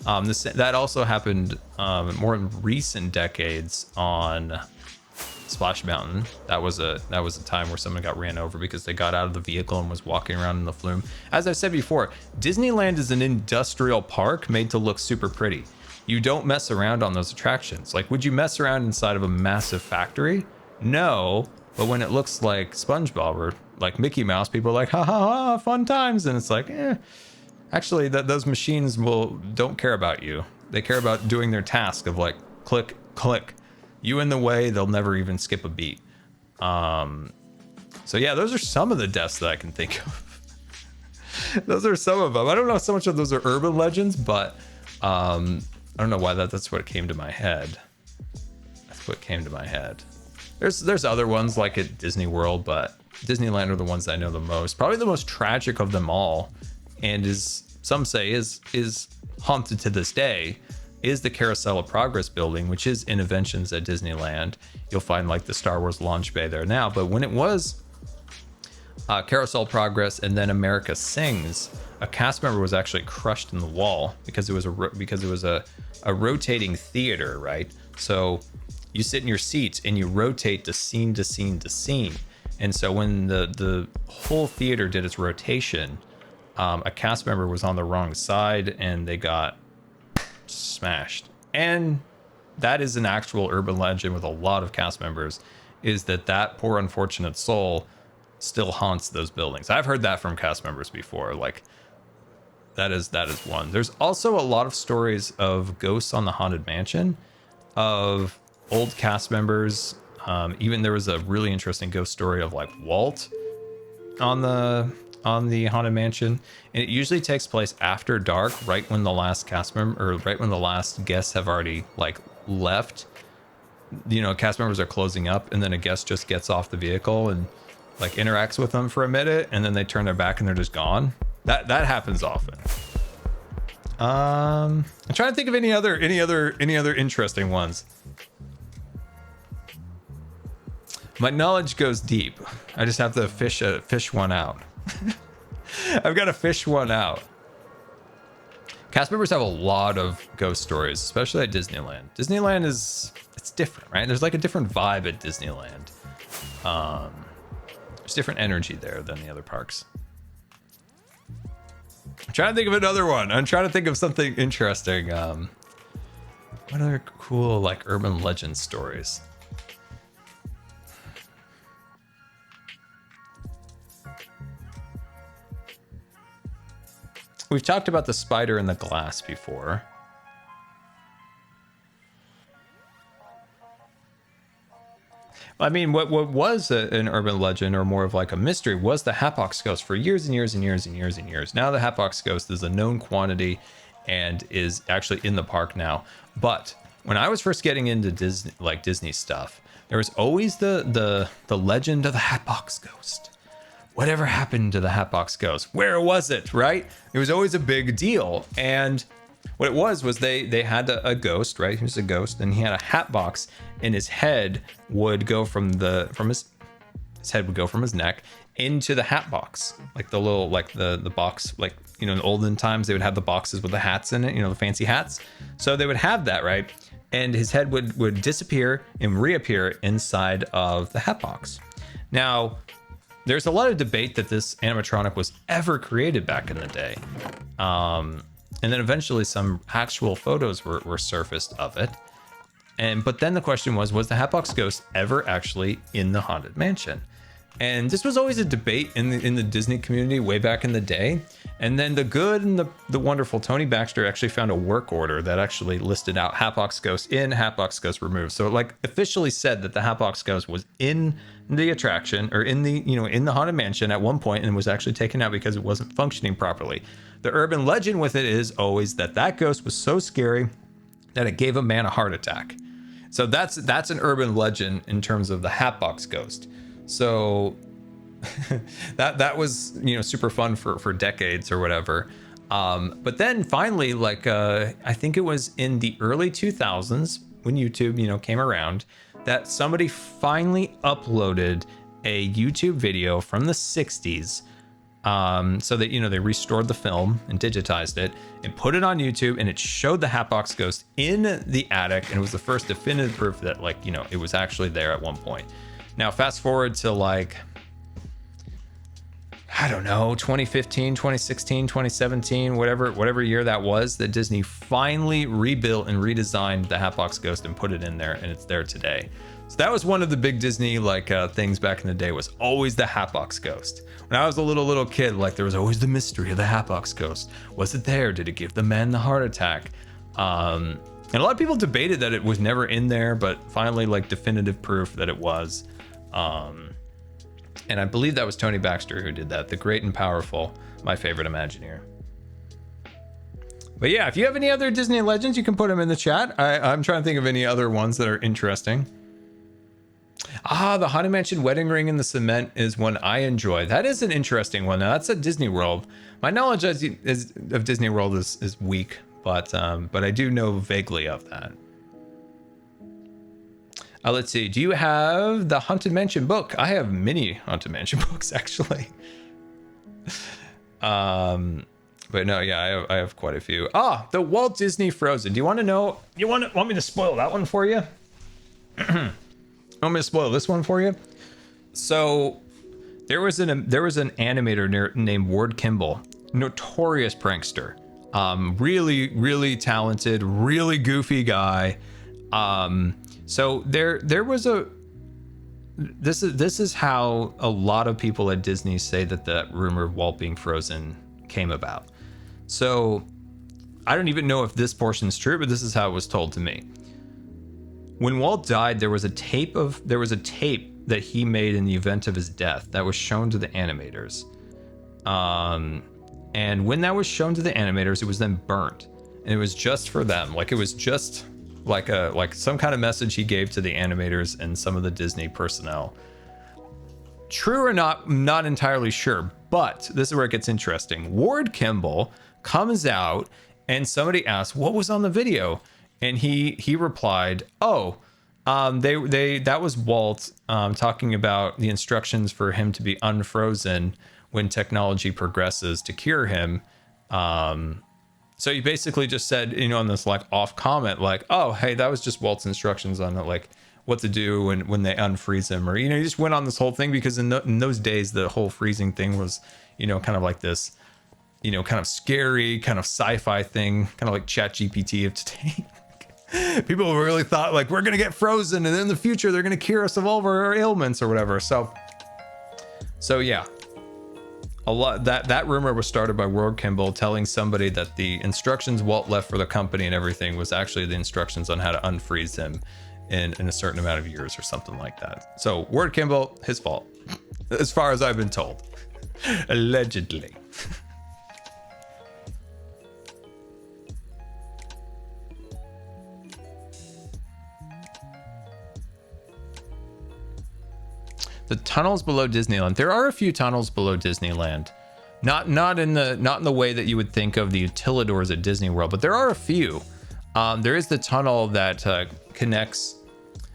That also happened more in recent decades on Splash Mountain. That was a time where someone got ran over because they got out of the vehicle and was walking around in the flume. As I've said before, Disneyland is an industrial park made to look super pretty. You don't mess around on those attractions. Like, would you mess around inside of a massive factory? No, but when it looks like SpongeBob or like Mickey Mouse, people are like, ha ha ha, fun times. And it's like, actually those machines don't care about you. They care about doing their task of like, click, click. You in the way, they'll never even skip a beat. So yeah, those are some of the deaths that I can think of. Those are some of them. I don't know so much of those are urban legends, but I don't know why that's what came to my head. That's what came to my head. There's other ones like at Disney World, but Disneyland are the ones I know the most. Probably the most tragic of them all, and some say is haunted to this day, is the Carousel of Progress building, which is Innoventions at Disneyland. You'll find like the Star Wars launch bay there now, but when it was Carousel of Progress and then America Sings, a cast member was actually crushed in the wall because it was a rotating theater, right? So you sit in your seats and you rotate to scene to scene to scene. And so when the whole theater did its rotation, a cast member was on the wrong side and they got smashed. And that is an actual urban legend with a lot of cast members, is that poor unfortunate soul still haunts those buildings. I've heard that from cast members before. Like, that is one. There's also a lot of stories of ghosts on the Haunted Mansion, of old cast members. Even there was a really interesting ghost story of like Walt on the Haunted Mansion, and it usually takes place after dark, right when the last cast member, or right when the last guests have already like left. You know, cast members are closing up, and then a guest just gets off the vehicle and like interacts with them for a minute, and then they turn their back and they're just gone. That happens often. I'm trying to think of any other interesting ones. My knowledge goes deep. I just have to fish one out. I've got to fish one out. Cast members have a lot of ghost stories, especially at Disneyland. Disneyland it's different, right? There's like a different vibe at Disneyland. There's different energy there than the other parks. I'm trying to think of another one. I'm trying to think of something interesting. What other cool like urban legend stories? We've talked about the spider in the glass before. I mean, what was an urban legend, or more of like a mystery, was the Hatbox Ghost for years and years and years and years and years. Now the Hatbox Ghost is a known quantity and is actually in the park now. But when I was first getting into Disney stuff, there was always the legend of the Hatbox Ghost. Whatever happened to the Hatbox Ghost? Where was it, right? It was always a big deal. And what it was they had a ghost, right? He was a ghost, and he had a hat box, and his head would go from his head would go from his neck into the hat box, like the little, like the box, like, you know, in olden times they would have the boxes with the hats in it, you know, the fancy hats. So they would have that, right? And his head would disappear and reappear inside of the hat box. Now, there's a lot of debate that this animatronic was ever created back in the day. And then eventually some actual photos were surfaced of it. But then the question was the Hatbox Ghost ever actually in the Haunted Mansion? And this was always a debate in the Disney community way back in the day. And then the good and the wonderful Tony Baxter actually found a work order that actually listed out Hatbox Ghost in, Hatbox Ghost removed. So it like officially said that the Hatbox Ghost was in the attraction, or in the, you know, in the Haunted Mansion at one point, and was actually taken out because it wasn't functioning properly. The urban legend with it is always that ghost was so scary that it gave a man a heart attack. So that's an urban legend in terms of the Hatbox Ghost. So that was, you know, super fun for decades or whatever. But then finally, like I think it was in the early 2000s when YouTube, you know, came around, that somebody finally uploaded a YouTube video from the 60s So that, you know, they restored the film and digitized it and put it on YouTube, and it showed the Hatbox Ghost in the attic, and it was the first definitive proof that, like, you know, it was actually there at one point. Now fast forward to, like, I don't know, 2015, 2016, 2017, whatever year that was, that Disney finally rebuilt and redesigned the Hatbox Ghost and put it in there, and it's there today. So that was one of the big Disney, like, things back in the day, was always the Hatbox Ghost. When I was a little kid, like, there was always the mystery of the Hatbox Ghost. Was it there? Did it give the man the heart attack? And a lot of people debated that it was never in there, but finally, like, definitive proof that it was. And I believe that was Tony Baxter who did that. The great and powerful, my favorite Imagineer. But yeah, if you have any other Disney legends, you can put them in the chat. I'm trying to think of any other ones that are interesting. The Haunted Mansion wedding ring in the cement is one I enjoy. That is an interesting one. Now, that's at Disney World. My knowledge of Disney World is weak, but I do know vaguely of that. Let's see. Do you have the Haunted Mansion book? I have many Haunted Mansion books, actually. But no, yeah, I have quite a few. The Walt Disney Frozen. Do you want to know? You want me to spoil that one for you? Want me to spoil this one for you? So there was an animator named Ward Kimball, notorious prankster, really talented, really goofy guy. So there was this is how a lot of people at Disney say that rumor of Walt being frozen came about. So I don't even know if this portion is true, but this is how it was told to me. When Walt died, there was a tape that he made in the event of his death that was shown to the animators. And when that was shown to the animators, it was then burnt, and it was just for them. Like, it was just like some kind of message he gave to the animators and some of the Disney personnel. True or not, I'm not entirely sure, but this is where it gets interesting. Ward Kimball comes out and somebody asks, what was on the video? And he replied, that was Walt talking about the instructions for him to be unfrozen when technology progresses to cure him. So he basically just said, you know, on this like off comment, like, oh, hey, that was just Walt's instructions on like what to do when they unfreeze him, or, you know, he just went on this whole thing because in those days, the whole freezing thing was, you know, kind of like this, you know, kind of scary, kind of sci-fi thing, kind of like ChatGPT of today. People really thought like, we're going to get frozen and in the future, they're going to cure us of all of our ailments or whatever. So yeah. A lot that rumor was started by Ward Kimball telling somebody that the instructions Walt left for the company and everything was actually the instructions on how to unfreeze him in a certain amount of years or something like that. So Ward Kimball, his fault, as far as I've been told, allegedly. The tunnels below Disneyland. There are a few tunnels below Disneyland. Not in the way that you would think of the utilidors at Disney World, but there are a few. There is the tunnel that connects.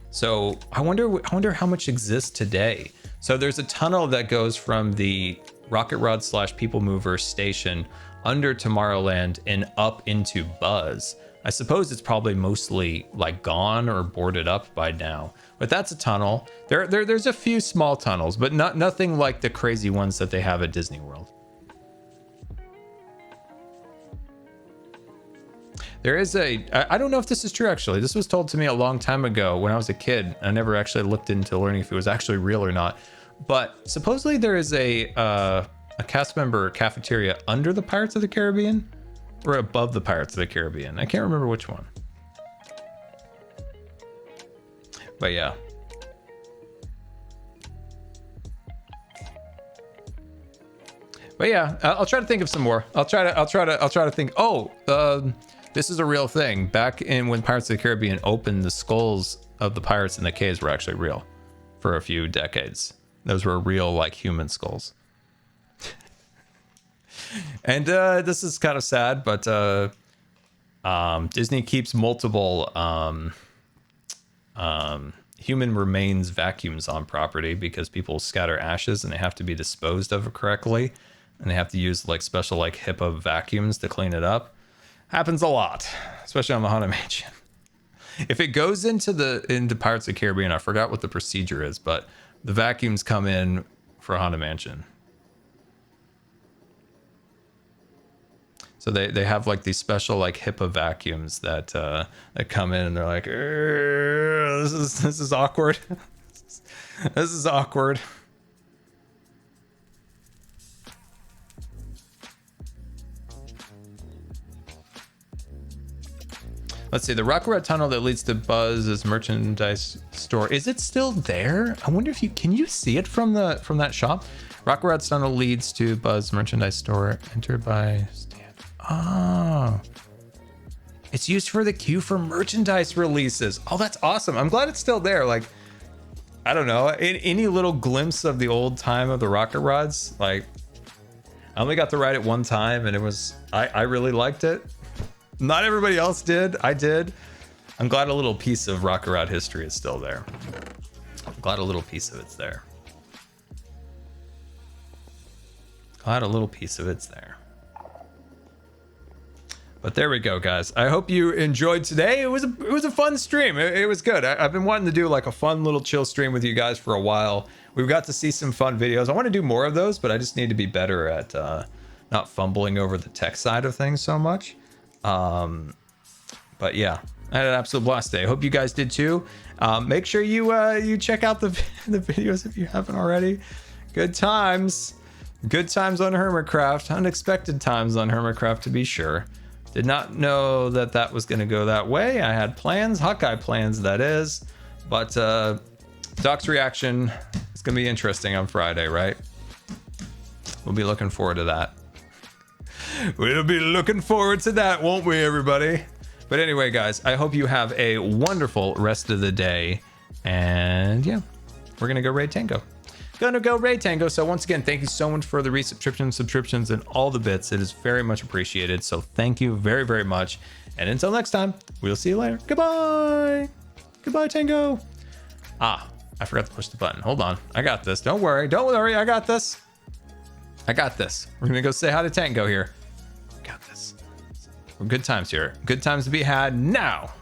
So I wonder how much exists today. So there's a tunnel that goes from the Rocket Rod / People Mover station under Tomorrowland and up into Buzz. I suppose it's probably mostly like gone or boarded up by now. But that's a tunnel. There's a few small tunnels, but nothing like the crazy ones that they have at Disney World. There is I don't know if this is true, actually. This was told to me a long time ago when I was a kid. I never actually looked into learning if it was actually real or not. But supposedly there is a cast member cafeteria under the Pirates of the Caribbean or above the Pirates of the Caribbean. I can't remember which one. But yeah. I'll try to think of some more. I'll try to think. This is a real thing. Back in when Pirates of the Caribbean opened, the skulls of the pirates in the caves were actually real for a few decades. Those were real, like, human skulls. And this is kind of sad, but Disney keeps multiple human remains vacuums on property because people scatter ashes and they have to be disposed of correctly. and they have to use like special like HIPAA vacuums to clean it up. Happens a lot, especially on the Haunted Mansion. If it goes into Pirates of the Caribbean, I forgot what the procedure is, but the vacuums come in for Haunted Mansion. So they have like these special like HIPAA vacuums that that come in, and they're like, this is awkward. This is awkward. Let's see, the Rocket Rat tunnel that leads to Buzz's merchandise store. Is it still there? I wonder if can you see it from that shop? Rocket Rat's tunnel leads to Buzz merchandise store. Entered by stand. Oh. It's used for the queue for merchandise releases. Oh, that's awesome. I'm glad it's still there. Like, I don't know, any little glimpse of the old time of the Rocket Rods. Like, I only got to ride it one time, and it was, I really liked it. Not everybody else did. I did. I'm glad a little piece of Rocket Rod history is still there. I'm glad a little piece of it's there. Glad a little piece of it's there. But there we go, guys. I hope you enjoyed today. It was a fun stream. It was good. I've been wanting to do like a fun little chill stream with you guys for a while. We've got to see some fun videos. I want to do more of those, but I just need to be better at not fumbling over the tech side of things so much. But yeah, I had an absolute blast day. I hope you guys did too. Make sure you check out the videos if you haven't already. Good times on Hermitcraft. Unexpected times on Hermitcraft, to be sure. Did not know that was going to go that way. I had plans, Hawkeye plans, that is. But Doc's reaction is going to be interesting on Friday, right? We'll be looking forward to that. We'll be looking forward to that, won't we, everybody? But anyway, guys, I hope you have a wonderful rest of the day. And yeah, we're going to go raid Tango. Gonna go raid Tango. So once again, thank you so much for the subscriptions, and all the bits. It is very much appreciated. So thank you very, very much. And until next time, we'll see you later. Goodbye. Goodbye, Tango. I forgot to push the button. Hold on. I got this. Don't worry. Don't worry. I got this. I got this. We're gonna go say hi to Tango here. Got this. We're good times here. Good times to be had now.